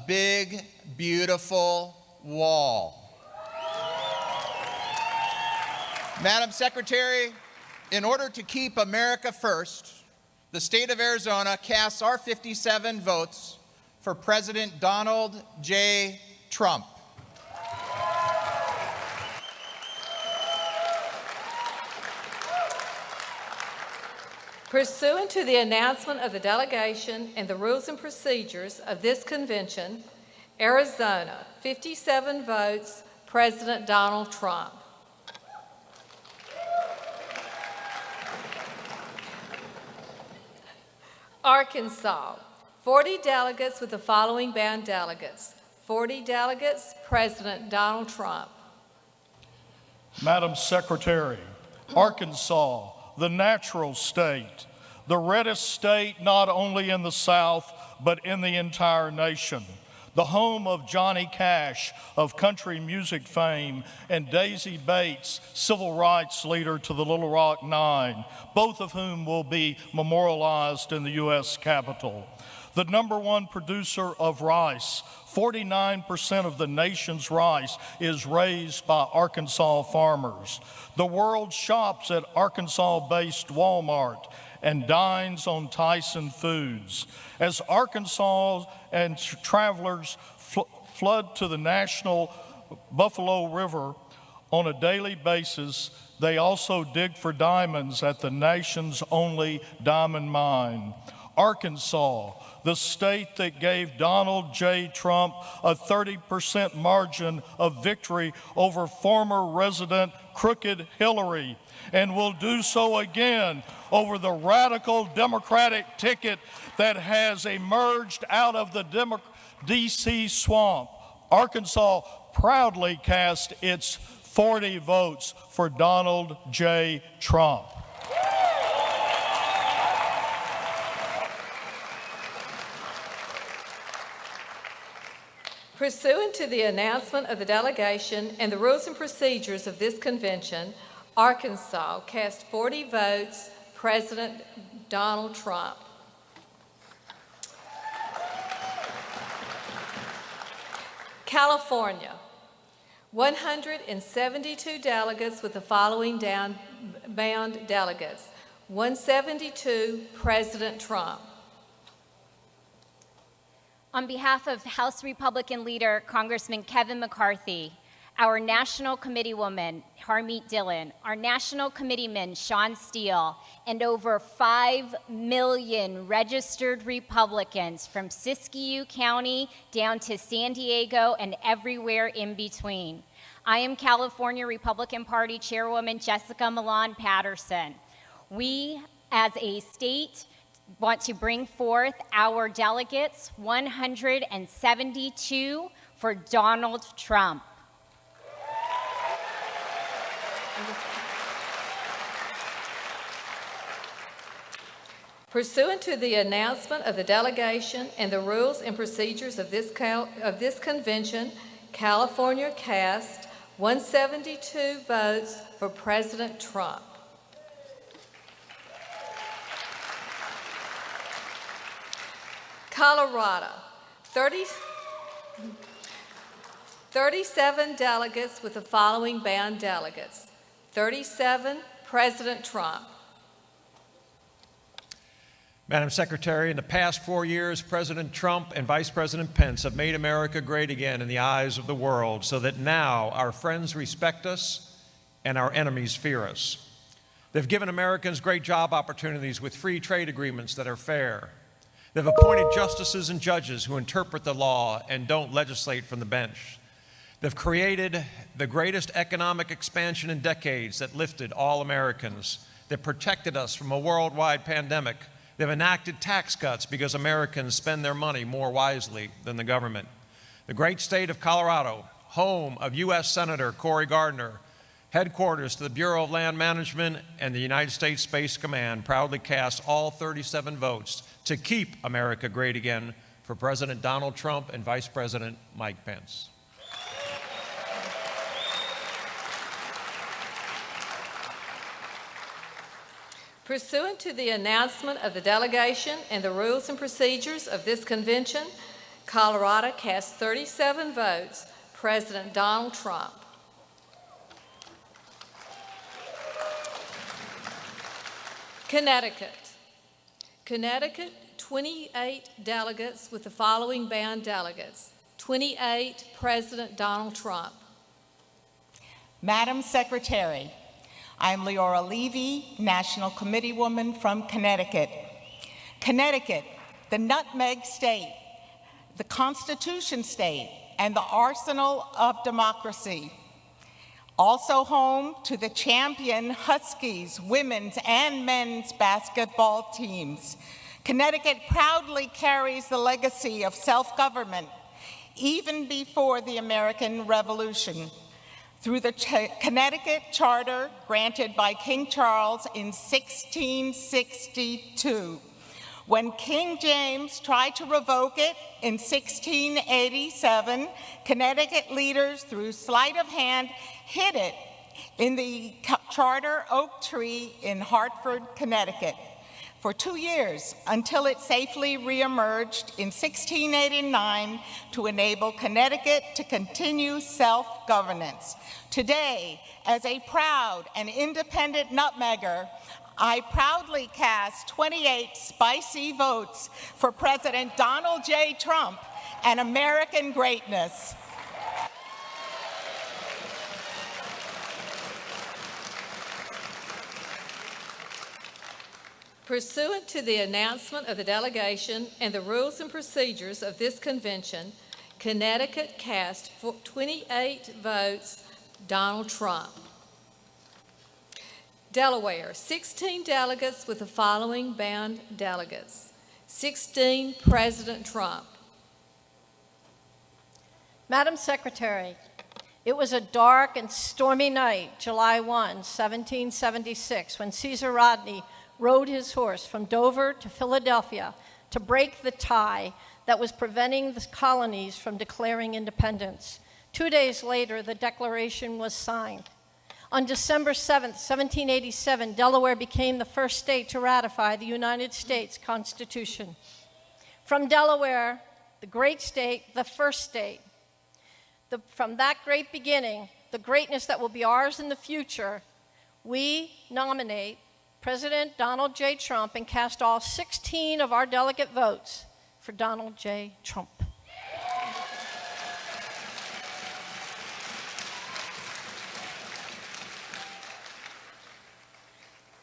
big, beautiful wall. Madam Secretary, in order to keep America first, the state of Arizona casts our 57 votes for President Donald J. Trump. Pursuant to the announcement of the delegation and the rules and procedures of this convention, Arizona, 57 votes, President Donald Trump. Arkansas, 40 delegates with the following band delegates. 40 delegates, President Donald Trump. Madam Secretary, Arkansas, the natural state, the reddest state not only in the South, but in the entire nation. The home of Johnny Cash of country music fame and Daisy Bates, civil rights leader to the Little Rock Nine, both of whom will be memorialized in the U.S. Capitol. The #1 producer of rice, 49% of the nation's rice is raised by Arkansas farmers. The world shops at Arkansas-based Walmart and dines on Tyson Foods. As Arkansas and travelers flood to the national Buffalo River on a daily basis, they also dig for diamonds at the nation's only diamond mine. Arkansas, the state that gave Donald J. Trump a 30% margin of victory over former resident Crooked Hillary, and will do so again over the radical Democratic ticket that has emerged out of the D.C. swamp. Arkansas proudly cast its 40 votes for Donald J. Trump. Pursuant to the announcement of the delegation and the rules and procedures of this convention, Arkansas cast 40 votes, President Donald Trump. California, 172 delegates with the following bound delegates. 172, President Trump. On behalf of House Republican leader Congressman Kevin McCarthy, our National Committeewoman, Harmeet Dillon, our National Committeeman, Sean Steele, and over 5 million registered Republicans from Siskiyou County down to San Diego and everywhere in between. I am California Republican Party Chairwoman Jessica Milan Patterson. We, as a state, want to bring forth our delegates, 172 for Donald Trump. Pursuant to the announcement of the delegation and the rules and procedures of this convention, California cast 172 votes for President Trump. Colorado, 37 delegates with the following bound delegates. 37, President Trump. Madam Secretary, in the past 4 years, President Trump and Vice President Pence have made America great again in the eyes of the world, so that now our friends respect us and our enemies fear us. They've given Americans great job opportunities with free trade agreements that are fair. They've appointed justices and judges who interpret the law and don't legislate from the bench. They've created the greatest economic expansion in decades that lifted all Americans. They've protected us from a worldwide pandemic. They've enacted tax cuts because Americans spend their money more wisely than the government. The great state of Colorado, home of U.S. Senator Cory Gardner, headquarters to the Bureau of Land Management and the United States Space Command, proudly cast all 37 votes to keep America great again for President Donald Trump and Vice President Mike Pence. Pursuant to the announcement of the delegation and the rules and procedures of this convention, Colorado cast 37 votes, President Donald Trump. Connecticut. Connecticut, 28 delegates with the following band delegates. 28, President Donald Trump. Madam Secretary, I'm Leora Levy, National Committeewoman from Connecticut. Connecticut, the nutmeg state, the Constitution state, and the arsenal of democracy. Also home to the champion Huskies women's and men's basketball teams. Connecticut proudly carries the legacy of self-government even before the American Revolution. Through the Connecticut Charter granted by King Charles in 1662. When King James tried to revoke it in 1687, Connecticut leaders, through sleight of hand, hid it in the charter oak tree in Hartford, Connecticut, for 2 years until it safely reemerged in 1689 to enable Connecticut to continue self-governance. Today, as a proud and independent nutmegger, I proudly cast 28 spicy votes for President Donald J. Trump and American greatness. Pursuant to the announcement of the delegation and the rules and procedures of this convention, Connecticut cast 28 votes, Donald Trump. Delaware, 16 delegates with the following band delegates. 16, President Trump. Madam Secretary, it was a dark and stormy night, July 1, 1776, when Caesar Rodney rode his horse from Dover to Philadelphia to break the tie that was preventing the colonies from declaring independence. 2 days later, the Declaration was signed. On December 7, 1787, Delaware became the first state to ratify the United States Constitution. From Delaware, the great state, the first state, from that great beginning, the greatness that will be ours in the future, we nominate President Donald J. Trump and cast all 16 of our delegate votes for Donald J. Trump.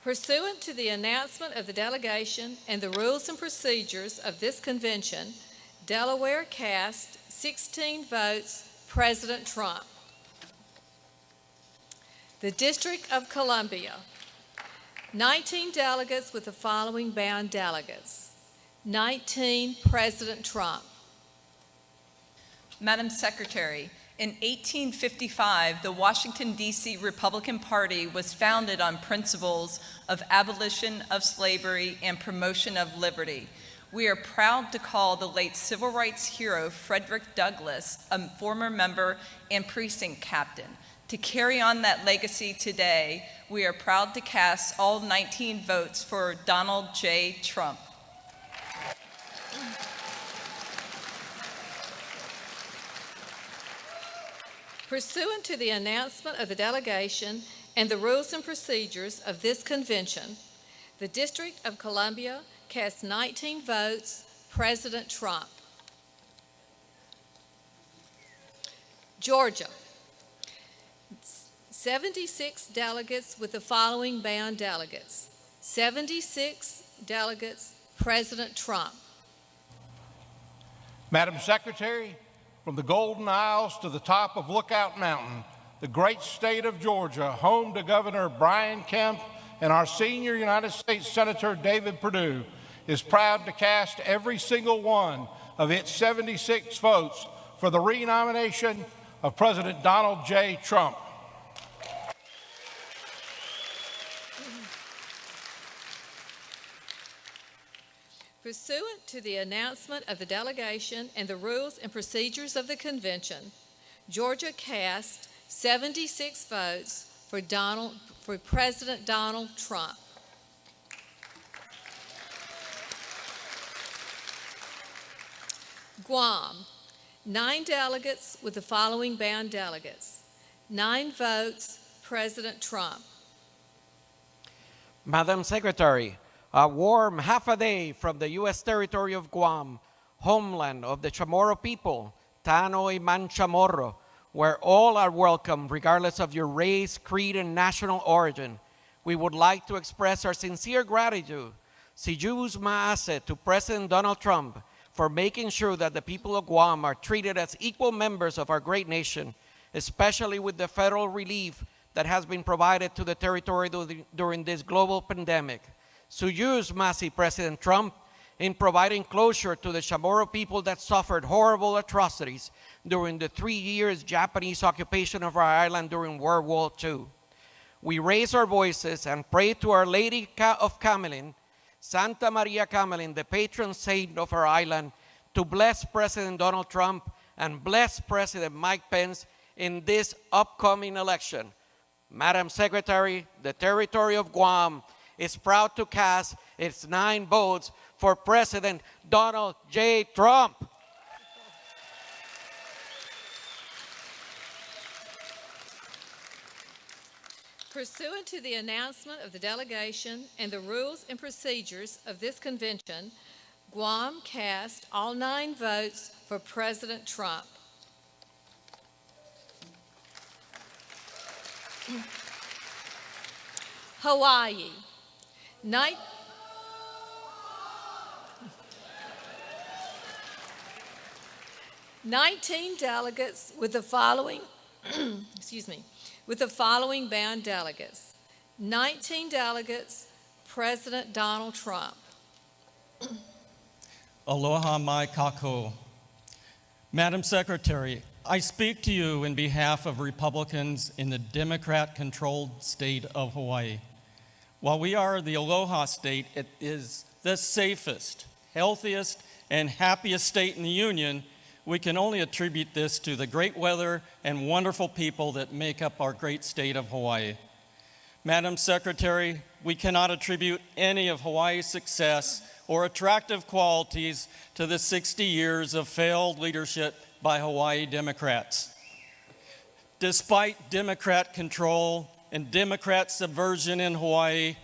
Pursuant to the announcement of the delegation and the rules and procedures of this convention, Delaware cast 16 votes, President Trump. The District of Columbia, 19 delegates with the following bound delegates. 19, President Trump. Madam Secretary, in 1855, the Washington, D.C. Republican Party was founded on principles of abolition of slavery and promotion of liberty. We are proud to call the late civil rights hero Frederick Douglass, a former member and precinct captain. To carry on that legacy today, we are proud to cast all 19 votes for Donald J. Trump. Pursuant to the announcement of the delegation and the rules and procedures of this convention, the District of Columbia cast 19 votes, President Trump. Georgia, 76 delegates with the following bound delegates. 76 delegates, President Trump. Madam Secretary, from the Golden Isles to the top of Lookout Mountain, the great state of Georgia, home to Governor Brian Kemp and our senior United States Senator David Perdue, is proud to cast every single one of its 76 votes for the renomination of President Donald J. Trump. Pursuant to the announcement of the delegation and the rules and procedures of the convention, Georgia cast 76 votes for President Donald Trump. Guam, 9 delegates with the following bound delegates. 9 votes, President Trump. Madam Secretary, a warm half a day from the U.S. territory of Guam, homeland of the Chamorro people, Tanoy Man Chamorro, where all are welcome regardless of your race, creed, and national origin. We would like to express our sincere gratitude, Sijus Maase, to President Donald Trump for making sure that the people of Guam are treated as equal members of our great nation, especially with the federal relief that has been provided to the territory during this global pandemic. Sujus Masi, President Trump, in providing closure to the Chamorro people that suffered horrible atrocities during the 3 years Japanese occupation of our island during World War II. We raise our voices and pray to Our Lady of Camelin, Santa Maria Camelin, the patron saint of our island, to bless President Donald Trump and bless President Mike Pence in this upcoming election. Madam Secretary, the territory of Guam is proud to cast its 9 votes for President Donald J. Trump. Pursuant to the announcement of the delegation and the rules and procedures of this convention, Guam cast all 9 votes for President Trump. Hawaii, 19 delegates with the following, with the following bound delegates. 19 delegates, President Donald Trump. Aloha mai kako. Madam Secretary, I speak to you in behalf of Republicans in the Democrat-controlled state of Hawaii. While we are the Aloha state, it is the safest, healthiest, and happiest state in the Union. We can only attribute this to the great weather and wonderful people that make up our great state of Hawaii. Madam Secretary, we cannot attribute any of Hawaii's success or attractive qualities to the 60 years of failed leadership by Hawaii Democrats. Despite Democrat control and Democrat subversion in Hawaii,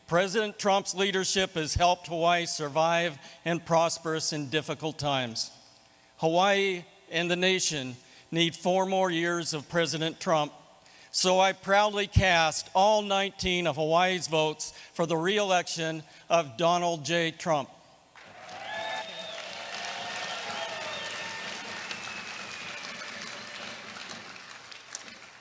President Trump's leadership has helped Hawaii survive and prosper in difficult times. Hawaii and the nation need 4 more years of President Trump, so I proudly cast all 19 of Hawaii's votes for the re-election of Donald J. Trump.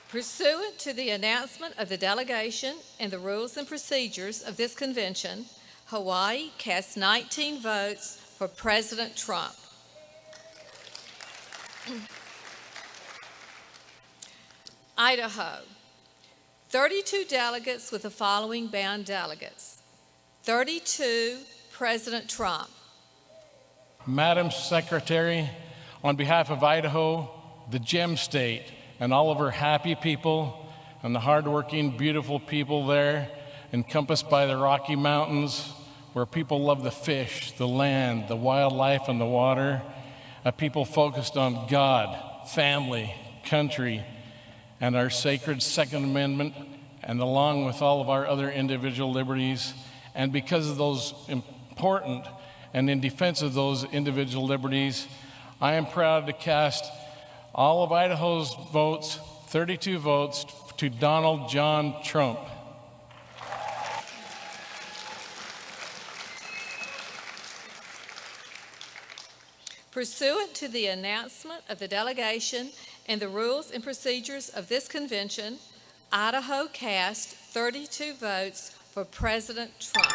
Pursuant to the announcement of the delegation and the rules and procedures of this convention, Hawaii cast 19 votes for President Trump. Idaho, 32 delegates with the following bound delegates. 32, President Trump. Madam Secretary, on behalf of Idaho, the Gem State, and all of her happy people and the hardworking, beautiful people there, encompassed by the Rocky Mountains, where people love the fish, the land, the wildlife, and the water, a people focused on God, family, country, and our sacred Second Amendment, and along with all of our other individual liberties. And because of those important and in defense of those individual liberties, I am proud to cast all of Idaho's votes, 32 votes, to Donald John Trump. Pursuant to the announcement of the delegation and the rules and procedures of this convention, Idaho cast 32 votes for President Trump.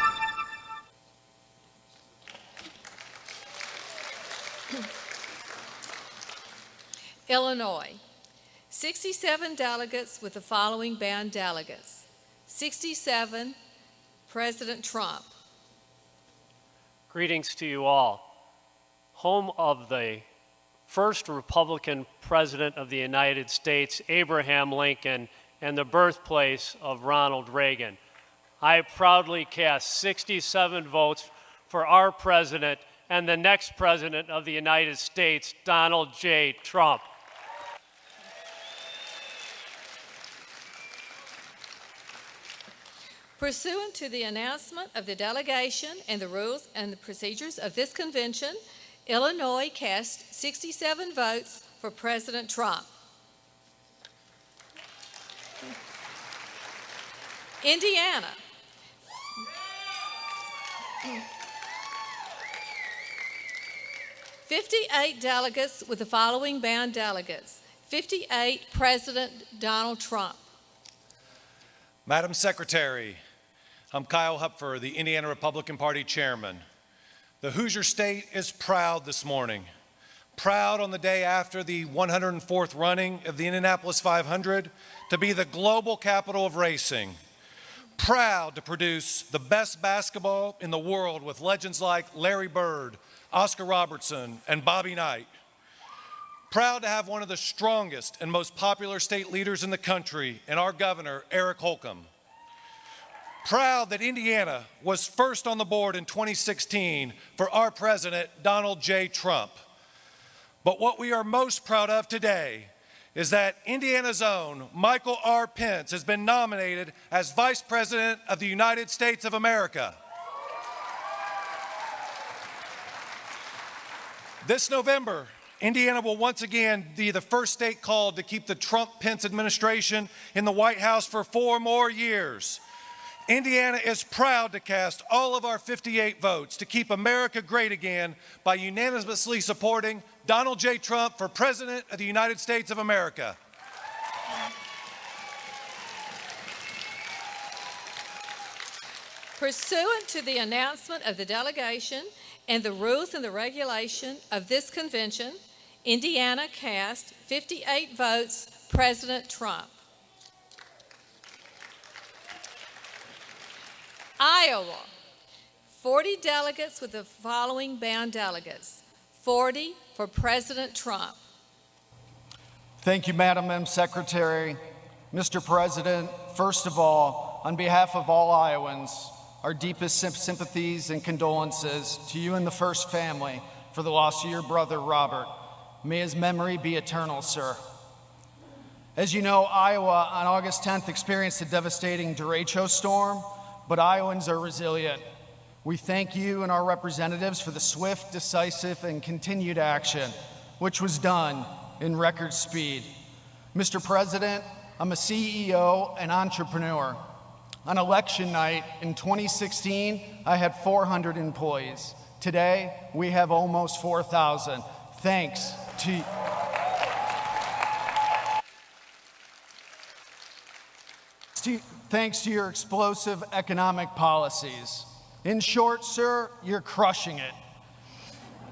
Illinois, 67 delegates with the following bound delegates. 67, President Trump. Greetings to you all. Home of the first Republican president of the United States, Abraham Lincoln, and the birthplace of Ronald Reagan. I proudly cast 67 votes for our president and the next President of the United States, Donald J. Trump. Pursuant to the announcement of the delegation and the rules and the procedures of this convention, Illinois cast 67 votes for President Trump. Indiana. "58 delegates with the following bound delegates. 58, President Donald Trump. Madam Secretary, I'm Kyle Hupfer, the Indiana Republican Party Chairman. The Hoosier State is proud this morning. Proud on the day after the 104th running of the Indianapolis 500 to be the global capital of racing. Proud to produce the best basketball in the world with legends like Larry Bird, Oscar Robertson, and Bobby Knight. Proud to have one of the strongest and most popular state leaders in the country in our governor, Eric Holcomb. Proud that Indiana was first on the board in 2016 for our president, Donald J. Trump. But what we are most proud of today is that Indiana's own Michael R. Pence has been nominated as Vice President of the United States of America. This November, Indiana will once again be the first state called to keep the Trump-Pence administration in the White House for 4 more years. Indiana is proud to cast all of our 58 votes to keep America great again by unanimously supporting Donald J. Trump for President of the United States of America. Pursuant to the announcement of the delegation and the rules and the regulation of this convention, Indiana cast 58 votes, President Trump. Iowa, 40 delegates with the following bound delegates. 40 for President Trump. Thank you, Madam Secretary. Mr. President, first of all, on behalf of all Iowans, our deepest sympathies and condolences to you and the First family for the loss of your brother, Robert. May his memory be eternal, sir. As you know, Iowa on August 10th experienced a devastating derecho storm, but Iowans are resilient. We thank you and our representatives for the swift, decisive, and continued action, which was done in record speed. Mr. President, I'm a CEO and entrepreneur. On election night in 2016, I had 400 employees. Today, we have almost 4,000. Thanks to your explosive economic policies. In short, sir, you're crushing it.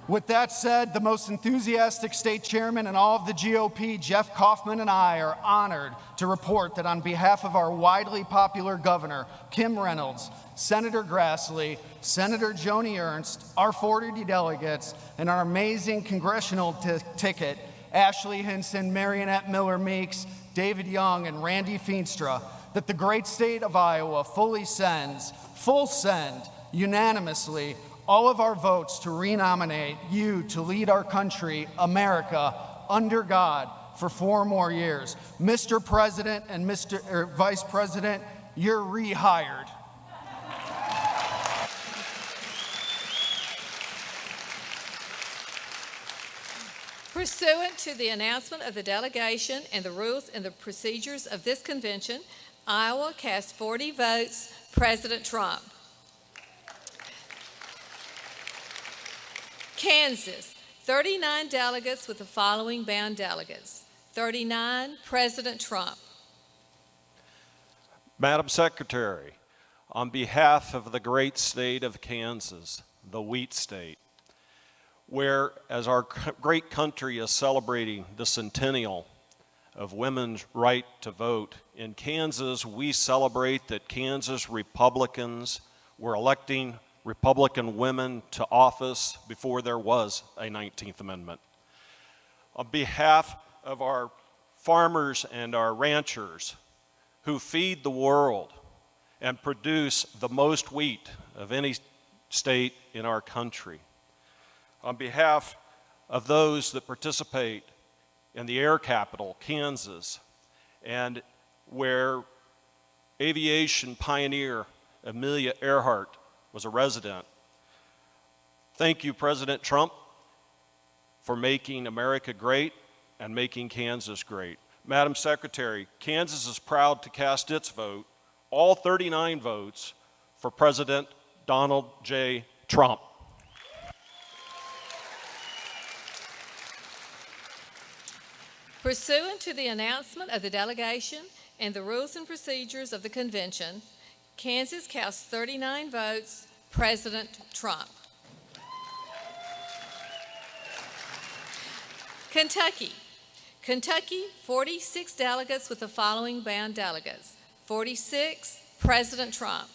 With that said, the most enthusiastic state chairman in all of the GOP, Jeff Kaufman, and I are honored to report that on behalf of our widely popular governor, Kim Reynolds, Senator Grassley, Senator Joni Ernst, our 40 delegates, and our amazing congressional ticket, Ashley Hinson, Marionette Miller-Meeks, David Young, and Randy Feenstra, that the great state of Iowa fully sends, full send, unanimously, all of our votes to renominate you to lead our country, America, under God for 4 more years. Mr. President and Vice President, you're rehired. Pursuant to the announcement of the delegation and the rules and the procedures of this convention, Iowa cast 40 votes, President Trump. Kansas, 39 delegates with the following bound delegates. 39, President Trump. Madam Secretary, on behalf of the great state of Kansas, the wheat state, where as our great country is celebrating the centennial of women's right to vote, in Kansas we celebrate that Kansas Republicans were electing Republican women to office before there was a 19th Amendment. On behalf of our farmers and our ranchers who feed the world and produce the most wheat of any state in our country, on behalf of those that participate in the air capital, Kansas, and where aviation pioneer Amelia Earhart was a resident. Thank you, President Trump, for making America great and making Kansas great. Madam Secretary, Kansas is proud to cast its vote, all 39 votes, for President Donald J. Trump. Pursuant to the announcement of the delegation and the rules and procedures of the convention, Kansas cast 39 votes, President Trump. Kentucky. Kentucky, 46 delegates with the following bound delegates. 46, President Trump.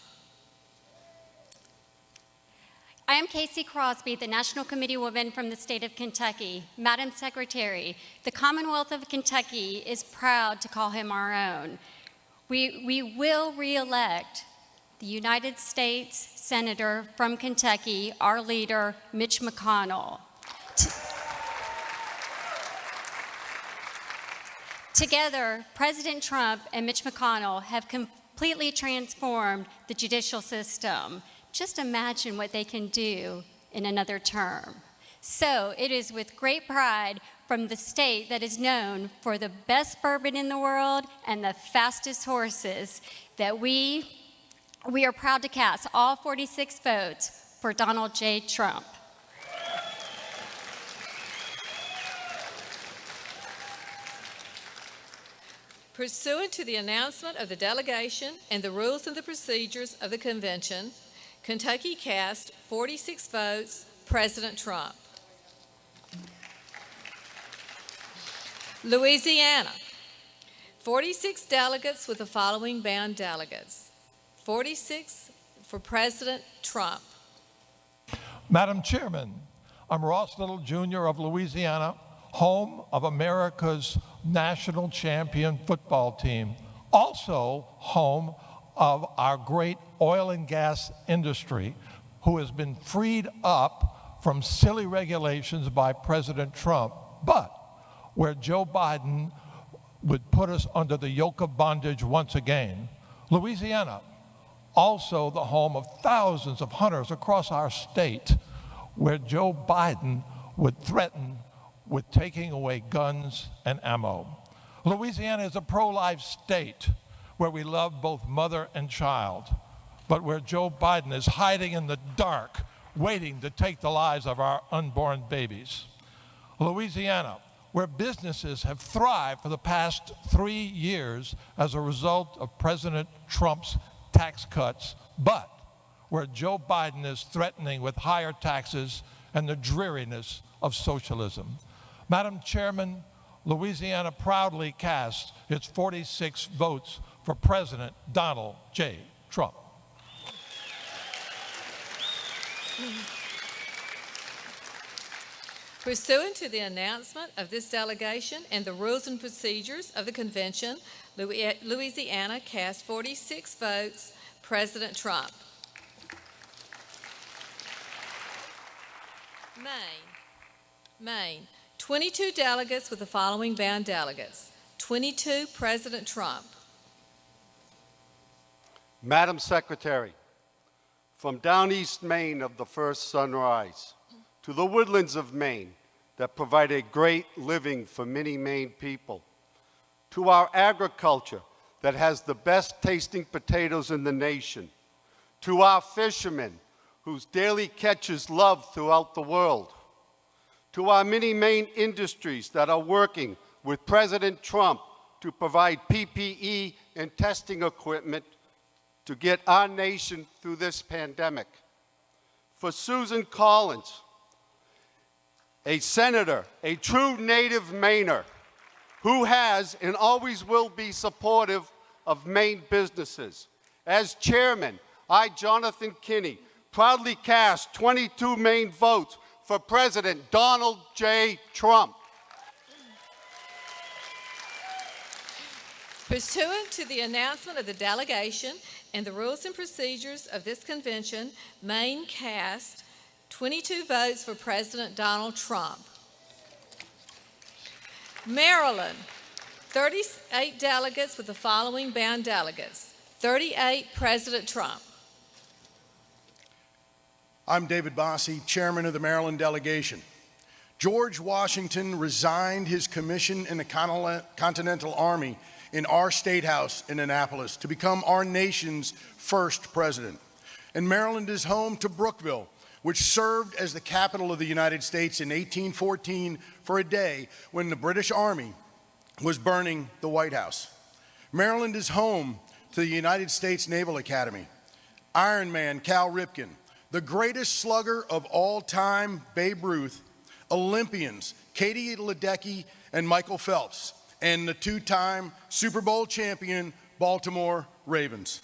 I am Casey Crosby, the National Committee Woman from the state of Kentucky. Madam Secretary, the Commonwealth of Kentucky is proud to call him our own. We will re-elect the United States Senator from Kentucky, our leader, Mitch McConnell. Together, President Trump and Mitch McConnell have completely transformed the judicial system. Just imagine what they can do in another term. So it is with great pride from the state that is known for the best bourbon in the world and the fastest horses that we are proud to cast all 46 votes for Donald J. Trump. Pursuant to the announcement of the delegation and the rules and the procedures of the convention, Kentucky cast 46 votes, President Trump. Louisiana, 46 delegates with the following bound delegates. 46 for President Trump. Madam Chairman, I'm Ross Little Jr. of Louisiana, home of America's national champion football team, also home of our great oil and gas industry, who has been freed up from silly regulations by President Trump, but where Joe Biden would put us under the yoke of bondage once again. Louisiana, also the home of thousands of hunters across our state, where Joe Biden would threaten with taking away guns and ammo. Louisiana is a pro-life state where we love both mother and child, but where Joe Biden is hiding in the dark, waiting to take the lives of our unborn babies. Louisiana, where businesses have thrived for the past 3 years as a result of President Trump's tax cuts, but where Joe Biden is threatening with higher taxes and the dreariness of socialism. Madam Chairman, Louisiana proudly cast its 46 votes for President Donald J. Trump. Pursuant to the announcement of this delegation and the rules and procedures of the convention, Louisiana cast 46 votes, President Trump. Maine, 22 delegates with the following bound delegates. 22, President Trump. Madam Secretary, from down East Maine of the first sunrise to the woodlands of Maine that provide a great living for many Maine people, to our agriculture that has the best tasting potatoes in the nation, to our fishermen whose daily catches loved throughout the world, to our many Maine industries that are working with President Trump to provide PPE and testing equipment to get our nation through this pandemic. For Susan Collins, a senator, a true native Mainer, who has and always will be supportive of Maine businesses. As chairman, I, Jonathan Kinney, proudly cast 22 Maine votes for President Donald J. Trump. Pursuant to the announcement of the delegation and the rules and procedures of this convention, Maine cast 22 votes for President Donald Trump. Maryland, 38 delegates with the following bound delegates. 38, President Trump. I'm David Bossie, Chairman of the Maryland delegation. George Washington resigned his commission in the Continental Army in our State House in Annapolis to become our nation's first president. And Maryland is home to Brookville, which served as the capital of the United States in 1814 for a day when the British Army was burning the White House. Maryland is home to the United States Naval Academy, Iron Man Cal Ripken, the greatest slugger of all time, Babe Ruth, Olympians Katie Ledecky and Michael Phelps, and the two-time Super Bowl champion Baltimore Ravens.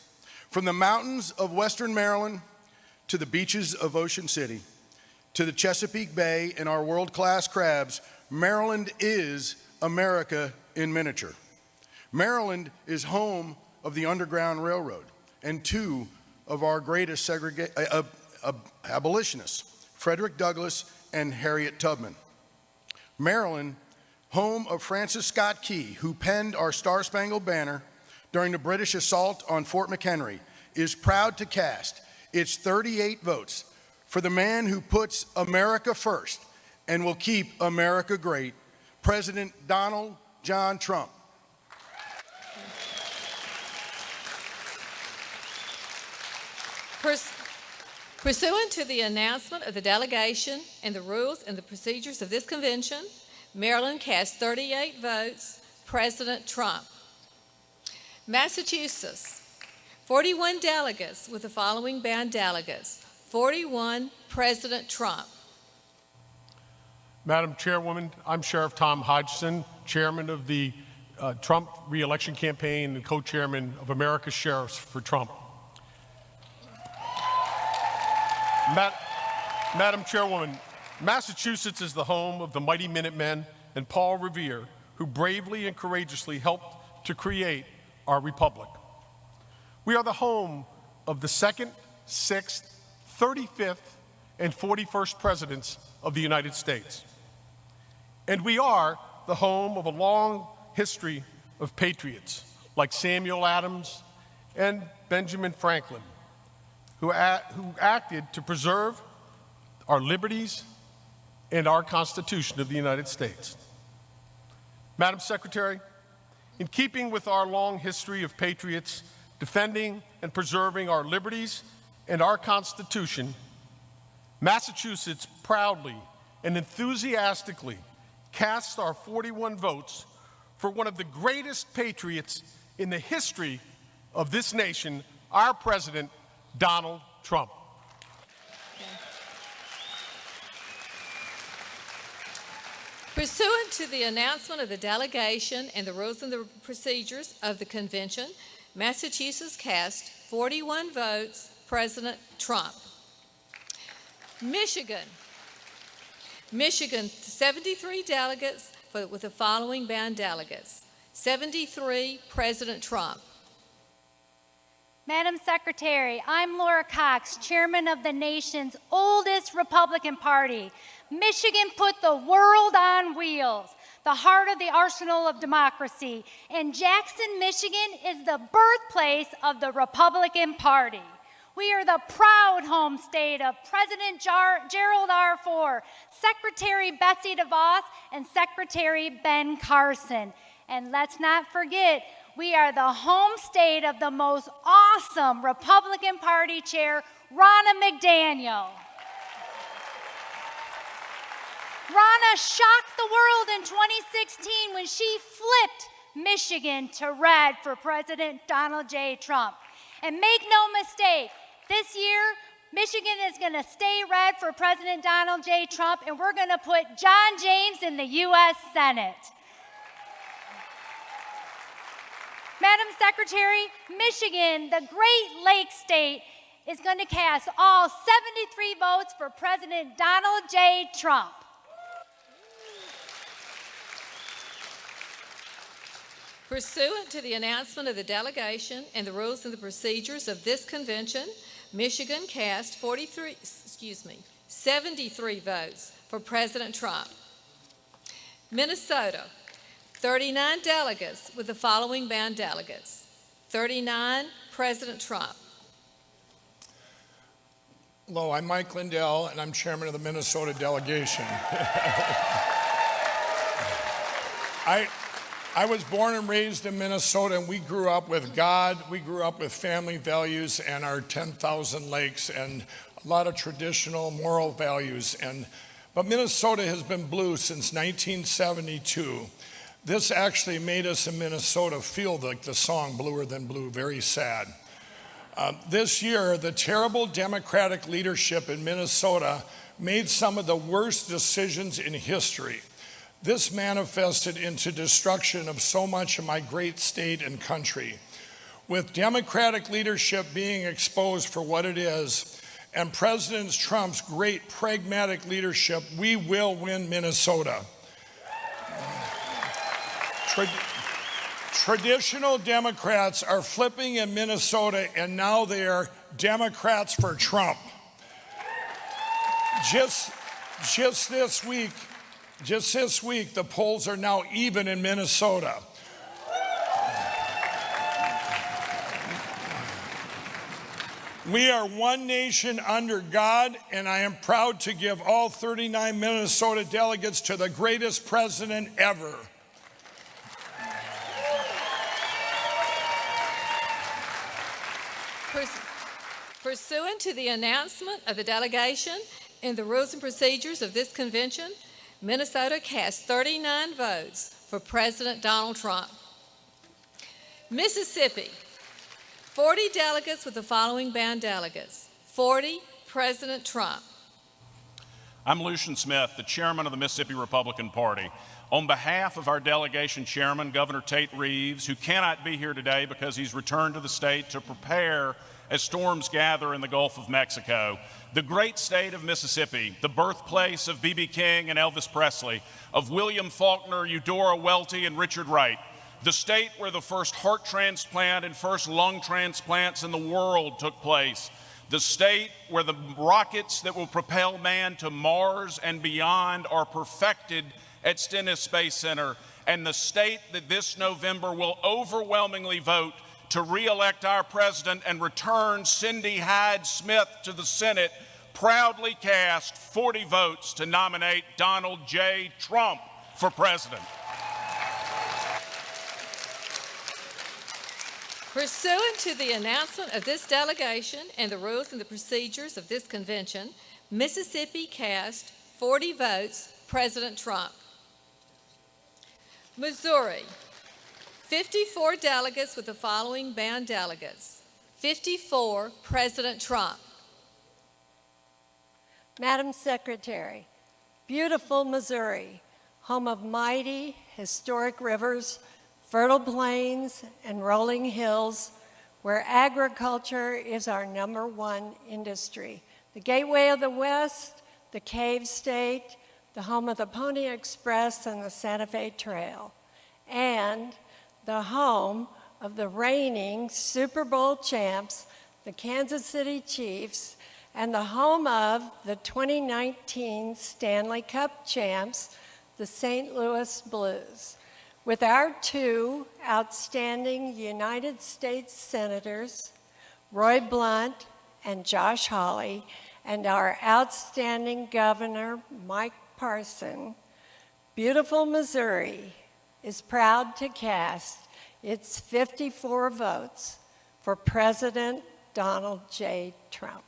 From the mountains of Western Maryland to the beaches of Ocean City, to the Chesapeake Bay and our world-class crabs, Maryland is America in miniature. Maryland is home of the Underground Railroad and two of our greatest abolitionists, Frederick Douglass and Harriet Tubman. Maryland, home of Francis Scott Key, who penned our Star-Spangled Banner during the British assault on Fort McHenry, is proud to cast its 38 votes for the man who puts America first and will keep America great, President Donald John Trump. Pursuant to the announcement of the delegation and the rules and the procedures of this convention, Maryland cast 38 votes, President Trump. Massachusetts, 41 delegates with the following bound delegates. 41, President Trump. Madam Chairwoman, I'm Sheriff Tom Hodgson, Chairman of the Trump re-election campaign and co-chairman of America's Sheriffs for Trump. Madam Chairwoman, Massachusetts is the home of the mighty Minutemen and Paul Revere, who bravely and courageously helped to create our republic. We are the home of the 2nd, 6th, 35th, and 41st presidents of the United States. And we are the home of a long history of patriots like Samuel Adams and Benjamin Franklin, who acted to preserve our liberties and our Constitution of the United States. Madam Secretary, in keeping with our long history of patriots defending and preserving our liberties and our Constitution, Massachusetts proudly and enthusiastically casts our 41 votes for one of the greatest patriots in the history of this nation, our President, Donald Trump. Pursuant to the announcement of the delegation and the rules and the procedures of the convention, Massachusetts cast 41 votes, President Trump. Michigan, 73 delegates with the following bound delegates. 73, President Trump. Madam Secretary, I'm Laura Cox, Chairman of the nation's oldest Republican Party. Michigan put the world on wheels, the heart of the arsenal of democracy, and Jackson, Michigan is the birthplace of the Republican Party. We are the proud home state of President Gerald R. Ford, Secretary Betsy DeVos, and Secretary Ben Carson. And let's not forget, we are the home state of the most awesome Republican Party chair, Ronna McDaniel. Ronna shocked the world in 2016 when she flipped Michigan to red for President Donald J. Trump. And make no mistake, this year, Michigan is going to stay red for President Donald J. Trump, and we're going to put John James in the U.S. Senate. Madam Secretary, Michigan, the Great Lakes state, is going to cast all 73 votes for President Donald J. Trump. Pursuant to the announcement of the delegation and the rules and the procedures of this convention, Michigan cast 73 73 votes for President Trump. Minnesota, 39 delegates with the following bound delegates. 39, President Trump. Hello, I'm Mike Lindell, and I'm chairman of the Minnesota delegation. I was born and raised in Minnesota, and we grew up with God, we grew up with family values and our 10,000 lakes and a lot of traditional moral values. But Minnesota has been blue since 1972. This actually made us in Minnesota feel like the song Bluer Than Blue, very sad. This year, the terrible Democratic leadership in Minnesota made some of the worst decisions in history. This manifested into destruction of so much of my great state and country. With Democratic leadership being exposed for what it is, and President Trump's great pragmatic leadership, we will win Minnesota. Traditional Democrats are flipping in Minnesota, and now they are Democrats for Trump. Just this week, the polls are now even in Minnesota. We are one nation under God, and I am proud to give all 39 Minnesota delegates to the greatest president ever. Pursuant to the announcement of the delegation and the rules and procedures of this convention, Minnesota cast 39 votes for President Donald Trump. Mississippi, 40 delegates with the following bound delegates. 40, President Trump. I'm Lucian Smith, the chairman of the Mississippi Republican Party. On behalf of our delegation chairman, Governor Tate Reeves, who cannot be here today because he's returned to the state to prepare as storms gather in the Gulf of Mexico, the great state of Mississippi, the birthplace of B.B. King and Elvis Presley, of William Faulkner, Eudora Welty, and Richard Wright, the state where the first heart transplant and first lung transplants in the world took place, the state where the rockets that will propel man to Mars and beyond are perfected at Stennis Space Center, and the state that this November will overwhelmingly vote to re-elect our president and return Cindy Hyde Smith to the Senate, proudly cast 40 votes to nominate Donald J. Trump for president. Pursuant to the announcement of this delegation and the rules and the procedures of this convention, Mississippi cast 40 votes, President Trump. Missouri, 54 delegates with the following bound delegates. 54, President Trump. Madam Secretary, beautiful Missouri, home of mighty, historic rivers, fertile plains, and rolling hills, where agriculture is our #1 industry. The gateway of the West, the Cave State, the home of the Pony Express and the Santa Fe Trail, and the home of the reigning Super Bowl champs, the Kansas City Chiefs, and the home of the 2019 Stanley Cup champs, the St. Louis Blues. With our 2 outstanding United States Senators, Roy Blunt and Josh Hawley, and our outstanding Governor, Mike Parson, beautiful Missouri is proud to cast its 54 votes for President Donald J. Trump.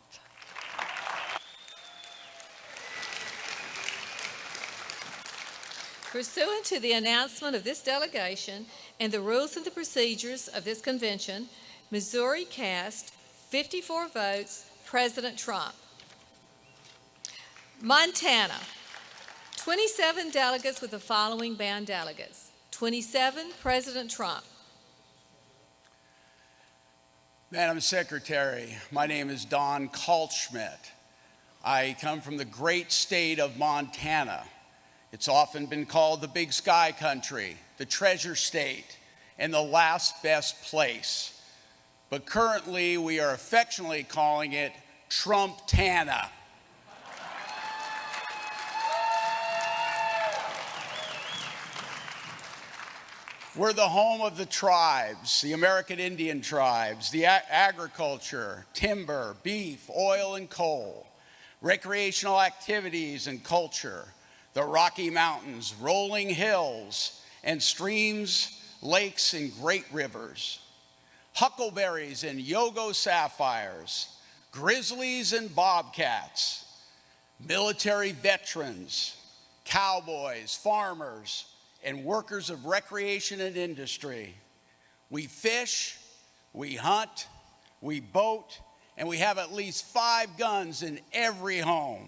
Pursuant to the announcement of this delegation and the rules and the procedures of this convention, Missouri cast 54 votes, President Trump. Montana, 27 delegates with the following bound delegates. 27, President Trump. Madam Secretary, my name is Don Kaltschmidt. I come from the great state of Montana. It's often been called the Big Sky Country, the Treasure State, and the last best place. But currently, we are affectionately calling it Trump-tana. We're the home of the tribes, the American Indian tribes, the agriculture, timber, beef, oil, and coal, recreational activities and culture, the Rocky Mountains, rolling hills, and streams, lakes, and great rivers, huckleberries and Yogo sapphires, grizzlies and bobcats, military veterans, cowboys, farmers, and workers of recreation and industry. We fish, we hunt, we boat, and we have at least 5 guns in every home.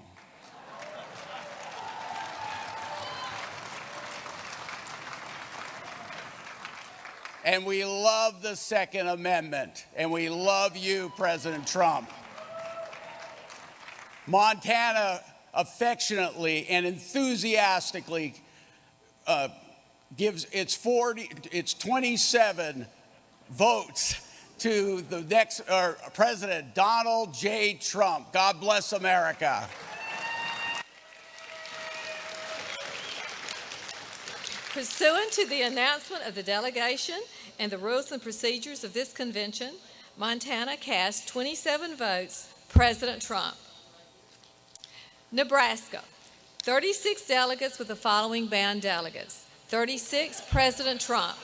And we love the Second Amendment, and we love you, President Trump. Montana affectionately and enthusiastically gives its 27 votes to the next President Donald J. Trump. God bless America. Pursuant to the announcement of the delegation and the rules and procedures of this convention, Montana cast 27 votes, President Trump. Nebraska, 36 delegates with the following band delegates. 36, President Trump.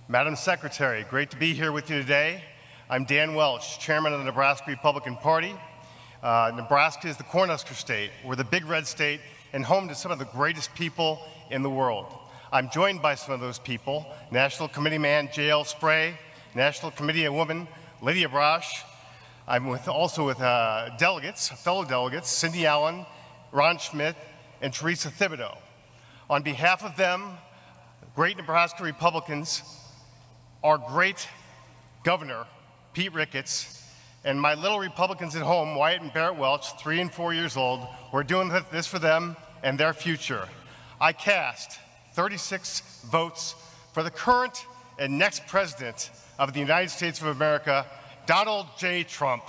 Madam Secretary, great to be here with you today. I'm Dan Welch, Chairman of the Nebraska Republican Party. Nebraska is the Cornhusker State. We're the big red state and home to some of the greatest people in the world. I'm joined by some of those people, National Committee Man J.L. Spray, National Committee Woman Lydia Brosh. I'm also with fellow delegates, Cindy Allen, Ron Schmidt, and Teresa Thibodeau. On behalf of them, great Nebraska Republicans, our great governor, Pete Ricketts, and my little Republicans at home, Wyatt and Barrett Welch, 3 and 4 years old, we're doing this for them and their future. I cast 36 votes for the current and next president of the United States of America, Donald J. Trump.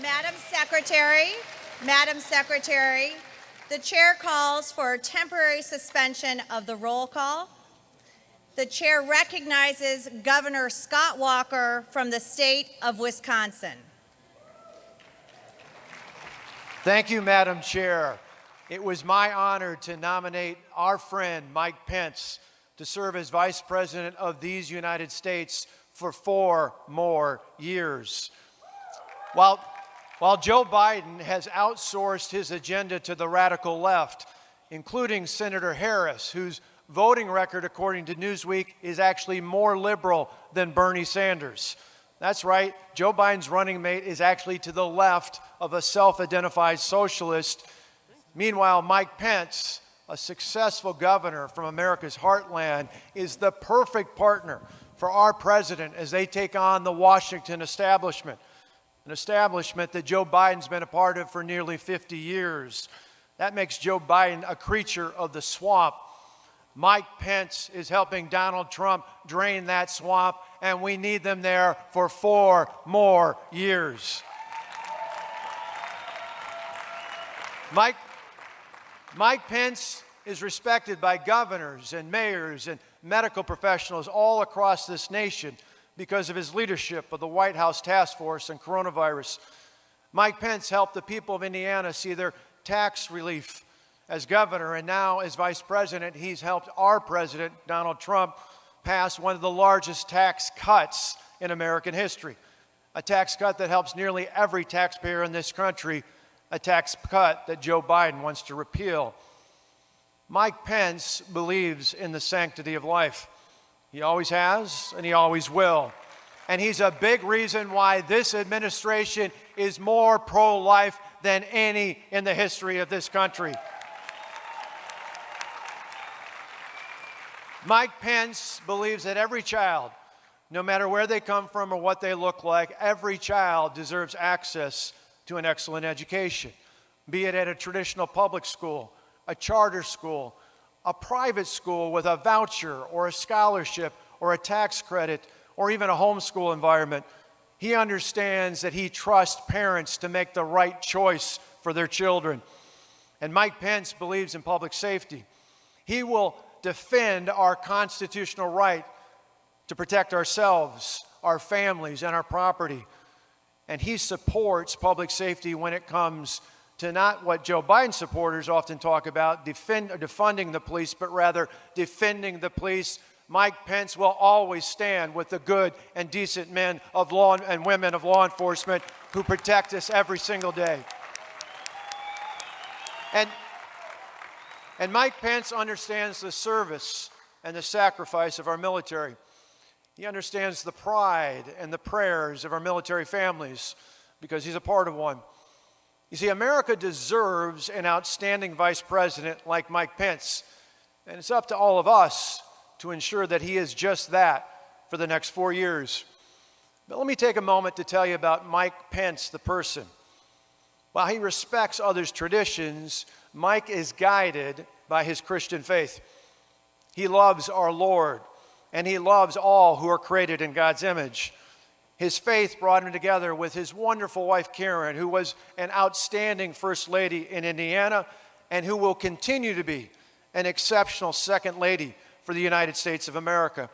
Madam Secretary, the chair calls for a temporary suspension of the roll call. The chair recognizes Governor Scott Walker from the state of Wisconsin. Thank you, Madam Chair. It was my honor to nominate our friend Mike Pence to serve as Vice President of these United States for 4 more years. While Joe Biden has outsourced his agenda to the radical left, including Senator Harris, whose voting record, according to Newsweek, is actually more liberal than Bernie Sanders. That's right, Joe Biden's running mate is actually to the left of a self-identified socialist. Meanwhile, Mike Pence, a successful governor from America's heartland, is the perfect partner for our president as they take on the Washington establishment, an establishment that Joe Biden's been a part of for nearly 50 years. That makes Joe Biden a creature of the swamp. Mike Pence is helping Donald Trump drain that swamp, and we need them there for 4 more years. Mike Pence is respected by governors and mayors and medical professionals all across this nation because of his leadership of the White House Task Force on Coronavirus. Mike Pence helped the people of Indiana see their tax relief as governor, and now as vice president, he's helped our president, Donald Trump, pass one of the largest tax cuts in American history, a tax cut that helps nearly every taxpayer in this country, a tax cut that Joe Biden wants to repeal. Mike Pence believes in the sanctity of life. He always has, and he always will. And he's a big reason why this administration is more pro-life than any in the history of this country. Mike Pence believes that every child, no matter where they come from or what they look like, every child deserves access to an excellent education, be it at a traditional public school, a charter school, a private school with a voucher or a scholarship or a tax credit or even a homeschool environment. He understands that he trusts parents to make the right choice for their children. And Mike Pence believes in public safety. He will defend our constitutional right to protect ourselves, our families, and our property. And he supports public safety when it comes to not what Joe Biden supporters often talk about, defunding the police, but rather defending the police. Mike Pence will always stand with the good and decent men of law and women of law enforcement who protect us every single day. And Mike Pence understands the service and the sacrifice of our military. He understands the pride and the prayers of our military families because he's a part of one. You see, America deserves an outstanding vice president like Mike Pence, and it's up to all of us to ensure that he is just that for the next 4 years. But let me take a moment to tell you about Mike Pence, the person. While he respects others' traditions, Mike is guided by his Christian faith. He loves our Lord, and he loves all who are created in God's image. His faith brought him together with his wonderful wife, Karen, who was an outstanding First Lady in Indiana and who will continue to be an exceptional Second Lady for the United States of America.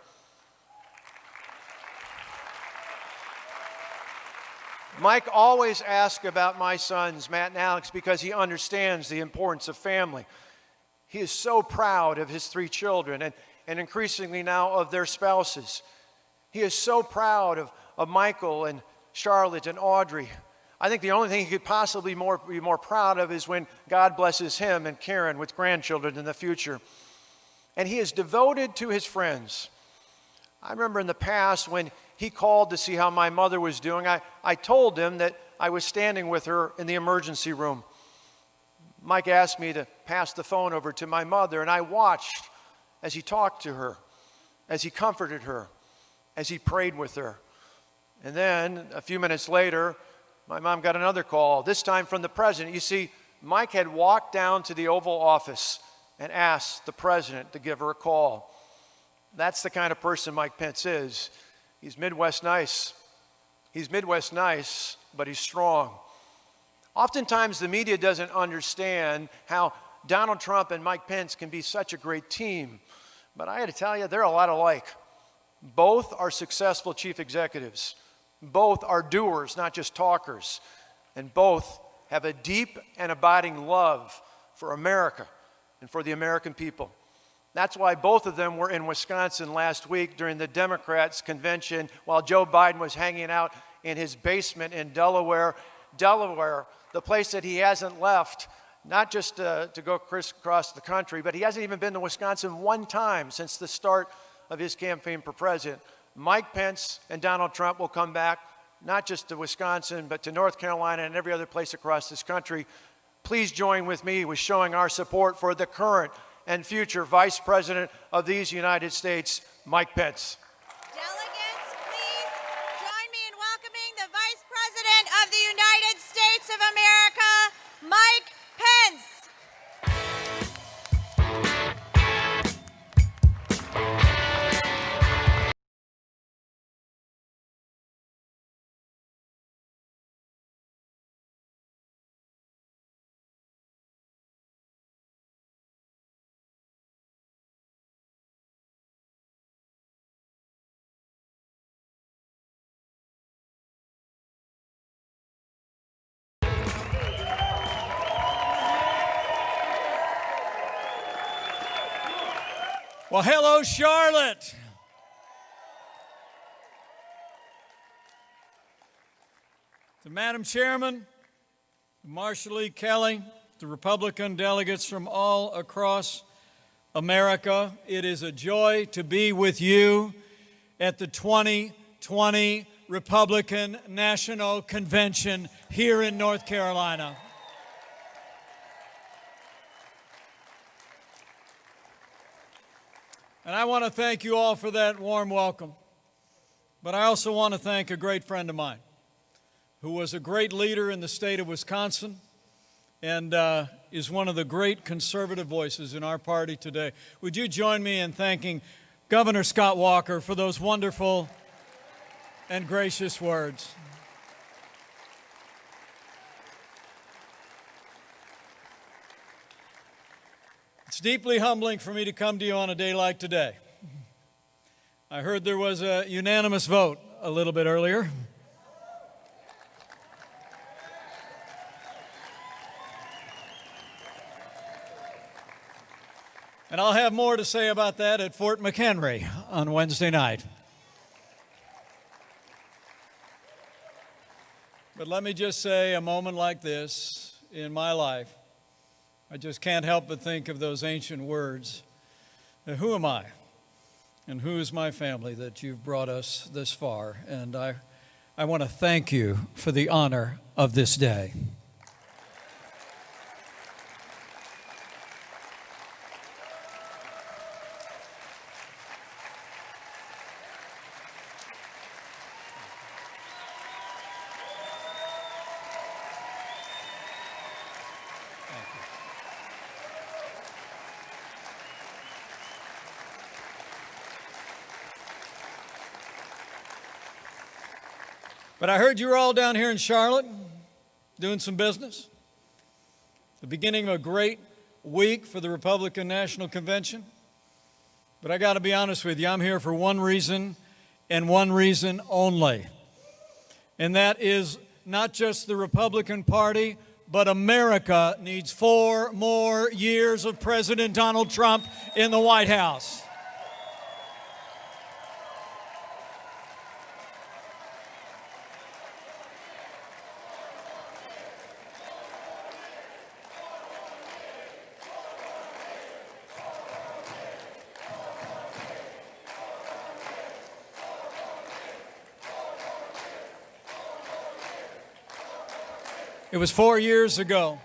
Mike always asks about my sons, Matt and Alex, because he understands the importance of family. He is so proud of his 3 children and increasingly now of their spouses. He is so proud of Michael and Charlotte and Audrey. I think the only thing he could possibly be more proud of is when God blesses him and Karen with grandchildren in the future. And he is devoted to his friends. I remember in the past when he called to see how my mother was doing, I told him that I was standing with her in the emergency room. Mike asked me to pass the phone over to my mother, and I watched as he talked to her, as he comforted her, as he prayed with her. And then a few minutes later, my mom got another call, this time from the president. You see, Mike had walked down to the Oval Office and asked the president to give her a call. That's the kind of person Mike Pence is. He's Midwest nice. He's Midwest nice, but he's strong. Oftentimes the media doesn't understand how Donald Trump and Mike Pence can be such a great team. But I got to tell you, they're a lot alike. Both are successful chief executives. Both are doers, not just talkers. And both have a deep and abiding love for America and for the American people. That's why both of them were in Wisconsin last week during the Democrats' convention while Joe Biden was hanging out in his basement in Delaware. Delaware, the place that he hasn't left, not just to go crisscross the country, but he hasn't even been to Wisconsin one time since the start of his campaign for president. Mike Pence and Donald Trump will come back, not just to Wisconsin, but to North Carolina and every other place across this country. Please join with me with showing our support for the current and future Vice President of these United States, Mike Pence. Delegates, please join me in welcoming the Vice President of the United States of America, Mike Pence. Well, hello, Charlotte. To Madam Chairman, Marshall E. Kelly, the Republican delegates from all across America, it is a joy to be with you at the 2020 Republican National Convention here in North Carolina. And I want to thank you all for that warm welcome. But I also want to thank a great friend of mine who was a great leader in the state of Wisconsin and is one of the great conservative voices in our party today. Would you join me in thanking Governor Scott Walker for those wonderful and gracious words? deeply humbling for me to come to you on a day like today. I heard there was a unanimous vote a little bit earlier. And I'll have more to say about that at Fort McHenry on Wednesday night. But let me just say, a moment like this in my life, I just can't help but think of those ancient words. Who am I? And who is my family that you've brought us this far? And I want to thank you for the honor of this day. But I heard you were all down here in Charlotte doing some business. The beginning of a great week for the Republican National Convention. But I got to be honest with you, I'm here for one reason and one reason only. And that is not just the Republican Party, but America needs 4 more years of President Donald Trump in the White House. It was 4 years ago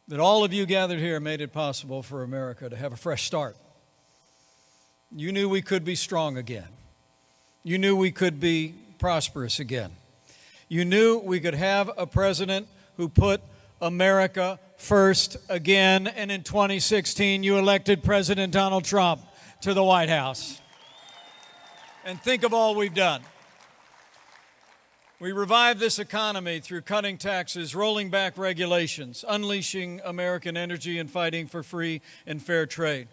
that all of you gathered here made it possible for America to have a fresh start. You knew we could be strong again. You knew we could be prosperous again. You knew we could have a president who put America first again. And in 2016, you elected President Donald Trump to the White House. And think of all we've done. We revived this economy through cutting taxes, rolling back regulations, unleashing American energy, and fighting for free and fair trade.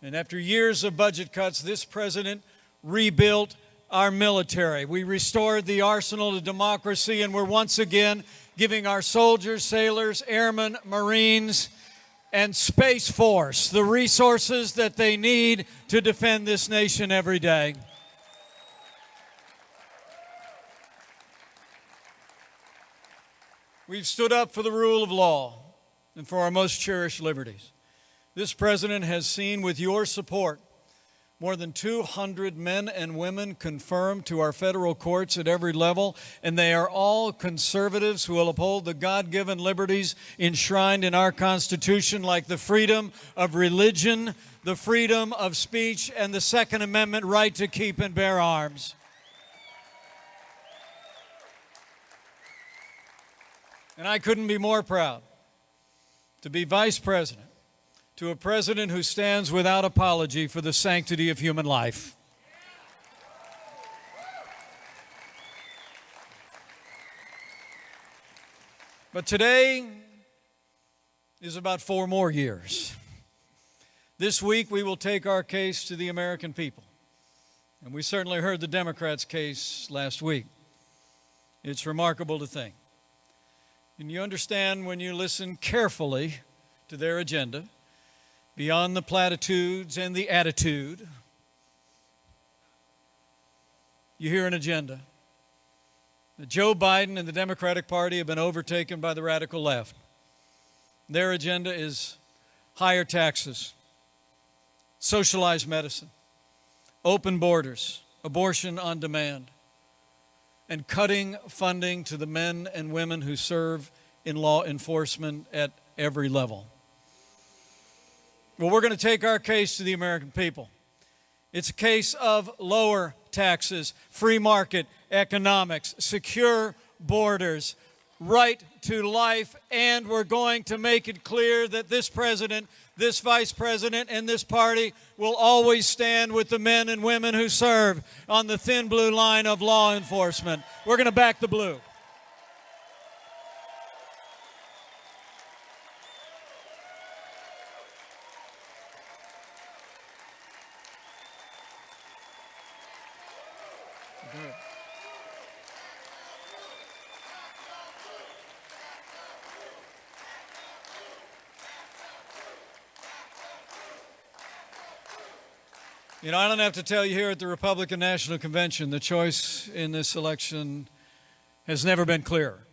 And after years of budget cuts, this president rebuilt our military. We restored the arsenal of democracy, and we're once again giving our soldiers, sailors, airmen, Marines, and Space Force the resources that they need to defend this nation every day. We've stood up for the rule of law and for our most cherished liberties. This president has seen, with your support, more than 200 men and women confirmed to our federal courts at every level, and they are all conservatives who will uphold the God-given liberties enshrined in our Constitution, like the freedom of religion, the freedom of speech, and the Second Amendment right to keep and bear arms. And I couldn't be more proud to be vice president to a president who stands without apology for the sanctity of human life. But today is about 4 more years. This week we will take our case to the American people. And we certainly heard the Democrats' case last week. It's remarkable to think. And you understand when you listen carefully to their agenda, beyond the platitudes and the attitude, you hear an agenda. That Joe Biden and the Democratic Party have been overtaken by the radical left. Their agenda is higher taxes, socialized medicine, open borders, abortion on demand, and cutting funding to the men and women who serve in law enforcement at every level. Well, we're going to take our case to the American people. It's a case of lower taxes, free market economics, secure borders, right to life, and we're going to make it clear that this president, this vice president, and this party will always stand with the men and women who serve on the thin blue line of law enforcement. We're going to back the blue. Good. You know, I don't have to tell you here at the Republican National Convention, the choice in this election has never been clearer,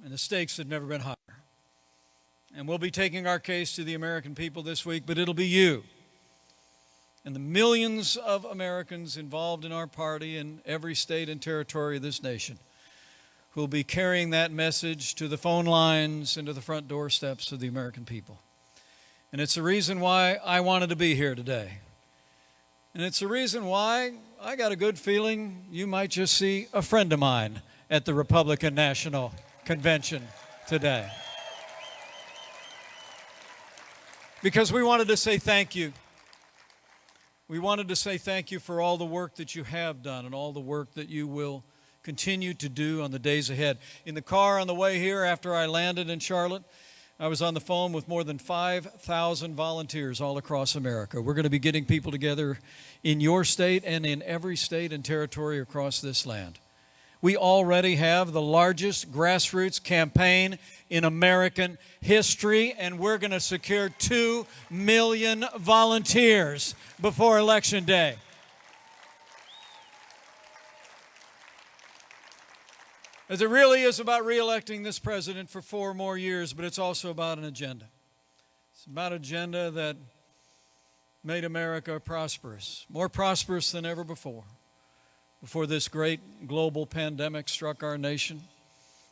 and the stakes have never been higher. And we'll be taking our case to the American people this week, but it'll be you and the millions of Americans involved in our party in every state and territory of this nation who will be carrying that message to the phone lines and to the front doorsteps of the American people. And it's the reason why I wanted to be here today. And it's the reason why I got a good feeling you might just see a friend of mine at the Republican National Convention today. Because we wanted to say thank you. We wanted to say thank you for all the work that you have done and all the work that you will continue to do on the days ahead. In the car on the way here after I landed in Charlotte, I was on the phone with more than 5,000 volunteers all across America. We're going to be getting people together in your state and in every state and territory across this land. We already have the largest grassroots campaign in American history, and we're going to secure 2 million volunteers before Election Day. As it really is about re-electing this president for 4 more years, but it's also about an agenda. It's about an agenda that made America prosperous, more prosperous than ever before this great global pandemic struck our nation.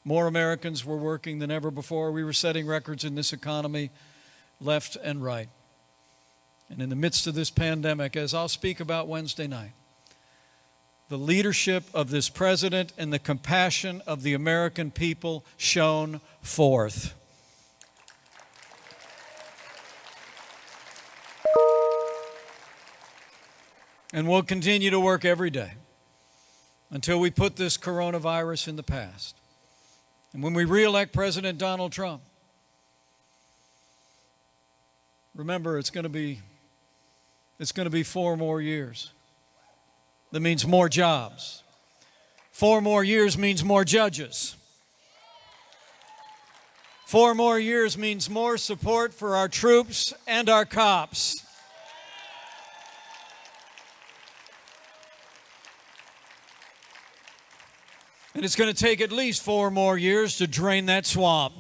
More Americans were working than ever before. We were setting records in this economy left and right. And in the midst of this pandemic, as I'll speak about Wednesday night, the leadership of this president and the compassion of the American people shone forth. And we'll continue to work every day until we put this coronavirus in the past. And when we re-elect President Donald Trump, remember it's going to be 4 more years. That means more jobs. 4 more years means more judges. 4 more years means more support for our troops and our cops. And it's going to take at least 4 more years to drain that swamp.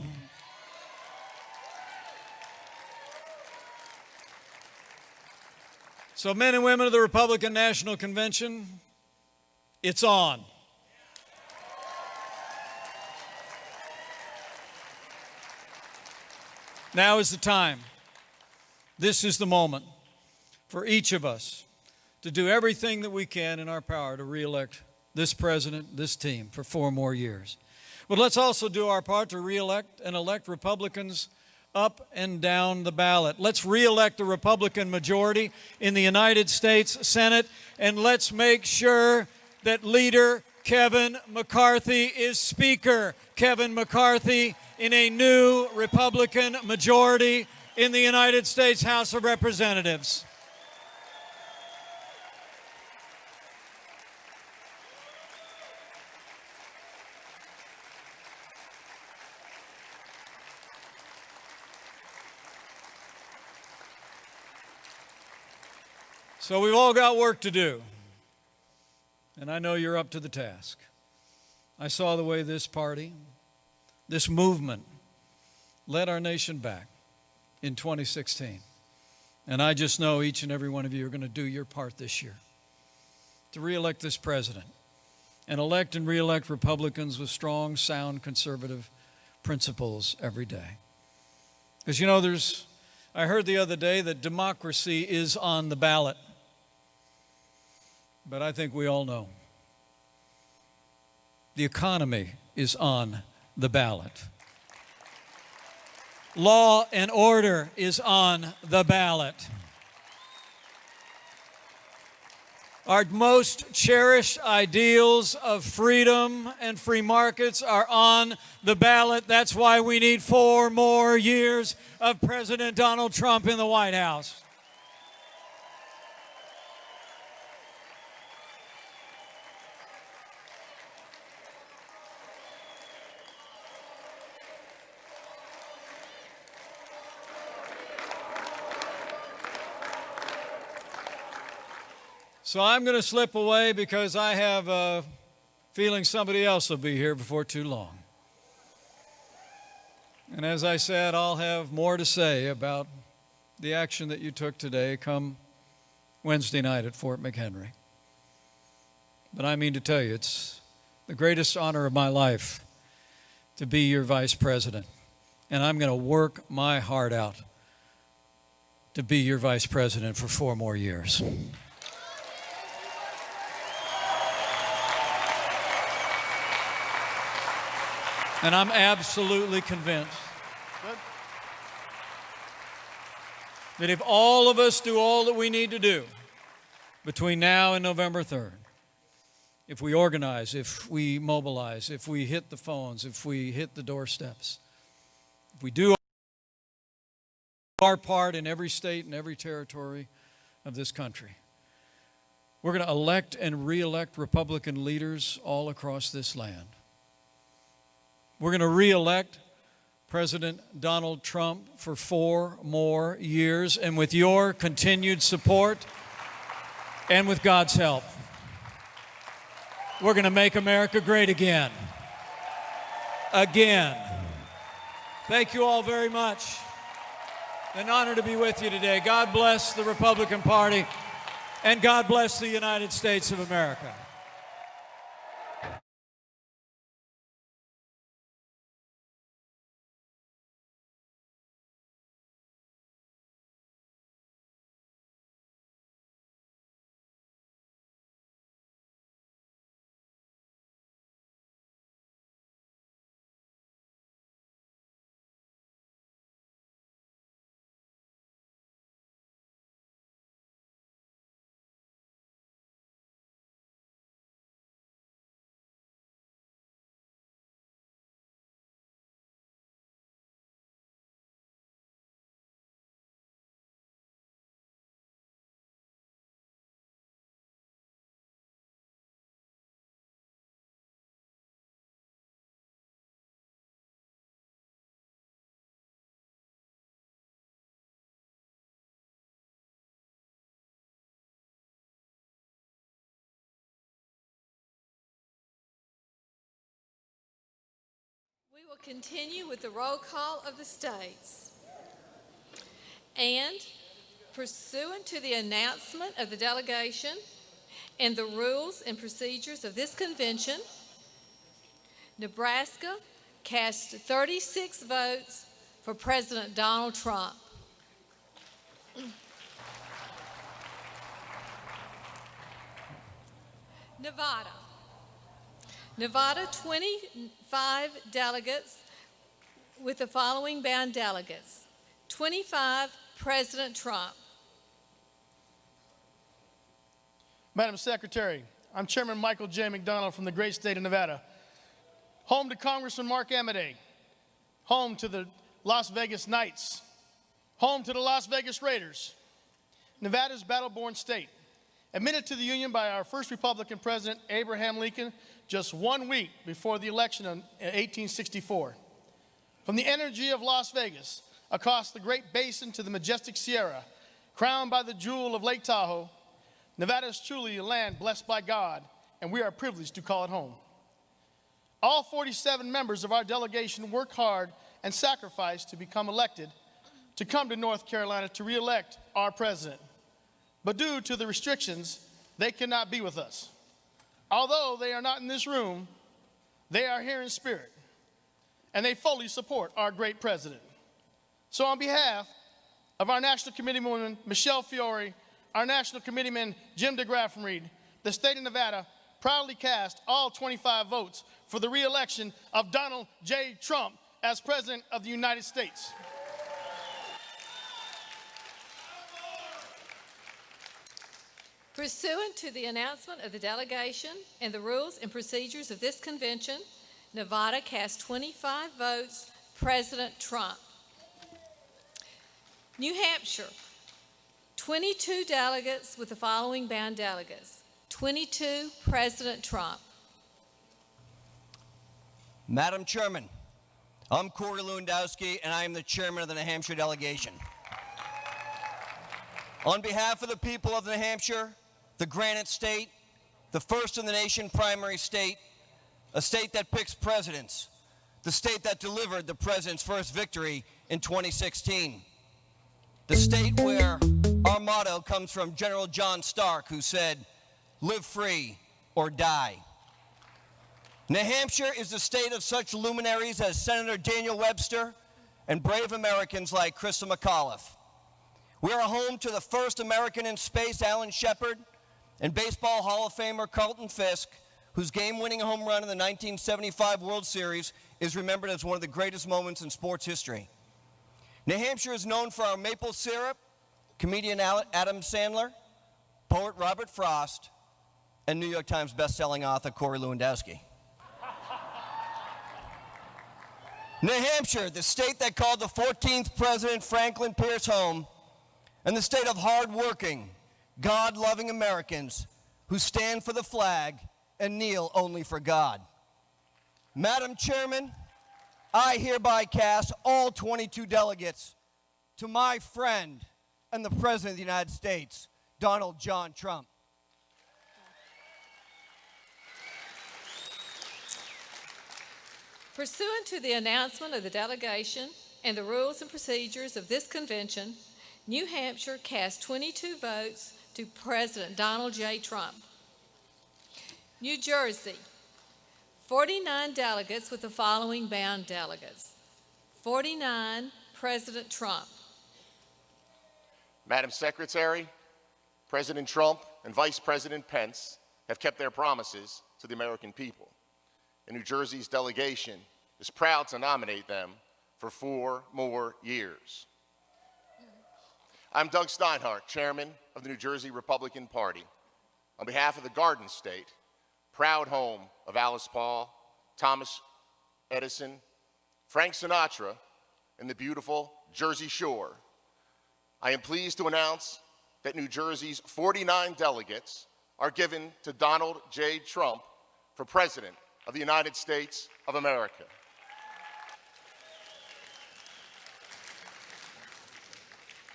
So, men and women of the Republican National Convention, it's on. Now is the time. This is the moment for each of us to do everything that we can in our power to re-elect this president, this team, for 4 more years. But let's also do our part to re-elect and elect Republicans up and down the ballot. Let's re-elect the Republican majority in the United States Senate, and let's make sure that Leader Kevin McCarthy is Speaker. Kevin McCarthy in a new Republican majority in the United States House of Representatives. So we've all got work to do, and I know you're up to the task. I saw the way this party, this movement, led our nation back in 2016, and I just know each and every one of you are going to do your part this year to re-elect this president and elect and re-elect Republicans with strong, sound, conservative principles every day. Because, you know, I heard the other day that democracy is on the ballot. But I think we all know the economy is on the ballot. Law and order is on the ballot. Our most cherished ideals of freedom and free markets are on the ballot. That's why we need 4 more years of President Donald Trump in the White House. So I'm going to slip away because I have a feeling somebody else will be here before too long. And as I said, I'll have more to say about the action that you took today come Wednesday night at Fort McHenry. But I mean to tell you, it's the greatest honor of my life to be your vice president. And I'm going to work my heart out to be your vice president for 4 more years. And I'm absolutely convinced that if all of us do all that we need to do between now and November 3rd, if we organize, if we mobilize, if we hit the phones, if we hit the doorsteps, if we do our part in every state and every territory of this country, we're going to elect and re-elect Republican leaders all across this land. We're going to re-elect President Donald Trump for 4 more years, and with your continued support and with God's help, we're going to make America great again. Again. Thank you all very much. An honor to be with you today. God bless the Republican Party, and God bless the United States of America. We will continue with the roll call of the states. And pursuant to the announcement of the delegation and the rules and procedures of this convention, Nebraska cast 36 votes for President Donald Trump. Nevada, 25 delegates with the following bound delegates. 25, President Trump. Madam Secretary, I'm Chairman Michael J. McDonald from the great state of Nevada. Home to Congressman Mark Amodei. Home to the Las Vegas Knights. Home to the Las Vegas Raiders. Nevada's battle-born state. Admitted to the Union by our first Republican president, Abraham Lincoln, just 1 week before the election in 1864. From the energy of Las Vegas, across the Great Basin to the majestic Sierra, crowned by the jewel of Lake Tahoe, Nevada is truly a land blessed by God, and we are privileged to call it home. All 47 members of our delegation worked hard and sacrificed to become elected, to come to North Carolina to re-elect our president. But due to the restrictions, they cannot be with us. Although they are not in this room, they are here in spirit, and they fully support our great president. So on behalf of our National Committeewoman, Michelle Fiore, our National Committeeman, Jim DeGraffenreid, the state of Nevada proudly cast all 25 votes for the re-election of Donald J. Trump as President of the United States. Pursuant to the announcement of the delegation and the rules and procedures of this convention, Nevada cast 25 votes, President Trump. New Hampshire, 22 delegates with the following bound delegates. 22, President Trump. Madam Chairman, I'm Corey Lewandowski, and I am the chairman of the New Hampshire delegation. On behalf of the people of New Hampshire, the Granite State, the first in the nation primary state, a state that picks presidents, the state that delivered the president's first victory in 2016, the state where our motto comes from General John Stark, who said, "Live free or die." New Hampshire is the state of such luminaries as Senator Daniel Webster and brave Americans like Krista McAuliffe. We are home to the first American in space, Alan Shepard, and Baseball Hall of Famer Carlton Fisk, whose game-winning home run in the 1975 World Series is remembered as one of the greatest moments in sports history. New Hampshire is known for our maple syrup, comedian Adam Sandler, poet Robert Frost, and New York Times best-selling author Corey Lewandowski. New Hampshire, the state that called the 14th President Franklin Pierce home, and the state of hard-working, God-loving Americans who stand for the flag and kneel only for God. Madam Chairman, I hereby cast all 22 delegates to my friend and the President of the United States, Donald John Trump. Pursuant to the announcement of the delegation and the rules and procedures of this convention, New Hampshire cast 22 votes to President Donald J. Trump. New Jersey, 49 delegates with the following bound delegates. 49, President Trump. Madam Secretary, President Trump and Vice President Pence have kept their promises to the American people, and New Jersey's delegation is proud to nominate them for 4 more years. I'm Doug Steinhardt, Chairman of the New Jersey Republican Party. On behalf of the Garden State, proud home of Alice Paul, Thomas Edison, Frank Sinatra, and the beautiful Jersey Shore, I am pleased to announce that New Jersey's 49 delegates are given to Donald J. Trump for President of the United States of America.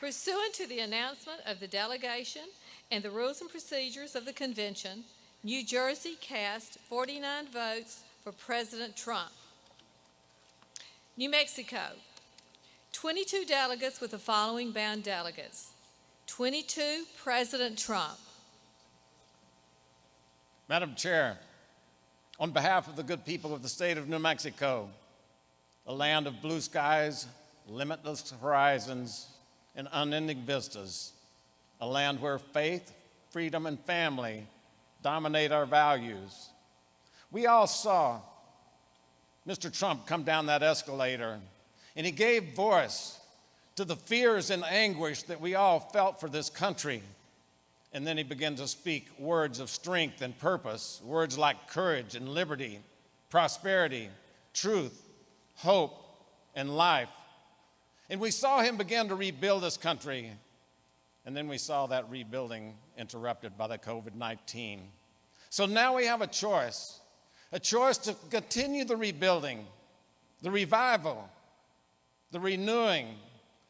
Pursuant to the announcement of the delegation and the rules and procedures of the convention, New Jersey cast 49 votes for President Trump. New Mexico, 22 delegates with the following bound delegates. 22, President Trump. Madam Chair, on behalf of the good people of the state of New Mexico, a land of blue skies, limitless horizons, and unending vistas, a land where faith, freedom, and family dominate our values. We all saw Mr. Trump come down that escalator, and he gave voice to the fears and anguish that we all felt for this country. And then he began to speak words of strength and purpose, words like courage and liberty, prosperity, truth, hope, and life. And we saw him begin to rebuild this country. And then we saw that rebuilding interrupted by the COVID-19. So now we have a choice to continue the rebuilding, the revival, the renewing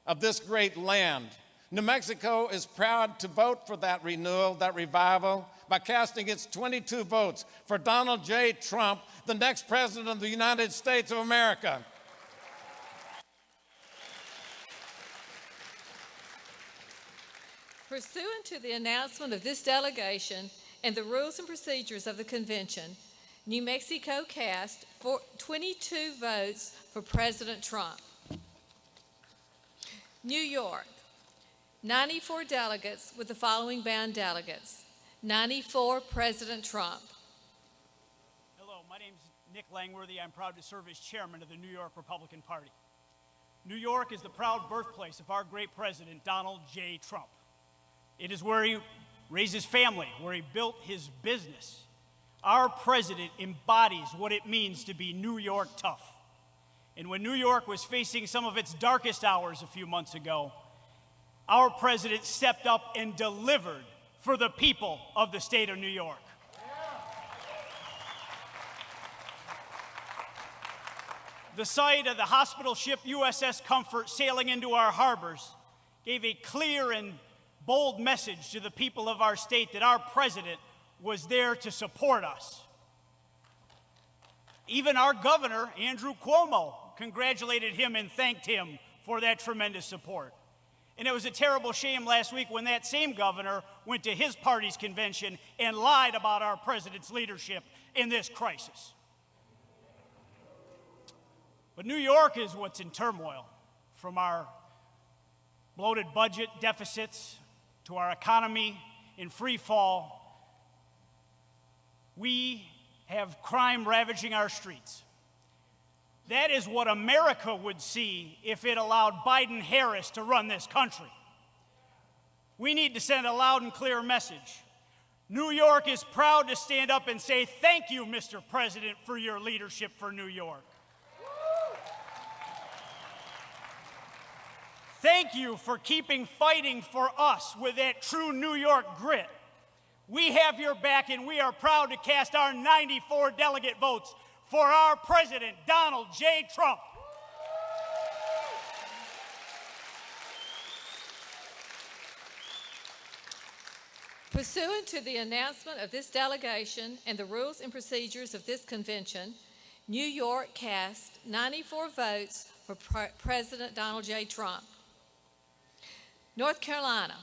of this great land. New Mexico is proud to vote for that renewal, that revival, by casting its 22 votes for Donald J. Trump, the next President of the United States of America. Pursuant to the announcement of this delegation and the rules and procedures of the convention, New Mexico cast 22 votes for President Trump. New York, 94 delegates with the following bound delegates. 94, President Trump. Hello, my name is Nick Langworthy. I'm proud to serve as chairman of the New York Republican Party. New York is the proud birthplace of our great president, Donald J. Trump. It is where he raised his family, where he built his business. Our president embodies what it means to be New York tough. And when New York was facing some of its darkest hours a few months ago, our president stepped up and delivered for the people of the state of New York. The sight of the hospital ship USS Comfort sailing into our harbors gave a clear and bold message to the people of our state that our president was there to support us. Even our governor, Andrew Cuomo, congratulated him and thanked him for that tremendous support. And it was a terrible shame last week when that same governor went to his party's convention and lied about our president's leadership in this crisis. But New York is what's in turmoil, from our bloated budget deficits to our economy in free fall. We have crime ravaging our streets. That is what America would see if it allowed Biden-Harris to run this country. We need to send a loud and clear message. New York is proud to stand up and say, thank you, Mr. President, for your leadership for New York. Thank you for fighting for us with that true New York grit. We have your back, and we are proud to cast our 94 delegate votes for our President, Donald J. Trump. Pursuant to the announcement of this delegation and the rules and procedures of this convention, New York cast 94 votes for President Donald J. Trump. North Carolina,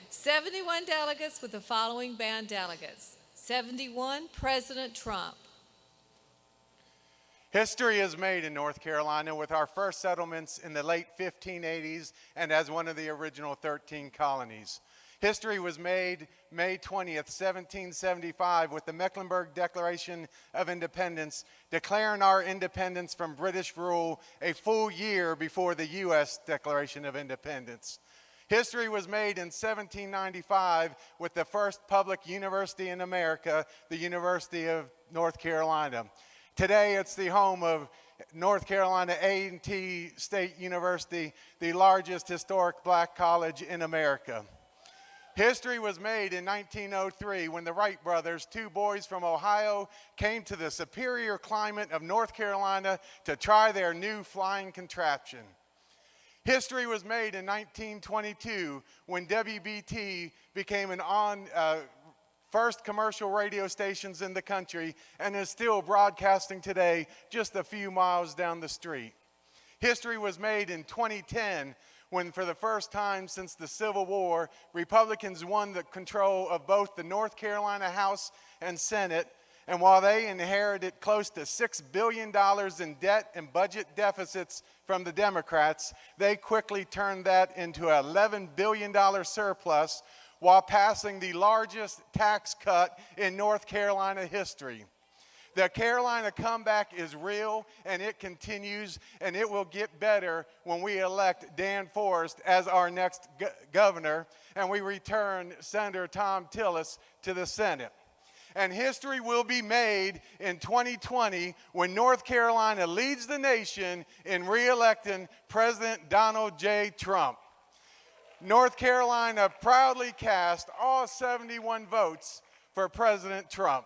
71 delegates with the following band delegates. 71, President Trump. History is made in North Carolina with our first settlements in the late 1580s and as one of the original 13 colonies. History was made May 20th, 1775 with the Mecklenburg Declaration of Independence, declaring our independence from British rule a full year before the U.S. Declaration of Independence. History was made in 1795 with the first public university in America, the University of North Carolina. Today, it's the home of North Carolina A&T State University, the largest historic black college in America. History was made in 1903 when the Wright brothers, two boys from Ohio, came to the superior climate of North Carolina to try their new flying contraption. History was made in 1922 when WBT became first commercial radio stations in the country and is still broadcasting today just a few miles down the street. History was made in 2010 when, for the first time since the Civil War, Republicans won the control of both the North Carolina House and Senate, and while they inherited close to $6 billion in debt and budget deficits from the Democrats, they quickly turned that into an $11 billion surplus while passing the largest tax cut in North Carolina history. The Carolina comeback is real, and it continues, and it will get better when we elect Dan Forest as our next governor, and we return Senator Tom Tillis to the Senate. And history will be made in 2020 when North Carolina leads the nation in re-electing President Donald J. Trump. North Carolina proudly cast all 71 votes for President Trump.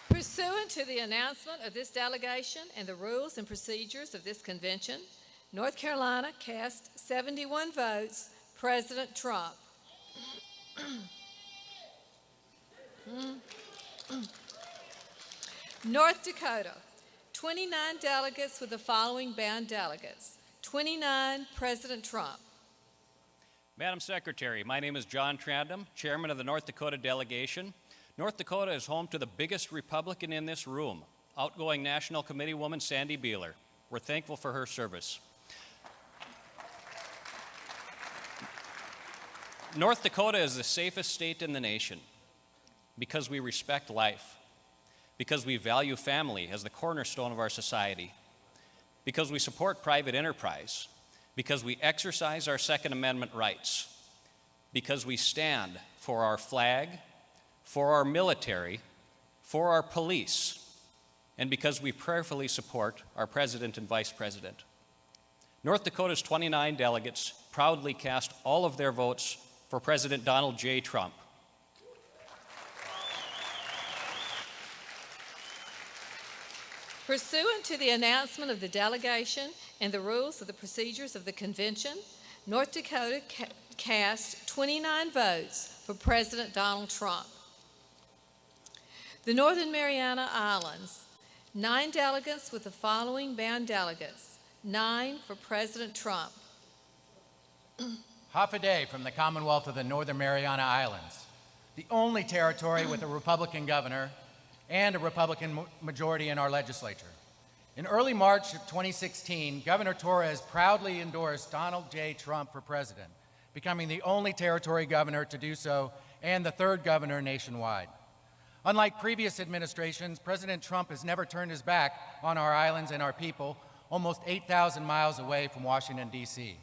Pursuant to the announcement of this delegation and the rules and procedures of this convention, North Carolina cast 71 votes, President Trump. North Dakota, 29 delegates with the following band delegates. 29, President Trump. Madam Secretary, my name is John Trandom, Chairman of the North Dakota delegation. North Dakota is home to the biggest Republican in this room, outgoing National Committee woman Sandy Beeler. We're thankful for her service. North Dakota is the safest state in the nation because we respect life, because we value family as the cornerstone of our society, because we support private enterprise, because we exercise our Second Amendment rights, because we stand for our flag, for our military, for our police, and because we prayerfully support our president and vice president. North Dakota's 29 delegates proudly cast all of their votes for President Donald J. Trump. Pursuant to the announcement of the delegation and the rules of the procedures of the convention, North Dakota cast 29 votes for President Donald Trump. The Northern Mariana Islands, 9 delegates with the following bound delegates, 9 for President Trump. Hafaday from the Commonwealth of the Northern Mariana Islands, the only territory with a Republican governor and a Republican majority in our legislature. In early March of 2016, Governor Torres proudly endorsed Donald J. Trump for president, becoming the only territory governor to do so and the 3rd governor nationwide. Unlike previous administrations, President Trump has never turned his back on our islands and our people, almost 8,000 miles away from Washington, D.C.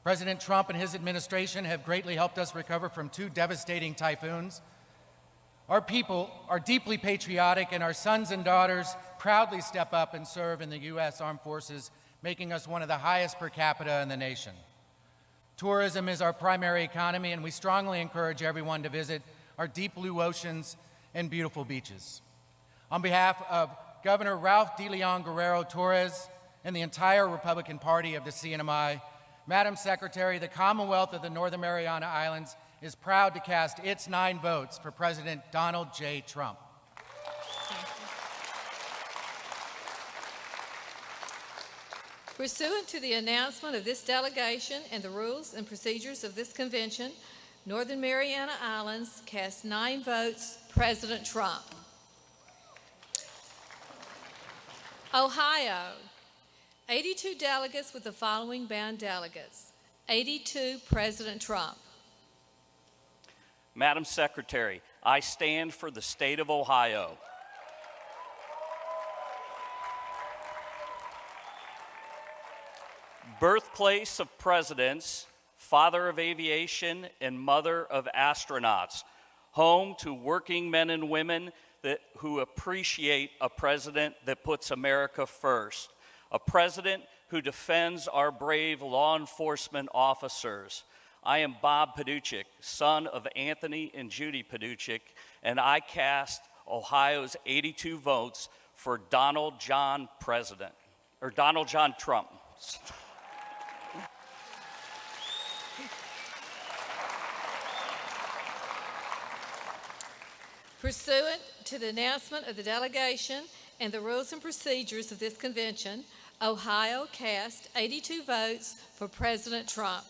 President Trump and his administration have greatly helped us recover from 2 devastating typhoons. Our people are deeply patriotic, and our sons and daughters proudly step up and serve in the U.S. Armed Forces, making us one of the highest per capita in the nation. Tourism is our primary economy, and we strongly encourage everyone to visit our deep blue oceans and beautiful beaches. On behalf of Governor Ralph de Leon Guerrero Torres and the entire Republican Party of the CNMI, Madam Secretary, the Commonwealth of the Northern Mariana Islands is proud to cast its 9 votes for President Donald J. Trump. Pursuant to the announcement of this delegation and the rules and procedures of this convention, Northern Mariana Islands cast 9 votes, President Trump. Ohio, 82 delegates with the following bound delegates. 82, President Trump. Madam Secretary, I stand for the state of Ohio. Birthplace of presidents, father of aviation, and mother of astronauts, home to working men and women who appreciate a president that puts America first, a president who defends our brave law enforcement officers. I am Bob Paduchik, son of Anthony and Judy Paduchik, and I cast Ohio's 82 votes for Donald John Trump. Pursuant to the announcement of the delegation and the rules and procedures of this convention, Ohio cast 82 votes for President Trump.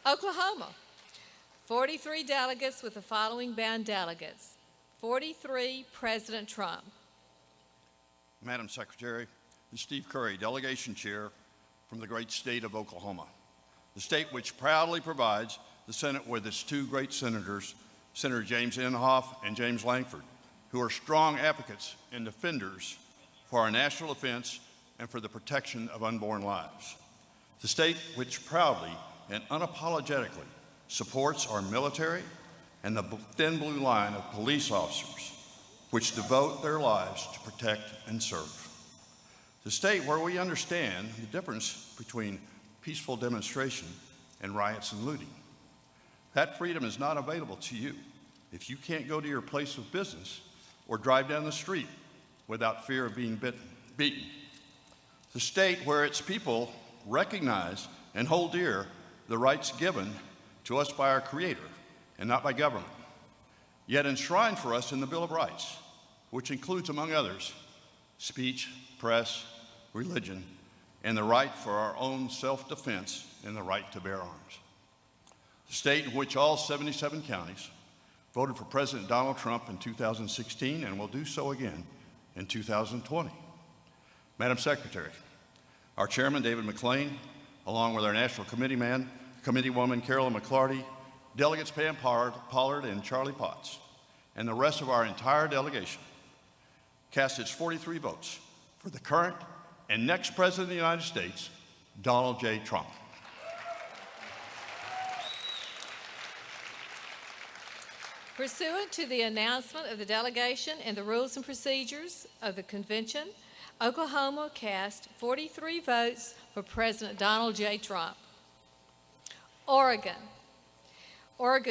Oklahoma, 43 delegates with the following bound delegates. 43, President Trump. Madam Secretary, this is Steve Curry, Delegation Chair from the great state of Oklahoma, the state which proudly provides the Senate with its 2 great senators, Senator James Inhofe and James Lankford, who are strong advocates and defenders for our national defense and for the protection of unborn lives. The state which proudly and unapologetically supports our military and the thin blue line of police officers which devote their lives to protect and serve. The state where we understand the difference between peaceful demonstration and riots and looting. That freedom is not available to you if you can't go to your place of business or drive down the street without fear of being beaten. The state where its people recognize and hold dear the rights given to us by our Creator and not by government, yet enshrined for us in the Bill of Rights, which includes, among others, speech, press, religion, and the right for our own self-defense and the right to bear arms. The state in which all 77 counties voted for President Donald Trump in 2016 and will do so again in 2020. Madam Secretary, our Chairman, David McClain, along with our National Committeewoman, Carolyn McClarty, Delegates Pam Pollard and Charlie Potts, and the rest of our entire delegation, cast its 43 votes for the current and next President of the United States, Donald J. Trump. Pursuant to the announcement of the delegation and the rules and procedures of the convention, Oklahoma cast 43 votes for President Donald J. Trump. Oregon,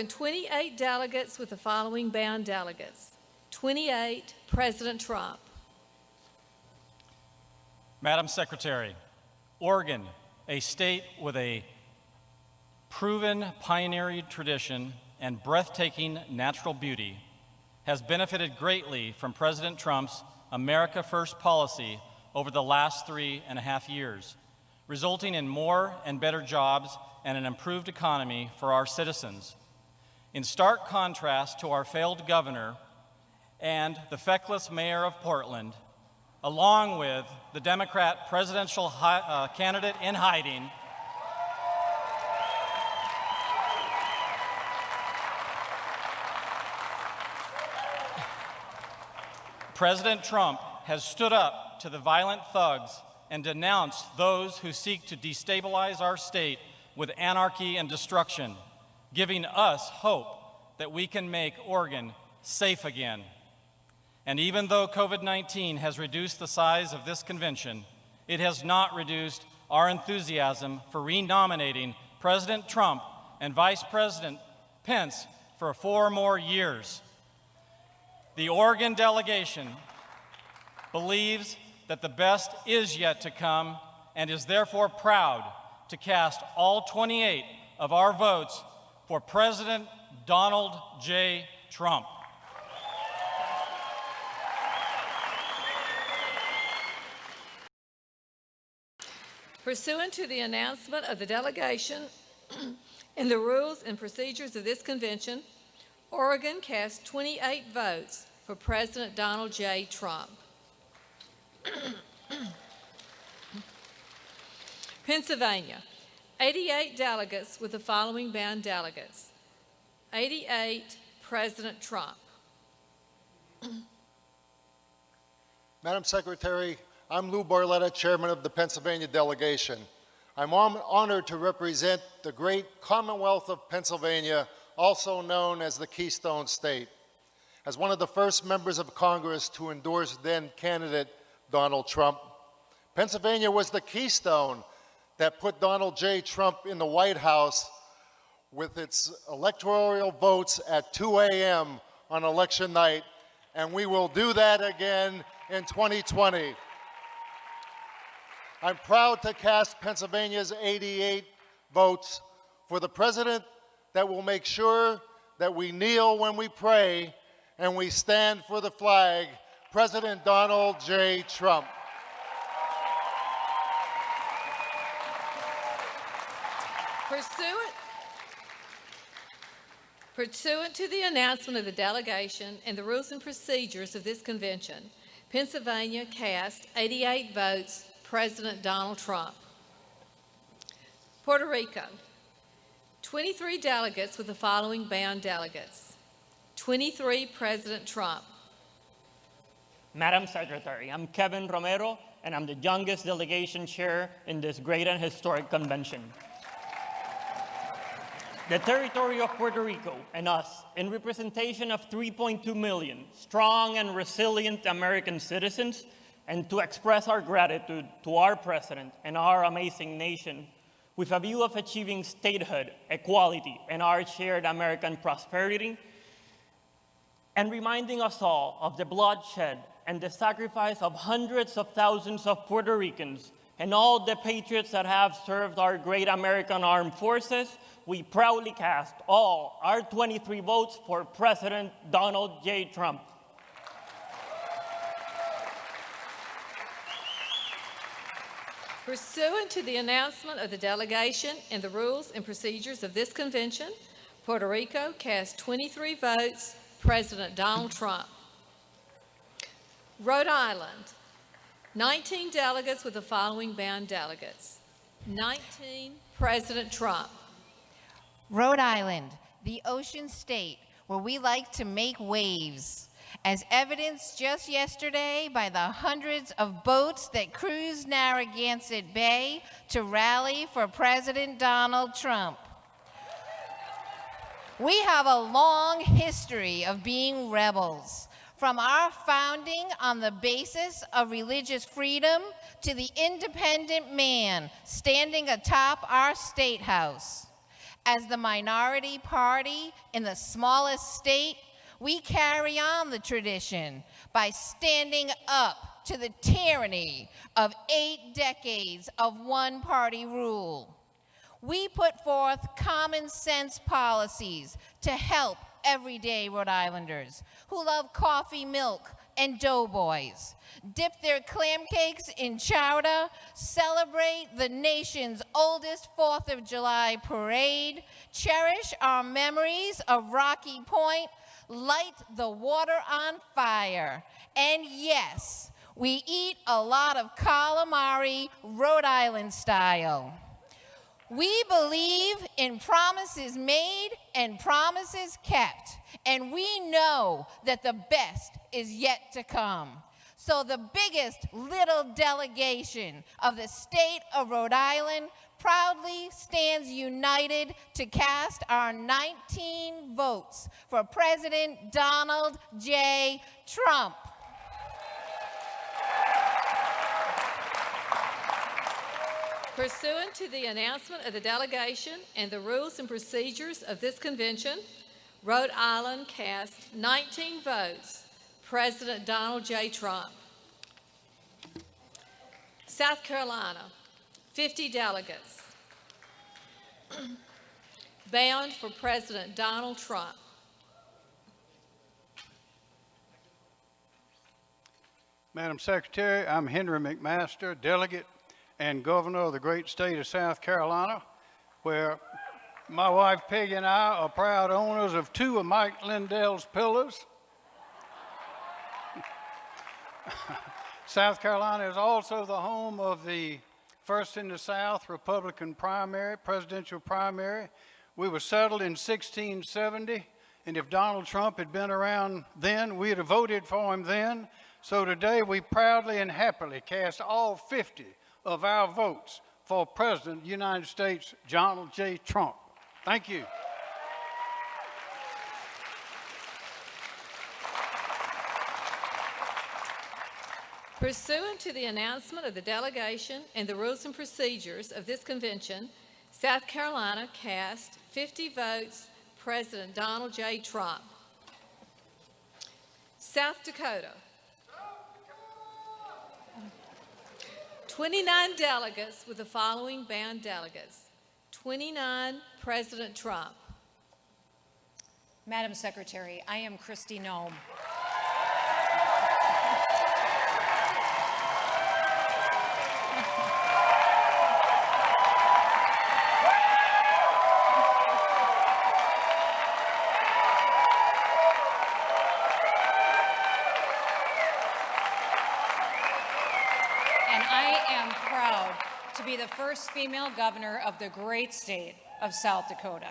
28 delegates with the following bound delegates. 28, President Trump. Madam Secretary, Oregon, a state with a proven pioneering tradition and breathtaking natural beauty, has benefited greatly from President Trump's America First policy over the last 3.5 years, resulting in more and better jobs and an improved economy for our citizens. In stark contrast to our failed governor and the feckless mayor of Portland, along with the Democrat presidential candidate in hiding, President Trump has stood up to the violent thugs and denounced those who seek to destabilize our state with anarchy and destruction, giving us hope that we can make Oregon safe again. And even though COVID-19 has reduced the size of this convention, it has not reduced our enthusiasm for renominating President Trump and Vice President Pence for 4 more years. The Oregon delegation believes that the best is yet to come and is therefore proud to cast all 28 of our votes for President Donald J. Trump. Pursuant to the announcement of the delegation and the rules and procedures of this convention, Oregon cast 28 votes for President Donald J. Trump. Pennsylvania, 88 delegates with the following bound delegates. 88, President Trump. Madam Secretary, I'm Lou Barletta, Chairman of the Pennsylvania delegation. I'm honored to represent the great Commonwealth of Pennsylvania, also known as the Keystone State. As one of the first members of Congress to endorse then candidate Donald Trump, Pennsylvania was the keystone that put Donald J. Trump in the White House with its electoral votes at 2 a.m. on election night, and we will do that again in 2020. I'm proud to cast Pennsylvania's 88 votes for the president that will make sure that we kneel when we pray and we stand for the flag, President Donald J. Trump. Pursuant to the announcement of the delegation and the rules and procedures of this convention, Pennsylvania cast 88 votes, President Donald Trump. Puerto Rico, 23 delegates with the following bound delegates. 23, President Trump. Madam Secretary, I'm Kevin Romero, and I'm the youngest delegation chair in this great and historic convention. The territory of Puerto Rico and us, in representation of 3.2 million strong and resilient American citizens, and to express our gratitude to our president and our amazing nation, with a view of achieving statehood, equality, and our shared American prosperity, and reminding us all of the bloodshed and the sacrifice of hundreds of thousands of Puerto Ricans and all the patriots that have served our great American armed forces, we proudly cast all our 23 votes for President Donald J. Trump. Pursuant to the announcement of the delegation and the rules and procedures of this convention, Puerto Rico cast 23 votes, President Donald Trump. Rhode Island, 19 delegates with the following bound delegates. 19, President Trump. Rhode Island, the ocean state where we like to make waves, as evidenced just yesterday by the hundreds of boats that cruised Narragansett Bay to rally for President Donald Trump. We have a long history of being rebels, from our founding on the basis of religious freedom to the independent man standing atop our state house. As the minority party in the smallest state, we carry on the tradition by standing up to the tyranny of 8 decades of one-party rule. We put forth common sense policies to help everyday Rhode Islanders who love coffee, milk, and doughboys, dip their clam cakes in chowder, celebrate the nation's oldest 4th of July parade, cherish our memories of Rocky Point, light the water on fire, and yes, we eat a lot of calamari Rhode Island style. We believe in promises made and promises kept, and we know that the best is yet to come. So the biggest little delegation of the state of Rhode Island proudly stands united to cast our 19 votes for President Donald J. Trump. Pursuant to the announcement of the delegation and the rules and procedures of this convention, Rhode Island cast 19 votes, President Donald J. Trump. South Carolina, 50 delegates, bound for President Donald Trump. Madam Secretary, I'm Henry McMaster, delegate and governor of the great state of South Carolina, where my wife Peggy and I are proud owners of 2 of Mike Lindell's pillars. South Carolina is also the home of the first in the South Republican primary, presidential primary. We were settled in 1670, and if Donald Trump had been around then, we'd have voted for him then. So today we proudly and happily cast all 50 of our votes for President of the United States, Donald J. Trump. Thank you. Pursuant to the announcement of the delegation and the rules and procedures of this convention, South Carolina cast 50 votes, President Donald J. Trump. South Dakota, 29 delegates with the following bound delegates. 29, President Trump. Madam Secretary, I am Christy Nome. The first female governor of the great state of South Dakota.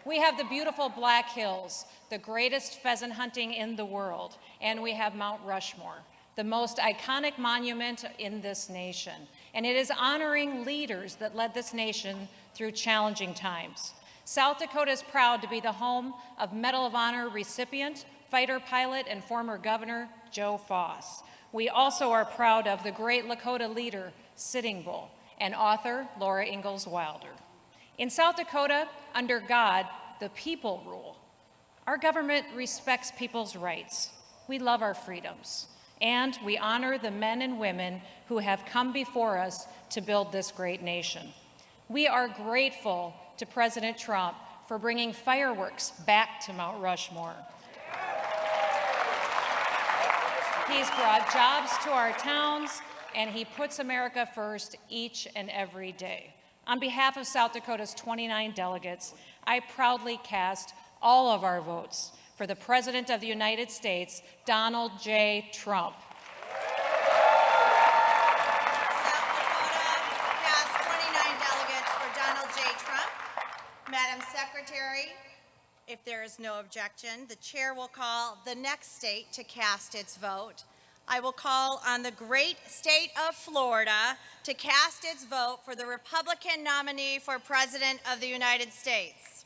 We have the beautiful Black Hills, the greatest pheasant hunting in the world, and we have Mount Rushmore, the most iconic monument in this nation. And it is honoring leaders that led this nation through challenging times. South Dakota is proud to be the home of Medal of Honor recipient, fighter pilot, and former Governor Joe Foss. We also are proud of the great Lakota leader, Sitting Bull, and author Laura Ingalls Wilder. In South Dakota, under God, the people rule. Our government respects people's rights. We love our freedoms. And we honor the men and women who have come before us to build this great nation. We are grateful to President Trump for bringing fireworks back to Mount Rushmore. He's brought jobs to our towns, and he puts America first each and every day. On behalf of South Dakota's 29 delegates, I proudly cast all of our votes for the President of the United States, Donald J. Trump. South Dakota cast 29 delegates for Donald J. Trump. Madam Secretary, if there is no objection, the chair will call the next state to cast its vote. I will call on the great state of Florida to cast its vote for the Republican nominee for President of the United States.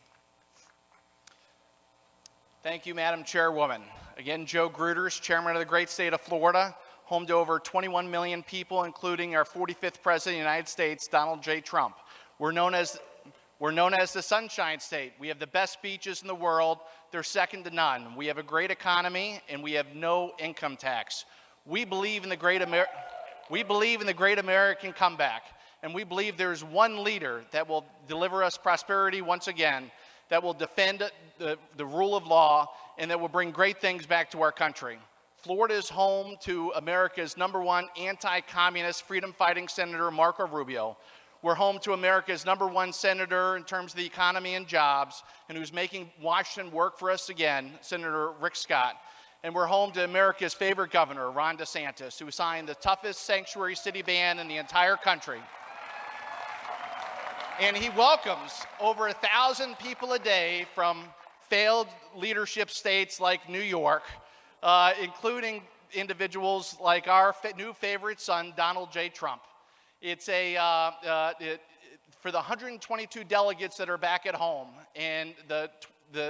Thank you, Madam Chairwoman. Again, Joe Gruters, Chairman of the great state of Florida, home to over 21 million people, including our 45th President of the United States, Donald J. Trump. We're known as We're known as the Sunshine State. We have the best beaches in the world. They're second to none. We have a great economy, and we have no income tax. We believe in the great American comeback, and we believe there's one leader that will deliver us prosperity once again, that will defend the rule of law, and that will bring great things back to our country. Florida is home to America's #1 anti-communist freedom-fighting Senator Marco Rubio. We're home to America's #1 senator in terms of the economy and jobs, and who's making Washington work for us again, Senator Rick Scott. And we're home to America's favorite governor, Ron DeSantis, who signed the toughest sanctuary city ban in the entire country. And he welcomes over 1,000 people a day from failed leadership states like New York, including individuals like our new favorite son, Donald J. Trump. It's for the 122 delegates that are back at home and the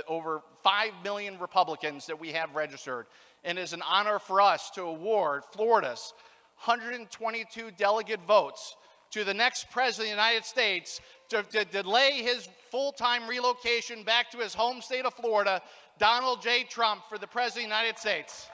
over 5 million Republicans that we have registered. And it is an honor for us to award Florida's 122 delegate votes to the next president of the United States to delay his full-time relocation back to his home state of Florida, Donald J. Trump, for the president of the United States.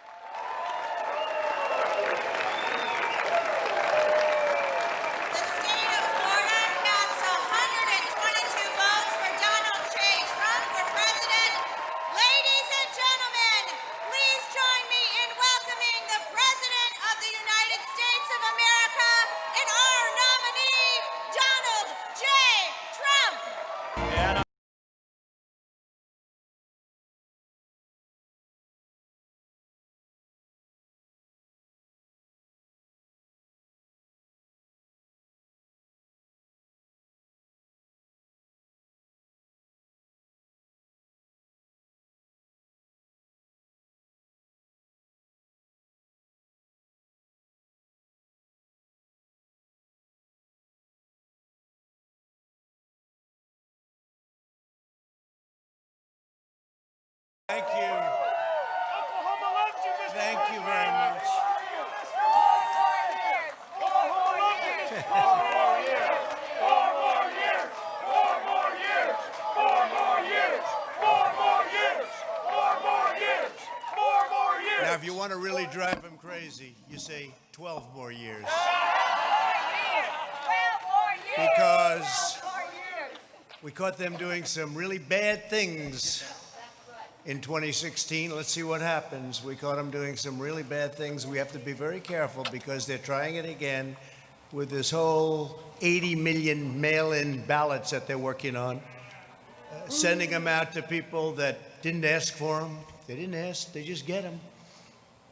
Thank you. Thank you very much. Now, if you want to really drive him crazy, you say 12 more years. Because we caught them doing some really bad things in 2016. Let's see what happens. We caught them doing some really bad things. We have to be very careful because they're trying it again with this whole 80 million mail-in ballots that they're working on, sending them out to people that didn't ask for them. They didn't ask, they just get them.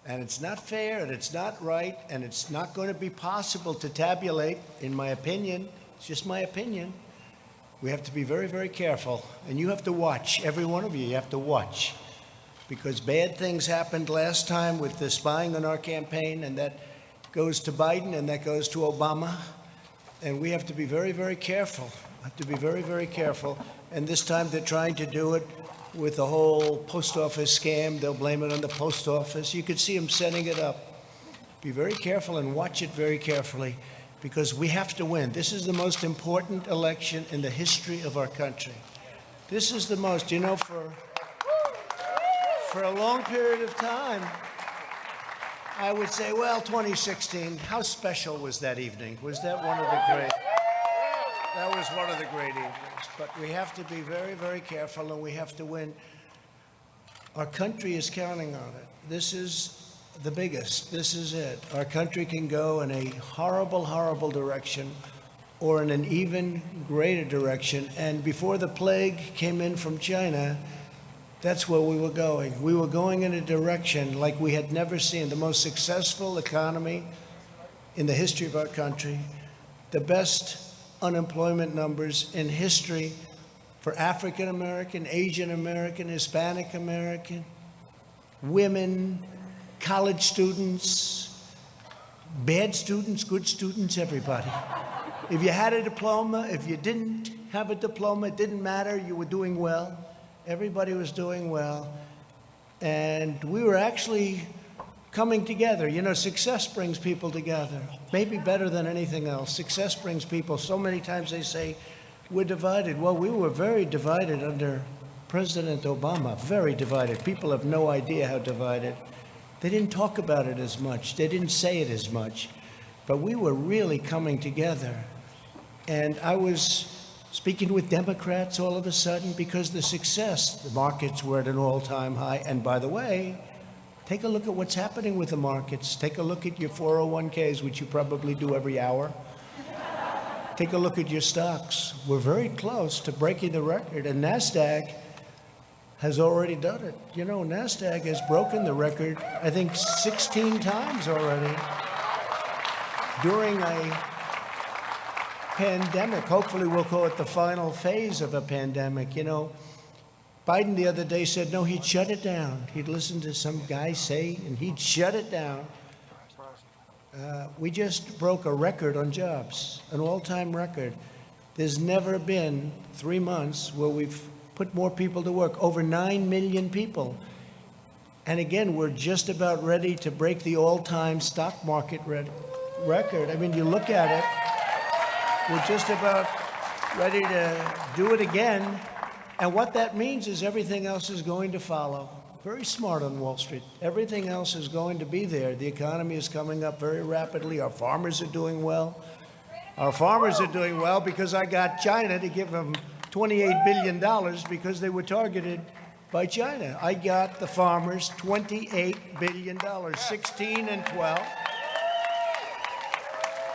And it's not fair, and it's not right, and it's not going to be possible to tabulate, in my opinion. It's just my opinion. We have to be very, very careful. And you have to watch, every one of you have to watch. Because bad things happened last time with the spying on our campaign, and that goes to Biden and that goes to Obama. And we have to be very, very careful. Have to be very, very careful. And this time they're trying to do it with the whole post office scam. They'll blame it on the post office. You could see them setting it up. Be very careful and watch it very carefully, because we have to win. This is the most important election in the history of our country. This is the most, you know, for a long period of time, I would say, well, 2016, how special was that evening? Was that one of the great? That was one of the great evenings. But we have to be very, very careful, and we have to win. Our country is counting on it. This is the biggest. This is it. Our country can go in a horrible, horrible direction, or in an even greater direction. And before the plague came in from China, that's where we were going. We were going in a direction like we had never seen. The most successful economy in the history of our country, the best unemployment numbers in history for African American, Asian American, Hispanic American, women, college students, bad students, good students, everybody. If you had a diploma, if you didn't have a diploma, it didn't matter, you were doing well. Everybody was doing well. And we were actually coming together. You know, success brings people together, maybe better than anything else. Success brings people. So many times they say, We're divided. Well, we were very divided under President Obama, very divided. People have no idea how divided. They didn't talk about it as much. They didn't say it as much. But we were really coming together. And I was speaking with Democrats all of a sudden because the success, the markets were at an all-time high. And by the way, take a look at what's happening with the markets. Take a look at your 401ks, which you probably do every hour. Take a look at your stocks. We're very close to breaking the record, and NASDAQ has already done it. You know, NASDAQ has broken the record, I think, 16 times already during a pandemic. Hopefully we'll call it the final phase of a pandemic. You know, Biden the other day said, no, he'd shut it down. He'd listen to some guy say, and he'd shut it down. We just broke a record on jobs, an all-time record. There's never been 3 months where we've put more people to work, over 9 million people. And again, we're just about ready to break the all-time stock market record. I mean, you look at it, we're just about ready to do it again. And what that means is everything else is going to follow. Very smart on Wall Street. Everything else is going to be there. The economy is coming up very rapidly. Our farmers are doing well. Our farmers are doing well because I got China to give them $28 billion because they were targeted by China. I got the farmers $28 billion, 16 and 12.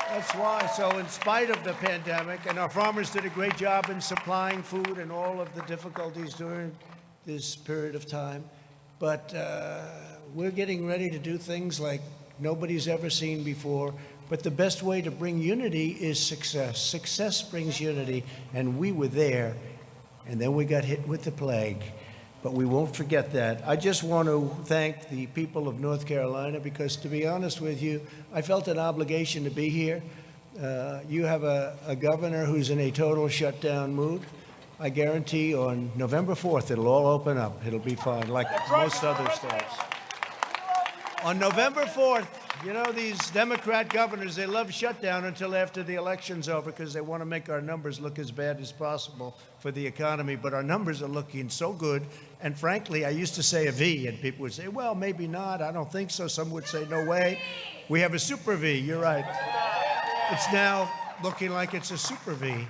That's why. So in spite of the pandemic, and our farmers did a great job in supplying food and all of the difficulties during this period of time, but we're getting ready to do things like nobody's ever seen before. But the best way to bring unity is success. Success brings unity, and we were there, and then we got hit with the plague. But we won't forget that. I just want to thank the people of North Carolina because, to be honest with you, I felt an obligation to be here. You have a governor who's in a total shutdown mood. I guarantee on November 4th, it'll all open up. It'll be fine, like most other states. On November 4th, you know, these Democrat governors, they love shutdown until after the election's over because they want to make our numbers look as bad as possible for the economy. But our numbers are looking so good. And frankly, I used to say a V, and people would say, well, maybe not. I don't think so. Some would say, no way. We have a super V. You're right. It's now looking like it's a super V.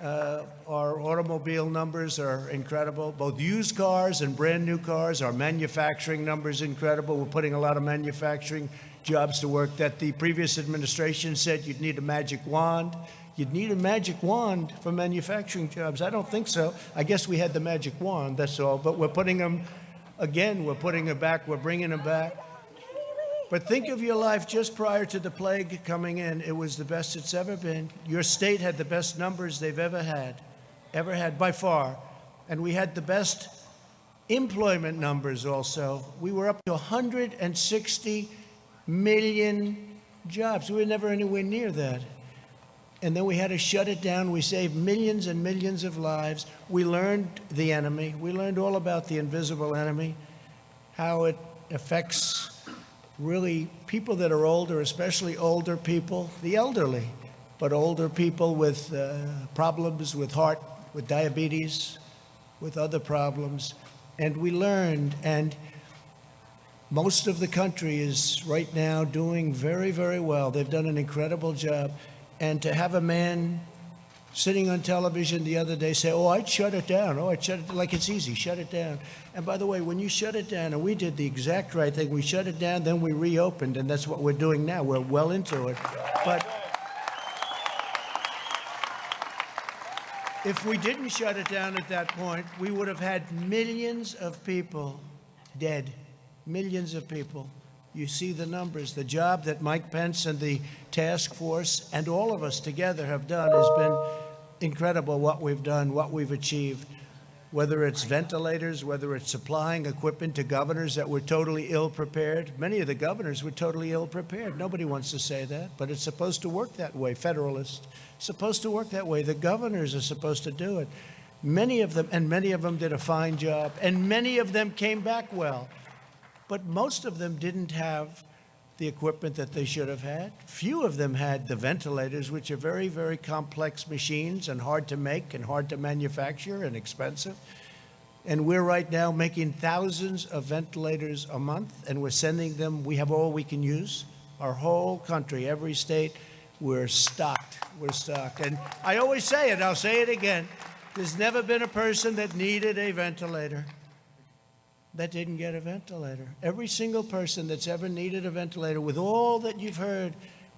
Our automobile numbers are incredible, both used cars and brand new cars. Our manufacturing numbers incredible. We're putting a lot of manufacturing jobs to work that the previous administration said you'd need a magic wand. You'd need a magic wand for manufacturing jobs. I don't think so. I guess we had the magic wand, that's all. But we're putting them, again, we're putting them back, we're bringing them back. But think of your life just prior to the plague coming in. It was the best it's ever been. Your state had the best numbers they've ever had by far. And we had the best employment numbers also. We were up to 160 million jobs. We were never anywhere near that. And then we had to shut it down. We saved millions and millions of lives. We learned the enemy. We learned all about the invisible enemy, how it affects really people that are older, especially older people, the elderly, but older people with problems with heart, with diabetes, with other problems. And we learned, and most of the country is right now doing very, very well. They've done an incredible job. And to have a man sitting on television the other day say, oh, I'd shut it down. Oh, I'd shut it, like it's easy, shut it down. And by the way, when you shut it down, and we did the exact right thing, we shut it down, then we reopened, and that's what we're doing now. We're well into it. But if we didn't shut it down at that point, we would have had millions of people dead, millions of people. You see the numbers. The job that Mike Pence and the task force and all of us together have done has been incredible, what we've done, what we've achieved, whether it's ventilators, whether it's supplying equipment to governors that were totally ill-prepared. Many of the governors were totally ill-prepared. Nobody wants to say that, but it's supposed to work that way, Federalist. It's supposed to work that way. The governors are supposed to do it. Many of them did a fine job, and many of them came back well. But most of them didn't have the equipment that they should have had. Few of them had the ventilators, which are very, very complex machines and hard to make and hard to manufacture and expensive. And we're right now making thousands of ventilators a month, and we're sending them. We have all we can use. Our whole country, every state, we're stocked. We're stocked. And I always say it, I'll say it again, there's never been a person that needed a ventilator that didn't get a ventilator. Every single person that's ever needed a ventilator, with all that you've heard,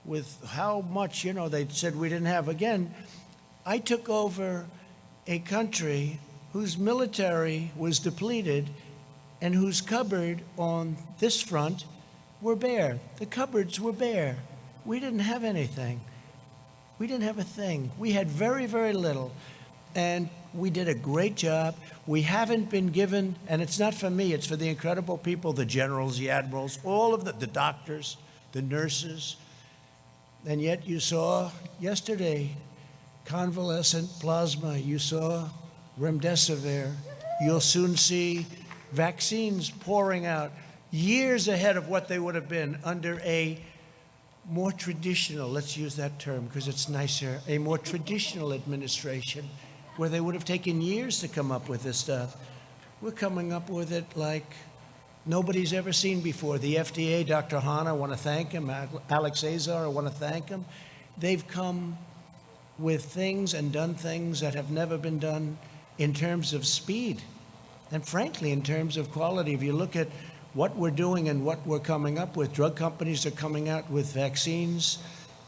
with how much, you know, they said we didn't have. Again, I took over a country whose military was depleted and whose cupboard on this front were bare. The cupboards were bare. We didn't have anything. We didn't have a thing. We had very, very little. And we did a great job. We haven't been given, and it's not for me, it's for the incredible people, the generals, the admirals, all of the doctors, the nurses. And yet you saw yesterday convalescent plasma. You saw remdesivir. You'll soon see vaccines pouring out years ahead of what they would have been under a more traditional, let's use that term because it's nicer, a more traditional administration, where they would have taken years to come up with this stuff. We're coming up with it like nobody's ever seen before. The FDA, Dr. Hahn, I want to thank him. Alex Azar, I want to thank him. They've come with things and done things that have never been done in terms of speed and, frankly, in terms of quality. If you look at what we're doing and what we're coming up with, drug companies are coming out with vaccines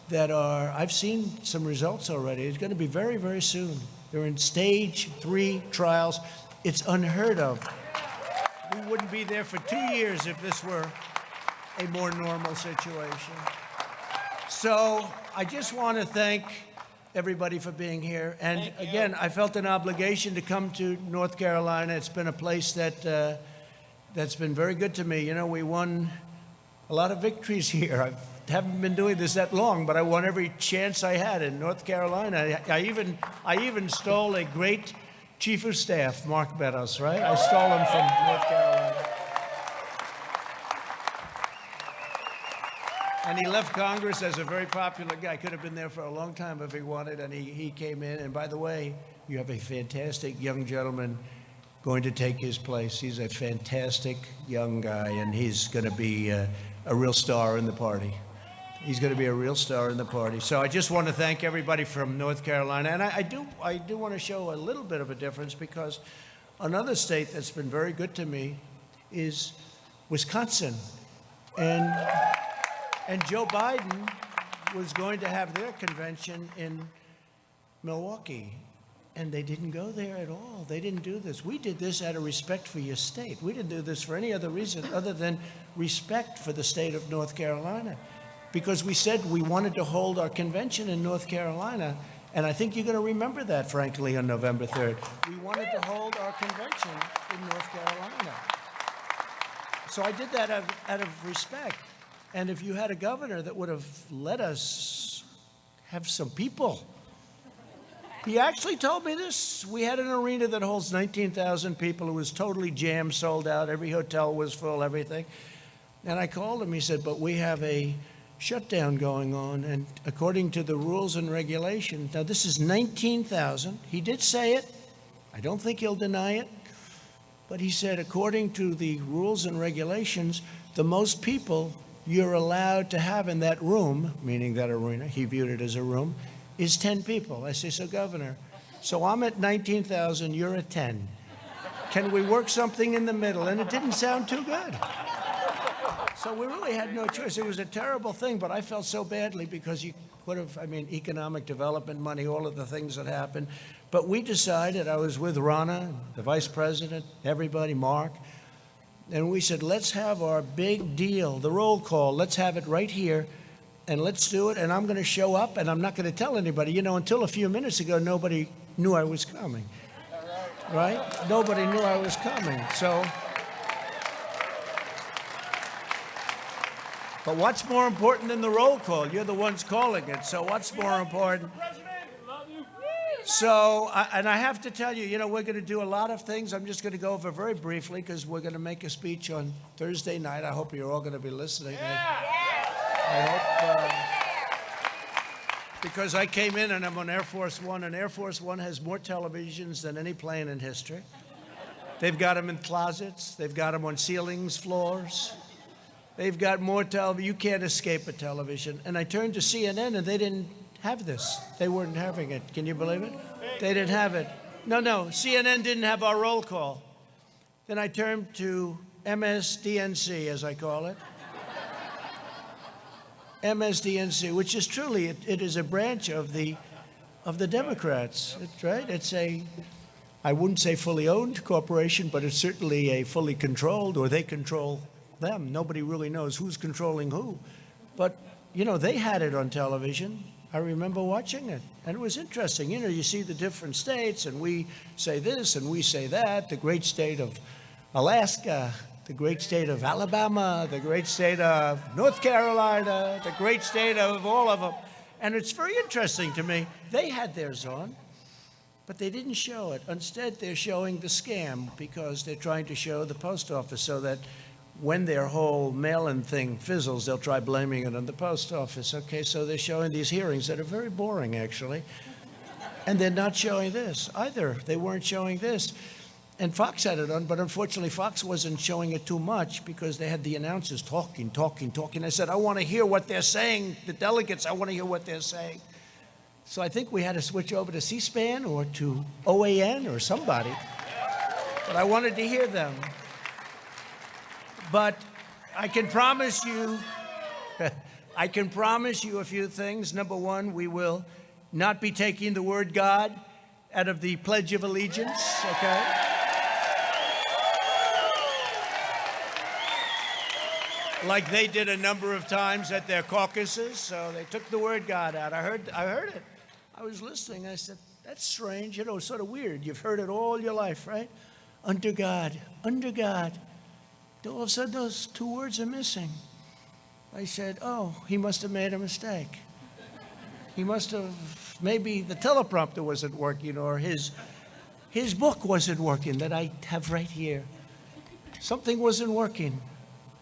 that are, I've seen some results already. It's going to be very, very soon. They're in stage 3 trials. It's unheard of. We wouldn't be there for 2 years if this were a more normal situation. So I just want to thank everybody for being here. And again, I felt an obligation to come to North Carolina. It's been a place that that's been very good to me. You know, we won a lot of victories here. I haven't been doing this that long, but I won every chance I had in North Carolina. I even stole a great chief of staff, Mark Meadows, right? I stole him from North Carolina. And he left Congress as a very popular guy. Could have been there for a long time if he wanted, and he came in. And by the way, you have a fantastic young gentleman going to take his place. He's a fantastic young guy, and he's going to be a real star in the party. He's going to be a real star in the party. So I just want to thank everybody from North Carolina. And I do want to show a little bit of a difference, because another state that's been very good to me is Wisconsin. And Joe Biden was going to have their convention in Milwaukee, and they didn't go there at all. They didn't do this. We did this out of respect for your state. We didn't do this for any other reason other than respect for the state of North Carolina, because we said we wanted to hold our convention in North Carolina, and I think you're going to remember that, frankly, on November 3rd. We wanted to hold our convention in North Carolina. So I did that out of respect. And if you had a governor that would have let us have some people. He actually told me this. We had an arena that holds 19,000 people. It was totally jammed, sold out. Every hotel was full, everything. And I called him. He said, but we have a shutdown going on. And according to the rules and regulations, now this is 19,000. He did say it. I don't think he'll deny it. But he said, according to the rules and regulations, the most people you're allowed to have in that room, meaning that arena, he viewed it as a room, is 10 people. I say, so Governor, so I'm at 19,000, you're at 10. Can we work something in the middle? And it didn't sound too good. So we really had no choice. It was a terrible thing, but I felt so badly because you could have, I mean, economic development money, all of the things that happened. But we decided, I was with Ronna, the vice president, everybody, Mark, and we said, let's have our big deal, the roll call. Let's have it right here, and let's do it. And I'm going to show up, and I'm not going to tell anybody. You know, until a few minutes ago, nobody knew I was coming, right? Nobody knew I was coming. So, but what's more important than the roll call? You're the ones calling it. So what's more important? So, and I have to tell you, you know, we're going to do a lot of things. I'm just going to go over very briefly because we're going to make a speech on Thursday night. I hope you're all going to be listening. Yeah. I hope, because I came in and I'm on Air Force One, and Air Force One has more televisions than any plane in history. They've got them in closets. They've got them on ceilings, floors. They've got more television. You can't escape a television. And I turned to CNN, and they didn't have this. They weren't having it. Can you believe it? They didn't have it. No, CNN didn't have our roll call. Then I turned to MSDNC, as I call it. MSDNC, which is truly, it is a branch of the Democrats. It's right. It's a, I wouldn't say fully owned corporation, but it's certainly a fully controlled, or they control them. Nobody really knows who's controlling who. But, you know, they had it on television. I remember watching it, and it was interesting. You know, you see the different states, and we say this and we say that. The great state of Alaska, the great state of Alabama, the great state of North Carolina, the great state of all of them. And it's very interesting to me. They had theirs on, but they didn't show it. Instead, they're showing the scam because they're trying to show the post office so that when their whole mail-in thing fizzles, they'll try blaming it on the post office. Okay, so they're showing these hearings that are very boring, actually. And they're not showing this either. They weren't showing this. And Fox had it on, but unfortunately Fox wasn't showing it too much because they had the announcers talking. I said, I want to hear what they're saying. The delegates, I want to hear what they're saying. So I think we had to switch over to C-SPAN or to OAN or somebody. But I wanted to hear them. But I can promise you, a few things. Number one, we will not be taking the word God out of the Pledge of Allegiance, okay? Like they did a number of times at their caucuses, so they took the word God out. I heard it. I was listening. I said, that's strange, you know, sort of weird. You've heard it all your life, right? Under God, under God. All of a sudden, those two words are missing. I said, oh, he must have made a mistake. He must have, maybe the teleprompter wasn't working, or his book wasn't working that I have right here. Something wasn't working.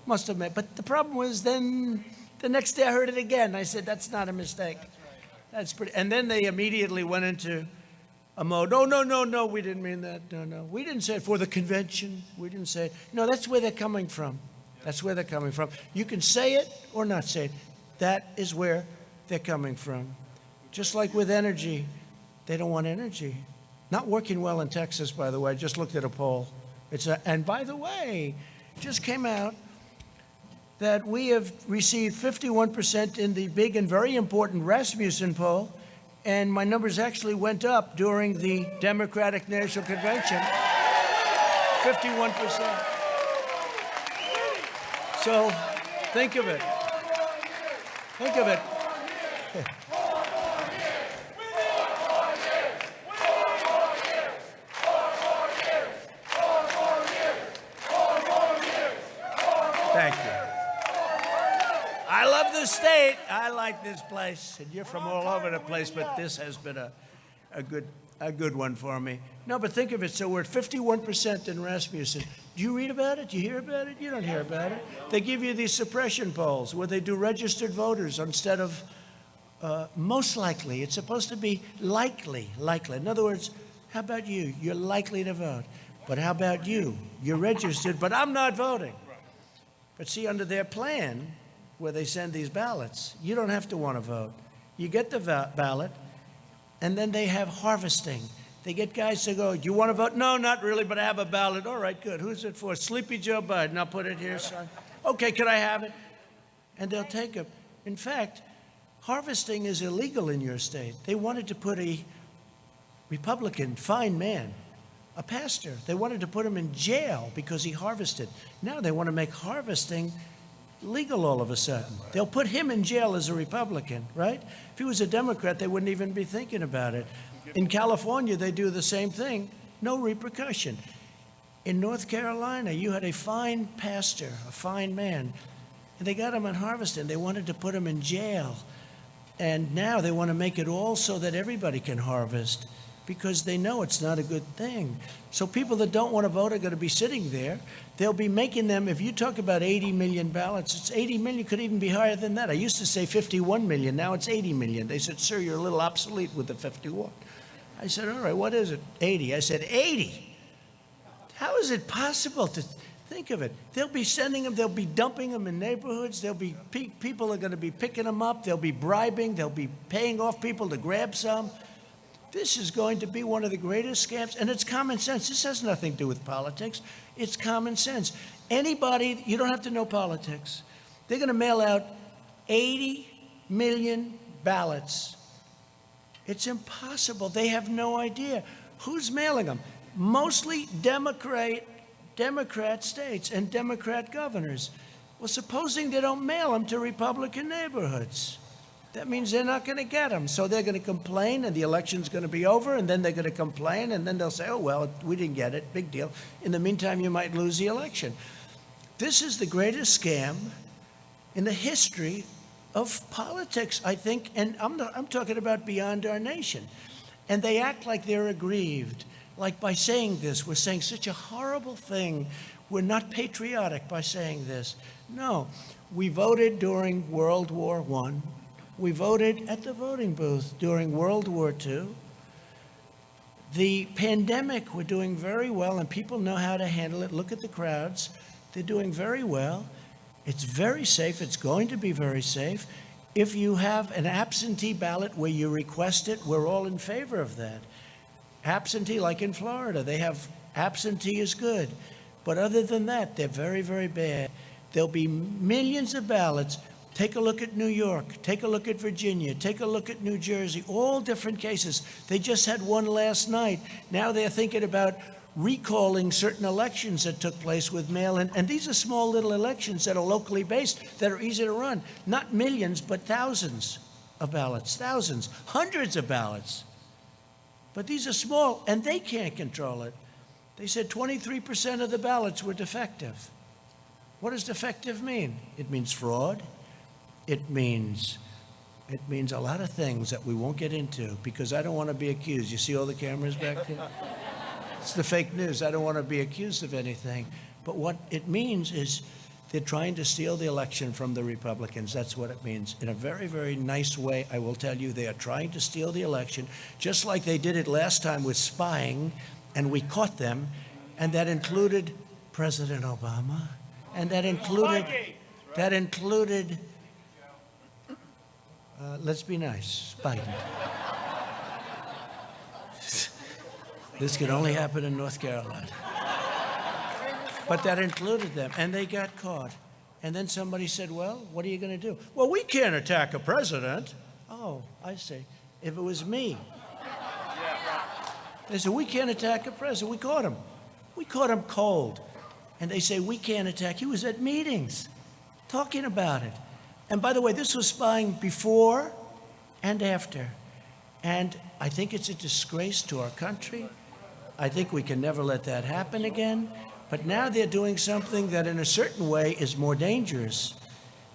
Must have made, but the problem was then the next day I heard it again. I said, that's not a mistake. That's pretty, and then they immediately went into a mode. No, we didn't mean that. No. We didn't say it for the convention. We didn't say it. No, that's where they're coming from. That's where they're coming from. You can say it or not say it. That is where they're coming from. Just like with energy, they don't want energy. Not working well in Texas, by the way. I just looked at a poll. And by the way, it just came out that we have received 51% in the big and very important Rasmussen poll. And my numbers actually went up during the Democratic National Convention, 51%. So think of it. Think of it. Thank you. I love this state. I like this place. And you're from all over the place, but this has been a good one for me. No, but think of it. So we're at 51% in Rasmussen. Do you read about it? Do you hear about it? You don't hear about it. They give you these suppression polls where they do registered voters instead of most likely. It's supposed to be likely. In other words, how about you? You're likely to vote. But how about you? You're registered, but I'm not voting. But see, under their plan, where they send these ballots, you don't have to want to vote. You get the ballot, and then they have harvesting. They get guys to go, do you want to vote? No, not really, but I have a ballot. All right, good. Who's it for? Sleepy Joe Biden. I'll put it here, son. Okay, could I have it? And they'll take it. In fact, harvesting is illegal in your state. They wanted to put a Republican, fine man, a pastor, they wanted to put him in jail because he harvested. Now they want to make harvesting legal all of a sudden. They'll put him in jail as a Republican, right? If he was a Democrat, they wouldn't even be thinking about it. In California, they do the same thing. No repercussion. In North Carolina, you had a fine pastor, a fine man, and they got him on harvesting. They wanted to put him in jail. And now they want to make it all so that everybody can harvest. because they know it's not a good thing. So people that don't want to vote are going to be sitting there. They'll be making them, if you talk about 80 million ballots, it's 80 million, could even be higher than that. I used to say 51 million, now it's 80 million. They said, sir, you're a little obsolete with the 51. I said, all right, what is it? 80. I said, 80? How is it possible to think of it? They'll be sending them, they'll be dumping them in neighborhoods, there'll be people are going to be picking them up, they'll be bribing, they'll be paying off people to grab some. This is going to be one of the greatest scams, and it's common sense. This has nothing to do with politics. It's common sense. Anybody, you don't have to know politics. They're going to mail out 80 million ballots. It's impossible. They have no idea. Who's mailing them? Mostly Democrat states and Democrat governors. Well, supposing they don't mail them to Republican neighborhoods, that means they're not going to get them. So they're going to complain, and the election's going to be over, and then they're going to complain, and then they'll say, oh, well, we didn't get it, big deal. In the meantime, you might lose the election. This is the greatest scam in the history of politics, I think, and I'm talking about beyond our nation. And they act like they're aggrieved. Like by saying this, we're saying such a horrible thing. We're not patriotic by saying this. No, we voted during World War I. We voted at the voting booth during World War II. The pandemic, we're doing very well, and people know how to handle it. Look at the crowds. They're doing very well. It's very safe. It's going to be very safe. If you have an absentee ballot where you request it, we're all in favor of that. Absentee, like in Florida, they have absentee is good. But other than that, they're very, very bad. There'll be millions of ballots. Take a look at New York. Take a look at Virginia. Take a look at New Jersey. All different cases. They just had one last night. Now they're thinking about recalling certain elections that took place with mail-in. And these are small little elections that are locally based, that are easy to run. Not millions, but thousands of ballots. Thousands. Hundreds of ballots. But these are small, and they can't control it. They said 23% of the ballots were defective. What does defective mean? It means fraud. It means a lot of things that we won't get into, because I don't want to be accused. You see all the cameras back there? It's the fake news. I don't want to be accused of anything. But what it means is they're trying to steal the election from the Republicans. That's what it means. In a very, very nice way, I will tell you, they are trying to steal the election, just like they did it last time with spying, and we caught them, and that included President Obama, and that included, let's be nice, Biden. This could only happen in North Carolina. But that included them, and they got caught. And then somebody said, well, what are you going to do? Well, we can't attack a president. Oh, I see. If it was me. They said, we can't attack a president. We caught him. We caught him cold. And they say, we can't attack. He was at meetings talking about it. And by the way, this was spying before and after. And I think it's a disgrace to our country. I think we can never let that happen again. But now they're doing something that in a certain way is more dangerous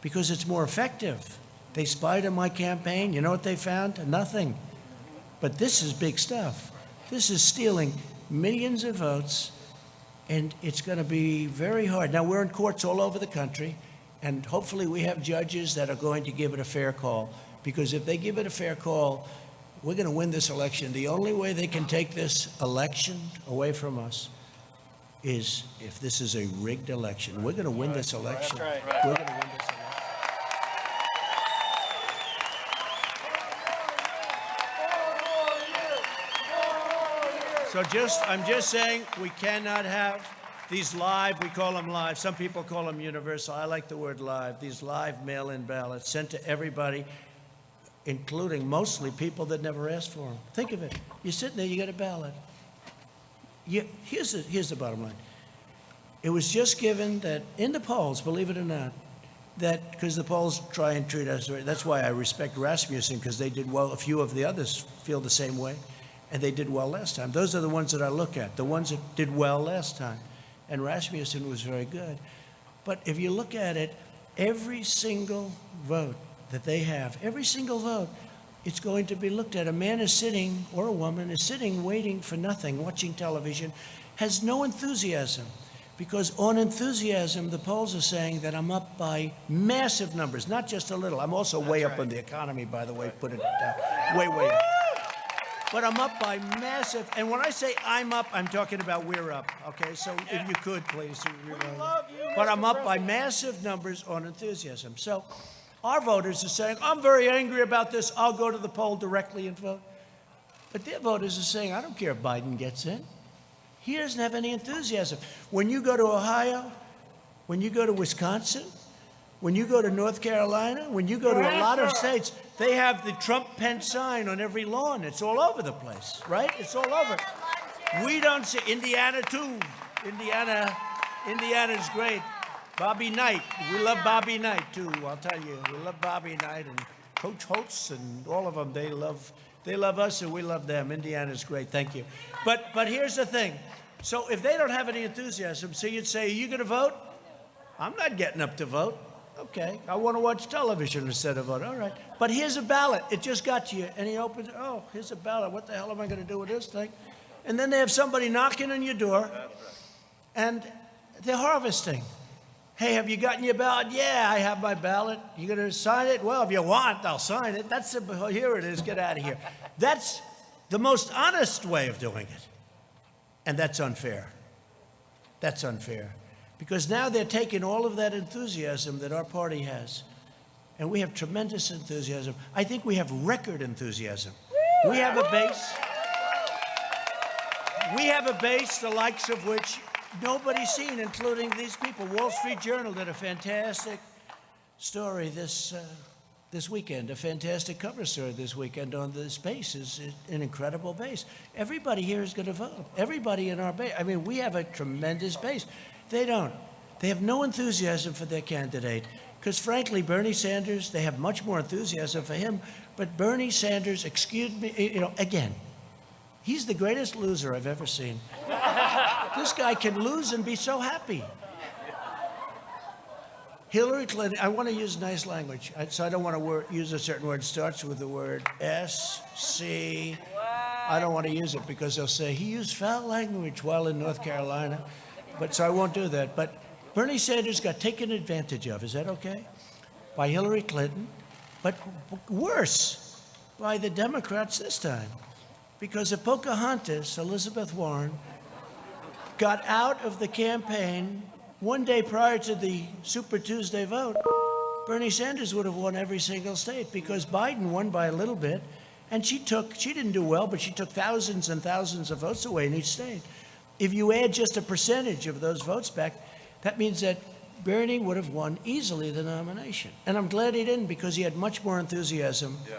because it's more effective. They spied on my campaign. You know what they found? Nothing. But this is big stuff. This is stealing millions of votes, and it's going to be very hard. Now, we're in courts all over the country, and hopefully we have judges that are going to give it a fair call, because if they give it a fair call, we're going to win this election. The only way they can take this election away from us is if this is a rigged election. We're going to win this election. We're going to win this election. So I'm just saying we cannot have these live, we call them live, some people call them universal. I like the word live. These live mail-in ballots sent to everybody, including mostly people that never asked for them. Think of it. You're sitting there, you get a ballot. Here's the bottom line. It was just given that in the polls, believe it or not, that because the polls try and treat us, that's why I respect Rasmussen, because they did well. A few of the others feel the same way, and they did well last time. Those are the ones that I look at, the ones that did well last time. And Rasmussen was very good. But if you look at it, every single vote that they have, every single vote it's going to be looked at. A man is sitting, or a woman is sitting, waiting for nothing, watching television, has no enthusiasm. Because on enthusiasm, the polls are saying that I'm up by massive numbers, not just a little. I'm also way up on the economy, by the way, put it down, way, way up. But I'm up by massive, and when I say I'm up, I'm talking about we're up, okay? So if you could, please. But I'm up by massive numbers on enthusiasm. So our voters are saying, I'm very angry about this, I'll go to the poll directly and vote. But their voters are saying, I don't care if Biden gets in. He doesn't have any enthusiasm. When you go to Ohio, when you go to Wisconsin, when you go to North Carolina, when you go to a lot of states, they have the Trump-Pence sign on every lawn. It's all over the place, right? It's all over. We don't see Indiana too. Indiana's great. Bobby Knight. We love Bobby Knight too. I'll tell you, we love Bobby Knight and Coach Holtz and all of them. They love us and we love them. Indiana's great. Thank you. But here's the thing. So if they don't have any enthusiasm, so you'd say, are you going to vote? I'm not getting up to vote. Okay, I want to watch television instead of vote. All right. But here's a ballot. It just got to you. And he opens it. Oh, here's a ballot. What the hell am I going to do with this thing? And then they have somebody knocking on your door, and they're harvesting. Hey, have you gotten your ballot? Yeah, I have my ballot. You going to sign it? Well, if you want, I'll sign it. Here it is. Get out of here. That's the most honest way of doing it. And that's unfair. That's unfair. Because now they're taking all of that enthusiasm that our party has. And we have tremendous enthusiasm. I think we have record enthusiasm. We have a base. We have a base the likes of which nobody's seen, including these people. Wall Street Journal did a fantastic story this weekend, a fantastic cover story this weekend on this base. Is an incredible base. Everybody here is going to vote. Everybody in our base. I mean, we have a tremendous base. They don't. They have no enthusiasm for their candidate. Because frankly, Bernie Sanders, they have much more enthusiasm for him. But Bernie Sanders, excuse me, again, he's the greatest loser I've ever seen. This guy can lose and be so happy. Hillary Clinton, I want to use nice language, so I don't want to use a certain word. It starts with the word S-C. I don't want to use it because they'll say he used foul language while in North Carolina. But so I won't do that. But Bernie Sanders got taken advantage of, is that okay? By Hillary Clinton, but worse, by the Democrats this time. Because if Pocahontas, Elizabeth Warren, got out of the campaign one day prior to the Super Tuesday vote, Bernie Sanders would have won every single state because Biden won by a little bit, and she didn't do well, but she took thousands and thousands of votes away in each state. If you add just a percentage of those votes back, that means that Bernie would have won easily the nomination. And I'm glad he didn't because he had much more enthusiasm. Yeah.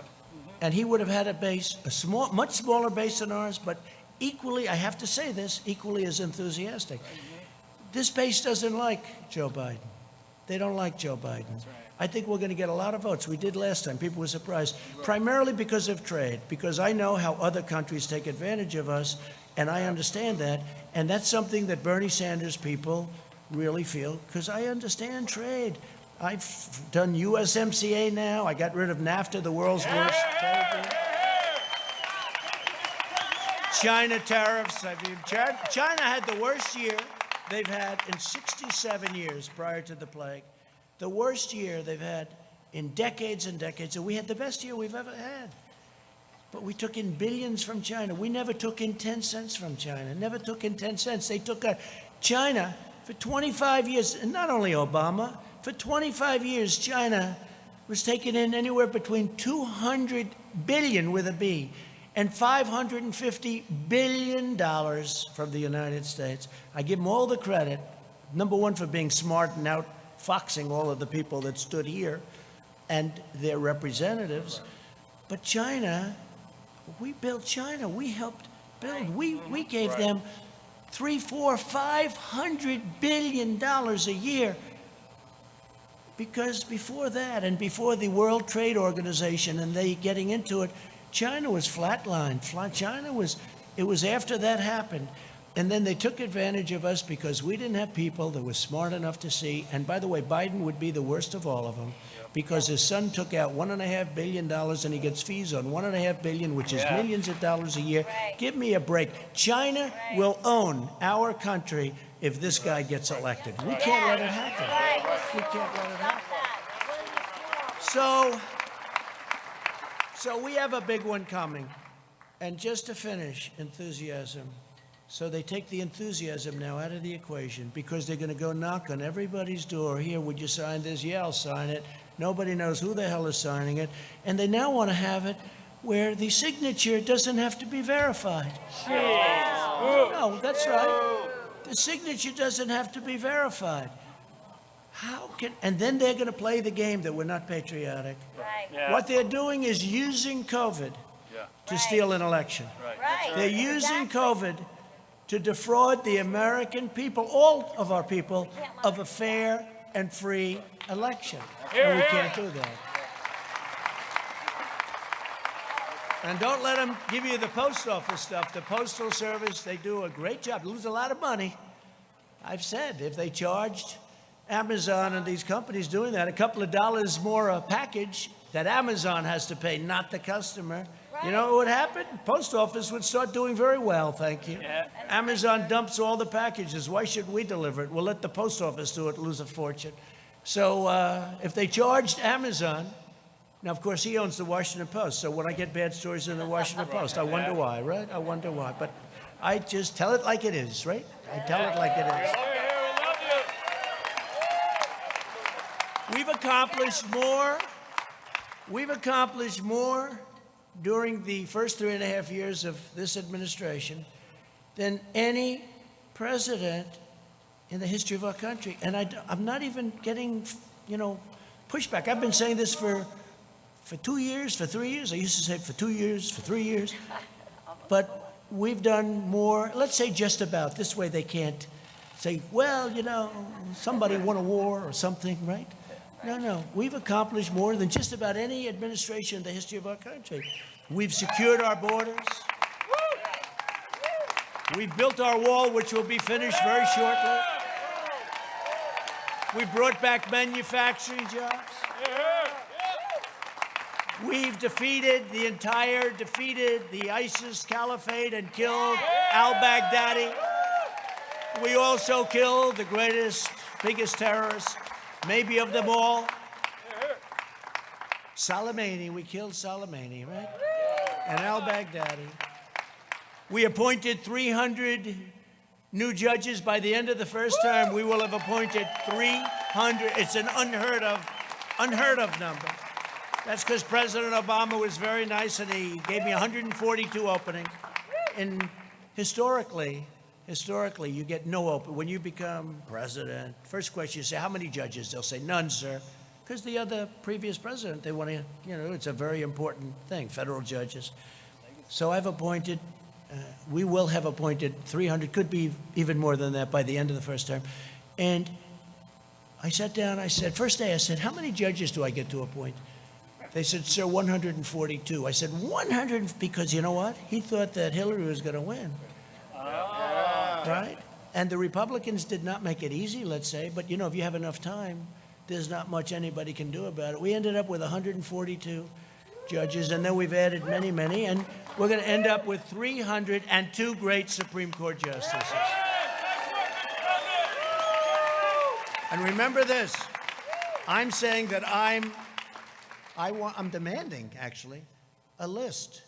And he would have had a base, much smaller base than ours, but equally, I have to say this, equally as enthusiastic. This base doesn't like Joe Biden. They don't like Joe Biden. That's right. I think we're going to get a lot of votes. We did last time. People were surprised, primarily because of trade, because I know how other countries take advantage of us, and I understand that. And that's something that Bernie Sanders people really feel, because I understand trade. I've done USMCA now. I got rid of NAFTA, the world's worst trade deal. China tariffs. I mean, China had the worst year they've had in 67 years prior to the plague. The worst year they've had in decades and decades. And we had the best year we've ever had. But we took in billions from China. We never took in 10 cents from China. Never took in 10 cents. They took China for 25 years, and not only Obama, for 25 years, China was taking in anywhere between 200 billion with a B and $550 billion from the United States. I give them all the credit, number one, for being smart and outfoxing all of the people that stood here and their representatives. But China, we built China. We helped build. We gave them $300, $400, $500 billion a year. Because before that, and before the World Trade Organization and they getting into it, China was flatlined. It was after that happened. And then they took advantage of us because we didn't have people that were smart enough to see. And by the way, Biden would be the worst of all of them because his son took out $1.5 billion and he gets fees on $1.5 billion, which is millions of dollars a year. Give me a break. China will own our country if this guy gets elected. We can't let it happen. We can't let it happen. So we have a big one coming. And just to finish, enthusiasm. So they take the enthusiasm now out of the equation because they're going to go knock on everybody's door. Here, would you sign this? Yeah, I'll sign it. Nobody knows who the hell is signing it. And they now want to have it where the signature doesn't have to be verified. No, that's right. The signature doesn't have to be verified. And then they're going to play the game that we're not patriotic. What they're doing is using COVID to steal an election. They're using COVID to defraud the American people, all of our people, of a fair and free election. And we can't do that. And don't let them give you the post office stuff. The Postal Service, they do a great job. They lose a lot of money. I've said if they charged Amazon and these companies doing that a couple of dollars more a package that Amazon has to pay, not the customer, you know what would happen? Post office would start doing very well, thank you. Amazon dumps all the packages. Why should we deliver it? We'll let the post office do it, lose a fortune. So if they charged Amazon, now, of course, he owns the Washington Post. So when I get bad stories in the Washington Post, I wonder why, right? I wonder why. But I just tell it like it is, right? I tell it like it is. We've accomplished more during the first 3.5 years of this administration than any president in the history of our country. And I'm not even getting, pushback. I've been saying this for 2 years, for 3 years. I used to say for 2 years, for 3 years. But we've done more, let's say just about. This way they can't say, well, somebody won a war or something, right? No. We've accomplished more than just about any administration in the history of our country. We've secured our borders. We've built our wall, which will be finished very shortly. We brought back manufacturing jobs. We've defeated the ISIS caliphate and killed al-Baghdadi. We also killed the greatest, biggest terrorist, maybe of them all. Soleimani, we killed Soleimani, right? And al-Baghdadi. We appointed 300 new judges. By the end of the first term, we will have appointed 300. It's an unheard of number. That's because President Obama was very nice and he gave me 142 openings. And historically, you get no open. When you become president, first question you say, how many judges? They'll say, none, sir. Because the other previous president, they want to, it's a very important thing, federal judges. So I've appointed, we will have appointed 300, could be even more than that by the end of the first term. And I sat down, first day I said, how many judges do I get to appoint? They said, sir, 142. I said, 100, because you know what? He thought that Hillary was going to win. Right? And the Republicans did not make it easy, let's say, but if you have enough time, there's not much anybody can do about it. We ended up with 142 judges, and then we've added many, many, and we're going to end up with 302 great Supreme Court justices. And remember this, I'm saying that I'm demanding, actually, a list.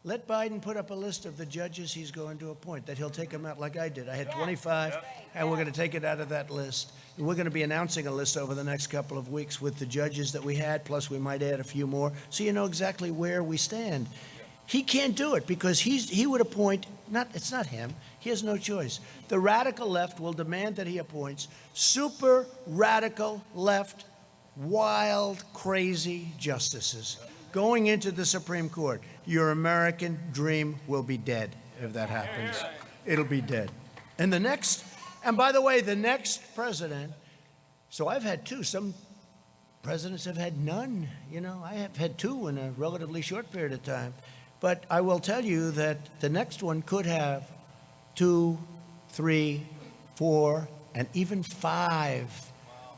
Let Biden put up a list of the judges he's going to appoint, that he'll take them out like I did. I had 25, and we're going to take it out of that list. And we're going to be announcing a list over the next couple of weeks with the judges that we had, plus we might add a few more, so you know exactly where we stand. He can't do it because he would appoint, it's not him, he has no choice. The radical left will demand that he appoints super radical left, wild, crazy justices going into the Supreme Court. Your American dream will be dead if that happens. It'll be dead. And by the way, the next president, so I've had two. Some presidents have had none. I have had two in a relatively short period of time. But I will tell you that the next one could have 2 3, 4, and even 5.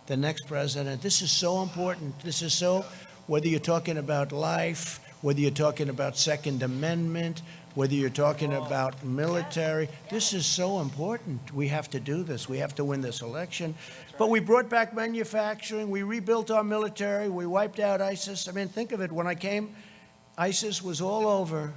The next president. This is so important. This is so, whether you're talking about life, whether you're talking about Second Amendment, whether you're talking about military, this is so important. We have to do this. We have to win this election. But we brought back manufacturing. We rebuilt our military. We wiped out ISIS. I mean, think of it. When I came, ISIS was all over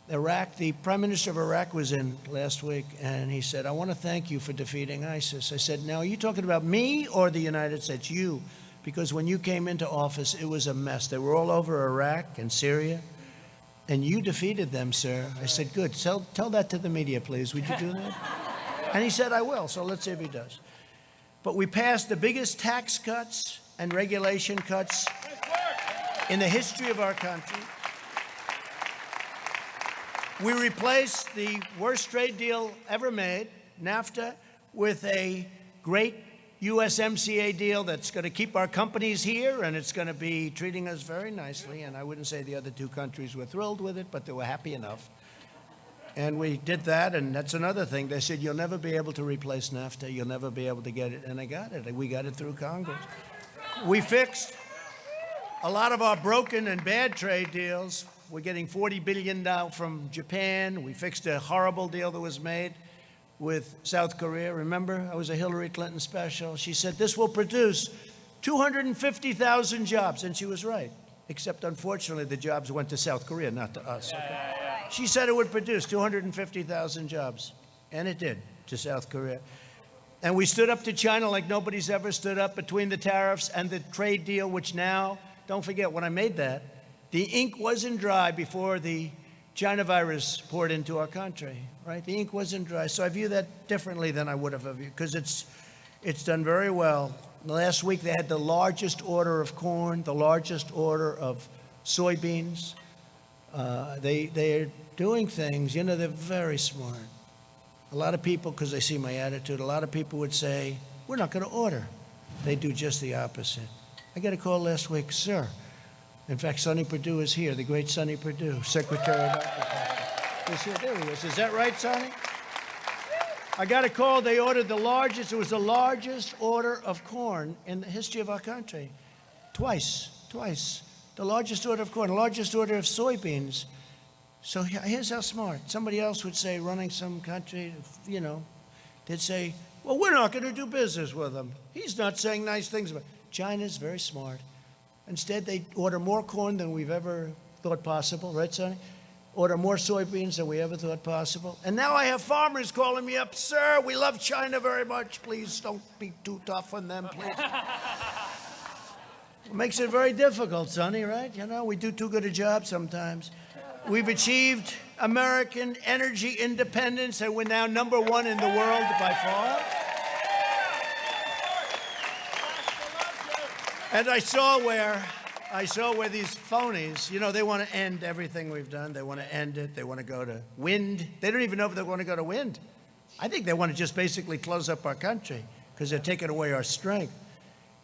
Iraq. The prime minister of Iraq was in last week, and he said, I want to thank you for defeating ISIS. I said, now, are you talking about me or the United States? You. Because when you came into office, it was a mess. They were all over Iraq and Syria, and you defeated them, sir. I said, good. Tell that to the media, please. Would you do that? And he said, I will. So let's see if he does. But we passed the biggest tax cuts and regulation cuts in the history of our country. We replaced the worst trade deal ever made, NAFTA, with a great USMCA deal that's going to keep our companies here, and it's going to be treating us very nicely. And I wouldn't say the other two countries were thrilled with it, but they were happy enough. And we did that, and that's another thing. They said, you'll never be able to replace NAFTA. You'll never be able to get it. And I got it. We got it through Congress. We fixed a lot of our broken and bad trade deals. We're getting $40 billion now from Japan. We fixed a horrible deal that was made with South Korea. Remember, I was a Hillary Clinton special. She said this will produce 250,000 jobs, and she was right. Except, unfortunately, the jobs went to South Korea, not to us. Okay? She said it would produce 250,000 jobs, and it did, to South Korea. And we stood up to China like nobody's ever stood up between the tariffs and the trade deal, which now, don't forget, when I made that, the ink wasn't dry before the China virus poured into our country, right? The ink wasn't dry. So I view that differently than I would have viewed, because it's done very well. Last week, they had the largest order of corn, the largest order of soybeans. They're doing things, you know, they're very smart. A lot of people, because they see my attitude, a lot of people would say, we're not going to order. They do just the opposite. I got a call last week, sir. In fact, Sonny Perdue is here, the great Sonny Perdue, Secretary of Agriculture. He's here. There he is. Is that right, Sonny? I got a call. They ordered the largest. It was the largest order of corn in the history of our country. Twice. The largest order of corn, the largest order of soybeans. So here's how smart. Somebody else would say, running some country, you know, they'd say, well, we're not going to do business with him. He's not saying nice things about it. China's very smart. Instead, they order more corn than we've ever thought possible, right, Sonny? Order more soybeans than we ever thought possible. And now I have farmers calling me up, sir, we love China very much. Please don't be too tough on them, please. It makes it very difficult, Sonny, right? You know, we do too good a job sometimes. We've achieved American energy independence, and we're now #1 in the world by far. And I saw where these phonies, you know, they want to end everything we've done. They want to end it. They want to go to wind. They don't even know if they want to go to wind. I think they want to just basically close up our country because they're taking away our strength.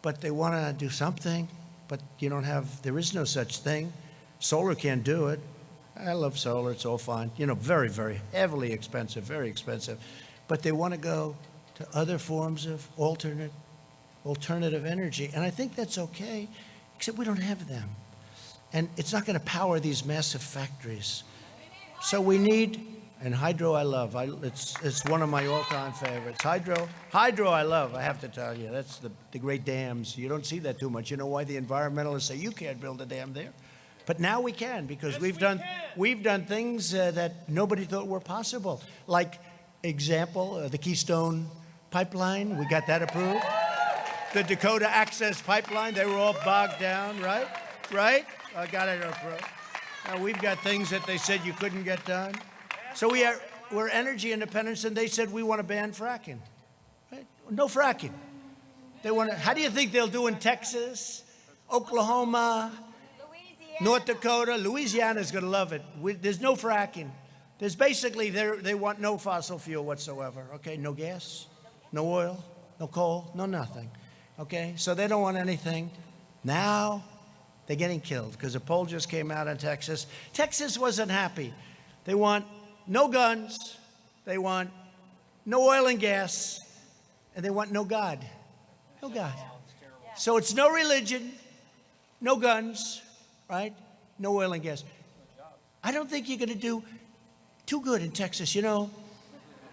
But they want to do something, but there is no such thing. Solar can't do it. I love solar. It's all fine. You know, very, very heavily expensive, very expensive. But they want to go to other forms of alternative energy. And I think that's okay, except we don't have them. And it's not going to power these massive factories. So we need, and hydro I love. It's one of my all-time favorites. Hydro I love, I have to tell you. That's the great dams. You don't see that too much. You know why the environmentalists say you can't build a dam there? But now we can, because we've done things that nobody thought were possible. Like, example, the Keystone Pipeline, we got that approved. The Dakota Access Pipeline, they were all bogged down, right? Right? I got it approved. Now, we've got things that they said you couldn't get done. So we're energy independent, and they said we want to ban fracking. Right? No fracking. They want to. How do you think they'll do in Texas, Oklahoma, North Dakota? Louisiana's going to love it. There's no fracking. There's basically, they want no fossil fuel whatsoever. Okay, no gas, no oil, no coal, no nothing. Okay, so they don't want anything. Now they're getting killed because a poll just came out in Texas. Texas wasn't happy. They want no guns. They want no oil and gas, and they want no God. No God. So it's no religion, no guns, right? No oil and gas. I don't think you're going to do too good in Texas. You know,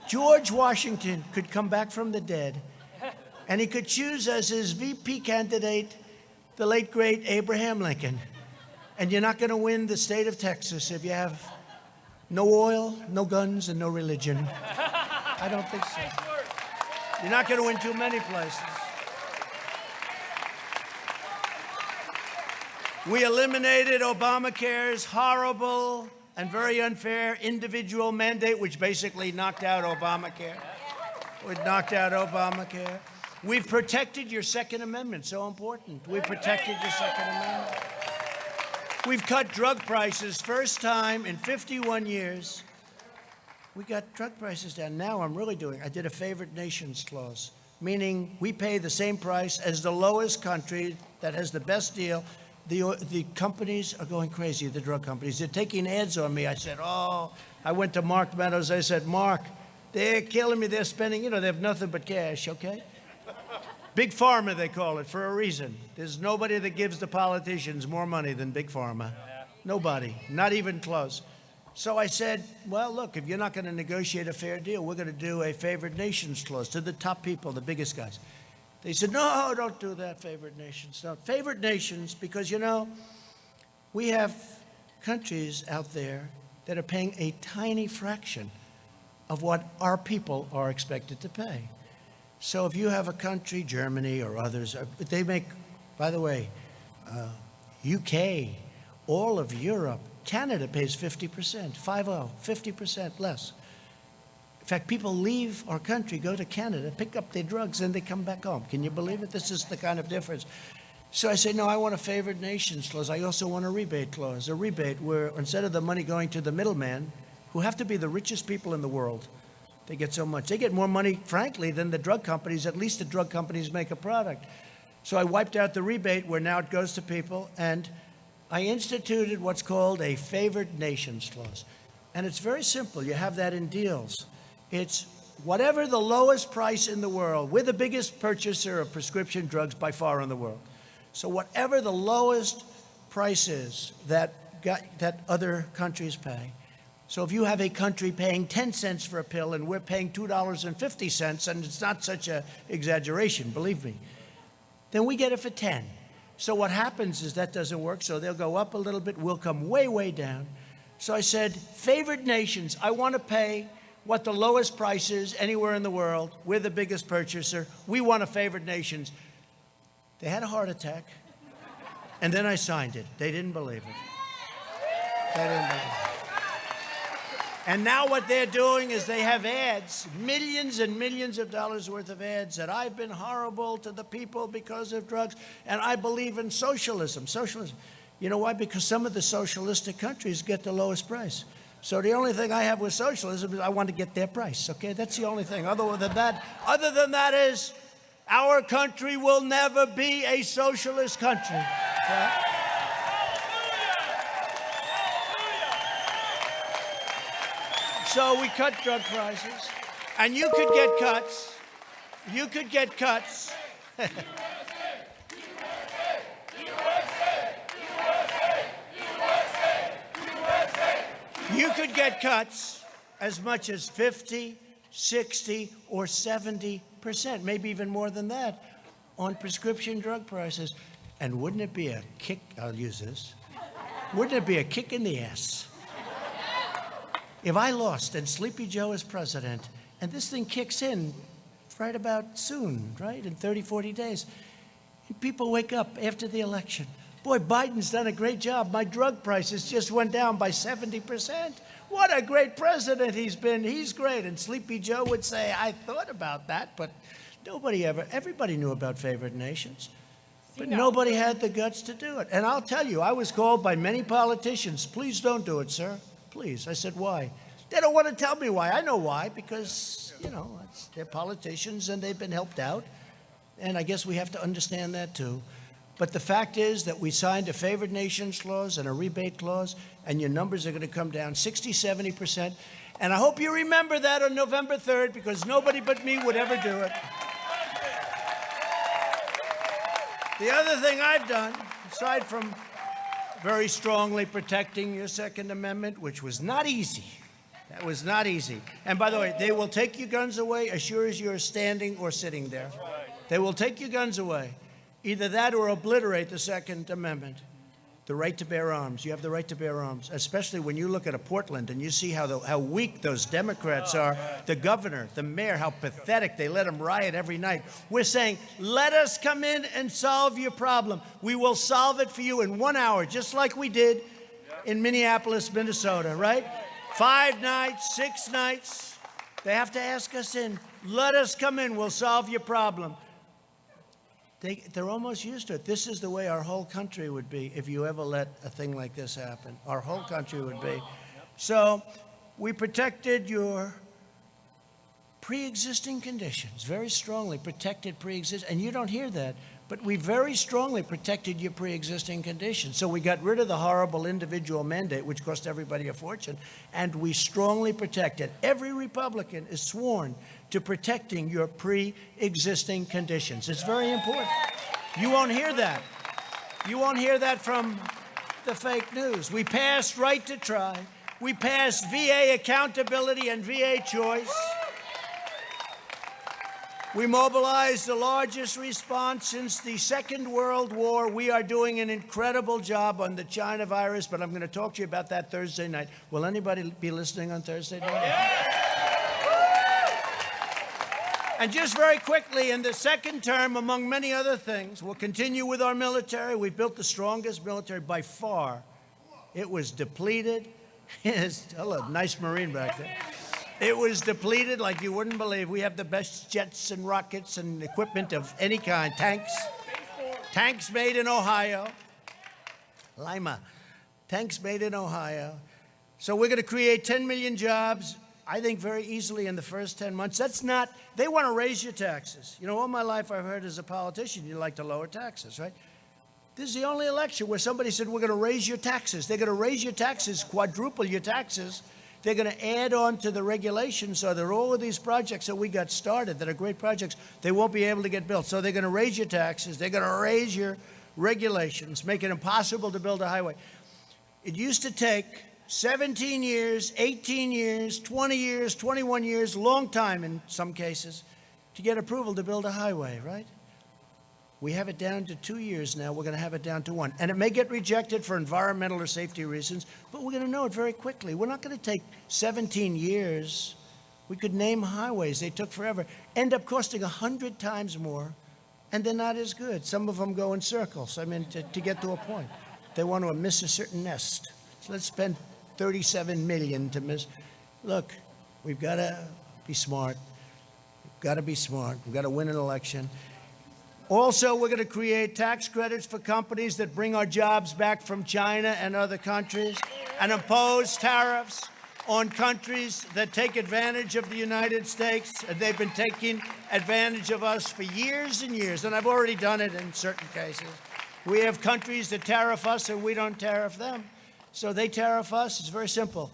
George Washington could come back from the dead, and he could choose as his VP candidate the late, great Abraham Lincoln. And you're not going to win the state of Texas if you have no oil, no guns, and no religion. I don't think so. You're not going to win too many places. We eliminated Obamacare's horrible and very unfair individual mandate, which basically knocked out Obamacare. It knocked out Obamacare. We've protected your Second Amendment, so important. We've protected your Second Amendment. We've cut drug prices, first time in 51 years. We got drug prices down. Now I did a favored nations clause, meaning we pay the same price as the lowest country that has the best deal. The companies are going crazy, the drug companies. They're taking ads on me. I said, oh, I went to Mark Meadows. I said, Mark, they're killing me. They're spending, they have nothing but cash, okay? Big Pharma, they call it, for a reason. There's nobody that gives the politicians more money than Big Pharma. Nobody, not even close. So I said, well, look, if you're not going to negotiate a fair deal, we're going to do a favored nations clause to the top people, the biggest guys. They said, no, don't do that, favored nations. Don't. Favored nations, because, we have countries out there that are paying a tiny fraction of what our people are expected to pay. So if you have a country, Germany or others, they make, by the way, UK, all of Europe, Canada pays 50%, 50% less. In fact, people leave our country, go to Canada, pick up their drugs, and they come back home. Can you believe it? This is the kind of difference. So I said, no, I want a favored nations clause. I also want a rebate clause, a rebate where instead of the money going to the middleman, who have to be the richest people in the world, they get so much. They get more money, frankly, than the drug companies. At least the drug companies make a product. So I wiped out the rebate where now it goes to people, and I instituted what's called a favored nations clause. And it's very simple. You have that in deals. It's whatever the lowest price in the world. We're the biggest purchaser of prescription drugs by far in the world. So whatever the lowest price is that other countries pay. So if you have a country paying 10 cents for a pill and we're paying $2.50, and it's not such an exaggeration, believe me, then we get it for 10. So what happens is that doesn't work, so they'll go up a little bit, we'll come way, way down. So I said, favored nations, I want to pay what the lowest price is anywhere in the world. We're the biggest purchaser. We want a favored nations. They had a heart attack, and then I signed it. They didn't believe it. They didn't believe it. And now what they're doing is they have ads, millions and millions of dollars worth of ads, that I've been horrible to the people because of drugs, and I believe in socialism. Socialism. You know why? Because some of the socialistic countries get the lowest price. So the only thing I have with socialism is I want to get their price, okay? That's the only thing. Other than that is our country will never be a socialist country. Right? So we cut drug prices, and you could get cuts. You could get cuts. You could get cuts as much as 50, 60, or 70%, maybe even more than that, on prescription drug prices. And wouldn't it be a kick, I'll use this, wouldn't it be a kick in the ass if I lost and Sleepy Joe is president, and this thing kicks in right about soon, right, in 30, 40 days, and people wake up after the election. Boy, Biden's done a great job. My drug prices just went down by 70%. What a great president he's been. He's great. And Sleepy Joe would say, I thought about that, but everybody knew about favored nations. But nobody had the guts to do it. And I'll tell you, I was called by many politicians, please don't do it, sir. Please. I said, why? They don't want to tell me why. I know why, because, they're politicians and they've been helped out. And I guess we have to understand that too. But the fact is that we signed a favored nations clause and a rebate clause, and your numbers are going to come down 60, 70%. And I hope you remember that on November 3rd, because nobody but me would ever do it. The other thing I've done, aside from very strongly protecting your Second Amendment, which was not easy. That was not easy. And by the way, they will take your guns away as sure as you're standing or sitting there. They will take your guns away. Either that or obliterate the Second Amendment. The right to bear arms. You have the right to bear arms, especially when you look at a Portland and you see how weak those Democrats are. The governor, the mayor, how pathetic. They let them riot every night. We're saying, let us come in and solve your problem. We will solve it for you in 1 hour, just like we did in Minneapolis, Minnesota, right? 5 nights, 6 nights. They have to ask us in. Let us come in. We'll solve your problem. They're almost used to it. This is the way our whole country would be if you ever let a thing like this happen. Our whole country would be. So we protected your pre-existing conditions, very strongly protected pre-existing, and you don't hear that, but we very strongly protected your pre-existing conditions. So we got rid of the horrible individual mandate, which cost everybody a fortune, and we strongly protected. Every Republican is sworn to protecting your pre-existing conditions. It's very important. You won't hear that. You won't hear that from the fake news. We passed right to try. We passed VA accountability and VA choice. We mobilized the largest response since the Second World War. We are doing an incredible job on the China virus, but I'm going to talk to you about that Thursday night. Will anybody be listening on Thursday night? Yeah. And just very quickly, in the second term, among many other things, we'll continue with our military. We built the strongest military by far. It was depleted. Hello, nice Marine back there. It was depleted like you wouldn't believe. We have the best jets and rockets and equipment of any kind. Tanks made in Ohio. Lima. Tanks made in Ohio. So we're going to create 10 million jobs, I think very easily in the first 10 months. That's not, they want to raise your taxes. You know, all my life I've heard as a politician, you like to lower taxes, right? This is the only election where somebody said, we're going to raise your taxes. They're going to raise your taxes, quadruple your taxes. They're going to add on to the regulations so that all of these projects that we got started that are great projects, they won't be able to get built. So they're going to raise your taxes. They're going to raise your regulations, make it impossible to build a highway. It used to take 17 years, 18 years, 20 years, 21 years, long time in some cases, to get approval to build a highway, right? We have it down to 2 years now. We're going to have it down to 1. And it may get rejected for environmental or safety reasons, but we're going to know it very quickly. We're not going to take 17 years. We could name highways. They took forever. End up costing 100 times more, and they're not as good. Some of them go in circles, I mean, to get to a point. They want to miss a certain nest. So let's spend $37 million to miss. Look, we've got to be smart. We've got to be smart. We've got to win an election. Also, we're going to create tax credits for companies that bring our jobs back from China and other countries and impose tariffs on countries that take advantage of the United States. And they've been taking advantage of us for years and years, and I've already done it in certain cases. We have countries that tariff us and we don't tariff them. So they tariff us. It's very simple.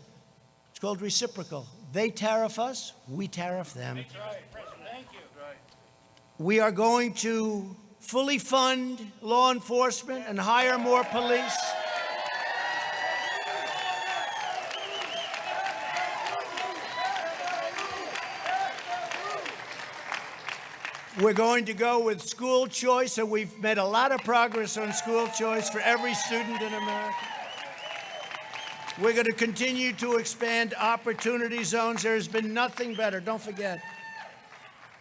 It's called reciprocal. They tariff us, we tariff them. That's right, President. Thank you. Right. We are going to fully fund law enforcement and hire more police. We're going to go with school choice, and we've made a lot of progress on school choice for every student in America. We're going to continue to expand opportunity zones. There's been nothing better. Don't forget,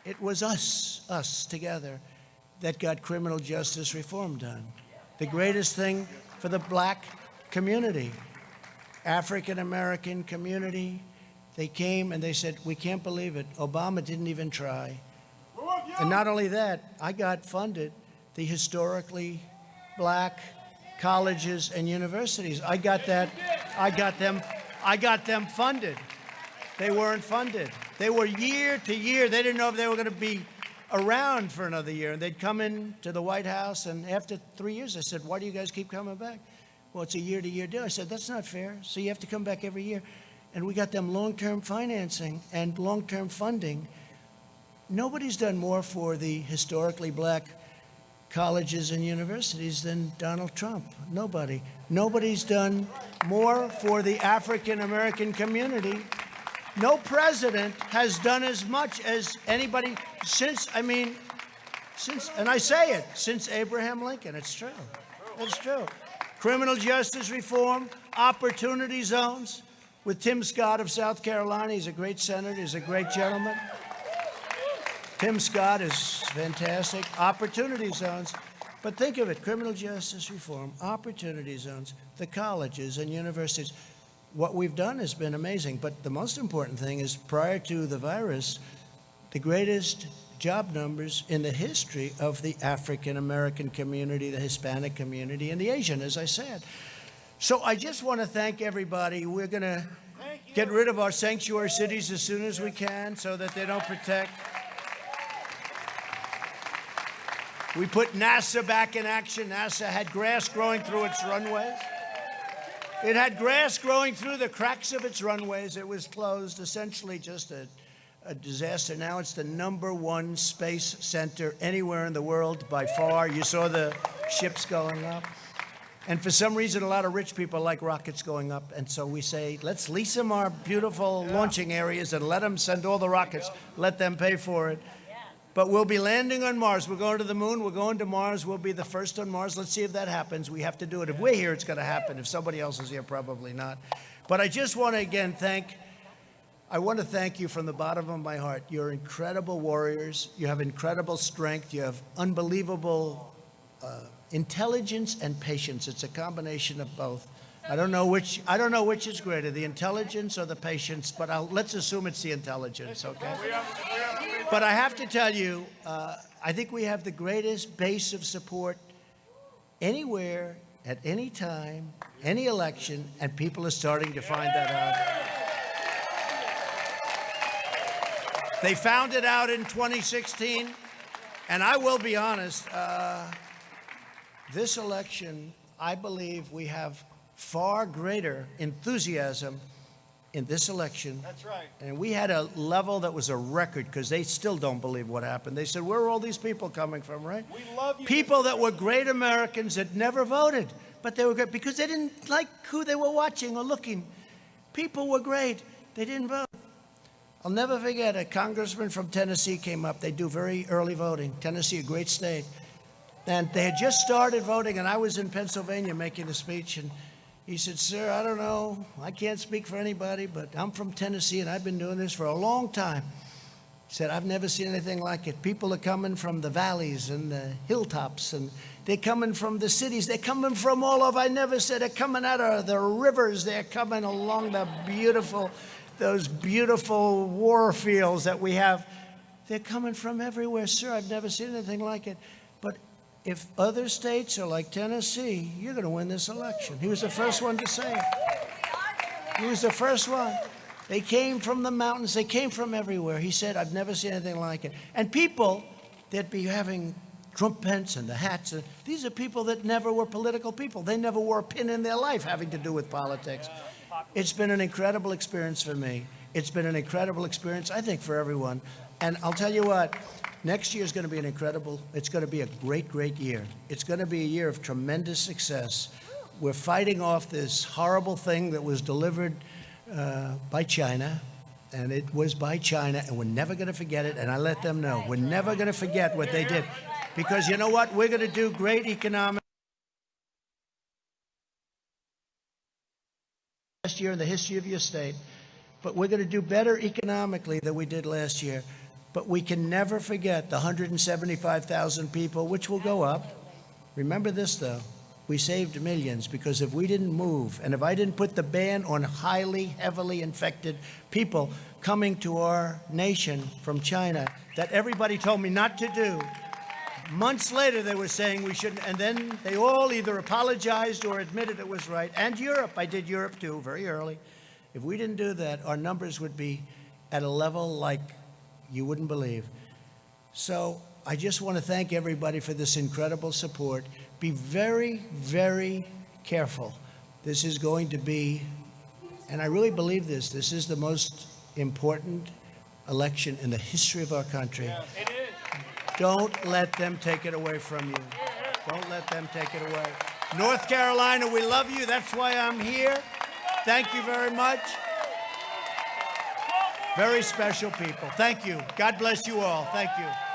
it was us together, that got criminal justice reform done. The greatest thing for the black community, African-American community. They came and they said, we can't believe it. Obama didn't even try. And not only that, I got funded the historically black colleges and universities. I got them funded. They weren't funded. They were year to year. They didn't know if they were going to be around for another year. And they'd come in to the White House, and after 3 years, I said, why do you guys keep coming back? Well, it's a year-to-year deal. I said, that's not fair. So you have to come back every year. and we got them long-term financing and long-term funding. Nobody's done more for the historically black colleges and universities than Donald Trump. Nobody. Nobody's done more for the African American community. No president has done as much as anybody since, and I say it, since Abraham Lincoln. It's true. It's true. Criminal justice reform, opportunity zones with Tim Scott of South Carolina. He's a great senator. He's a great gentleman. Tim Scott is fantastic. Opportunity zones. But think of it, criminal justice reform, opportunity zones, the colleges and universities. What we've done has been amazing. But the most important thing is, prior to the virus, the greatest job numbers in the history of the African American community, the Hispanic community, and the Asian, as I said. So I just want to thank everybody. We're going to get rid of our sanctuary cities as soon as we can so that they don't protect. We put NASA back in action. NASA had grass growing through its runways. It had grass growing through the cracks of its runways. It was closed, essentially just a disaster. Now it's the #1 space center anywhere in the world by far. You saw the ships going up. And for some reason, a lot of rich people like rockets going up. And so we say, let's lease them our beautiful launching areas and let them send all the rockets. Let them pay for it. But we'll be landing on Mars. We're going to the moon. We're going to Mars. We'll be the first on Mars. Let's see if that happens. We have to do it. If we're here, it's going to happen. If somebody else is here, probably not. But I just want to, again, thank you from the bottom of my heart. You're incredible warriors. You have incredible strength. You have unbelievable intelligence and patience. It's a combination of both. I don't know which is greater, the intelligence or the patience, but let's assume it's the intelligence, okay? But I have to tell you, I think we have the greatest base of support anywhere, at any time, any election, and people are starting to find that out. They found it out in 2016, and I will be honest, this election, I believe we have far greater enthusiasm in this election. That's right. And we had a level that was a record because they still don't believe what happened. They said, where are all these people coming from, right? We love you. People that were great Americans that never voted, but they were great because they didn't like who they were watching or looking. People were great. They didn't vote. I'll never forget, a congressman from Tennessee came up. They do very early voting. Tennessee, a great state. And they had just started voting, and I was in Pennsylvania making a speech, and he said, sir, I don't know, I can't speak for anybody, but I'm from Tennessee, and I've been doing this for a long time. He said, I've never seen anything like it. People are coming from the valleys and the hilltops, and they're coming from the cities. They're coming from all over. I never said they're coming out of the rivers. They're coming along those beautiful war fields that we have. They're coming from everywhere. Sir, I've never seen anything like it. But if other states are like Tennessee, you're going to win this election. He was the first one to say it. He was the first one. They came from the mountains. They came from everywhere. He said, I've never seen anything like it. And people that be having Trump Pence and the hats, these are people that never were political people. They never wore a pin in their life having to do with politics. It's been an incredible experience for me. It's been an incredible experience, I think, for everyone. And I'll tell you what, next year is going to be it's going to be a great, great year. It's going to be a year of tremendous success. We're fighting off this horrible thing that was delivered by China, and it was by China, and we're never going to forget it, and I let them know. We're never going to forget what they did, because you know what? We're going to do great economic last year in the history of your state, but we're going to do better economically than we did last year. But we can never forget the 175,000 people, which will go up. Remember this, though. We saved millions, because if we didn't move, and if I didn't put the ban on heavily infected people coming to our nation from China, that everybody told me not to do, months later they were saying we shouldn't, and then they all either apologized or admitted it was right. And Europe, I did Europe too, very early. If we didn't do that, our numbers would be at a level like you wouldn't believe. So I just want to thank everybody for this incredible support. Be very, very careful. This is going to be and I really believe this, this is the most important election in the history of our country. It is. Don't let them take it away from you. Don't let them take it away. North Carolina, we love you. That's why I'm here. Thank you very much. Very special people. Thank you. God bless you all. Thank you.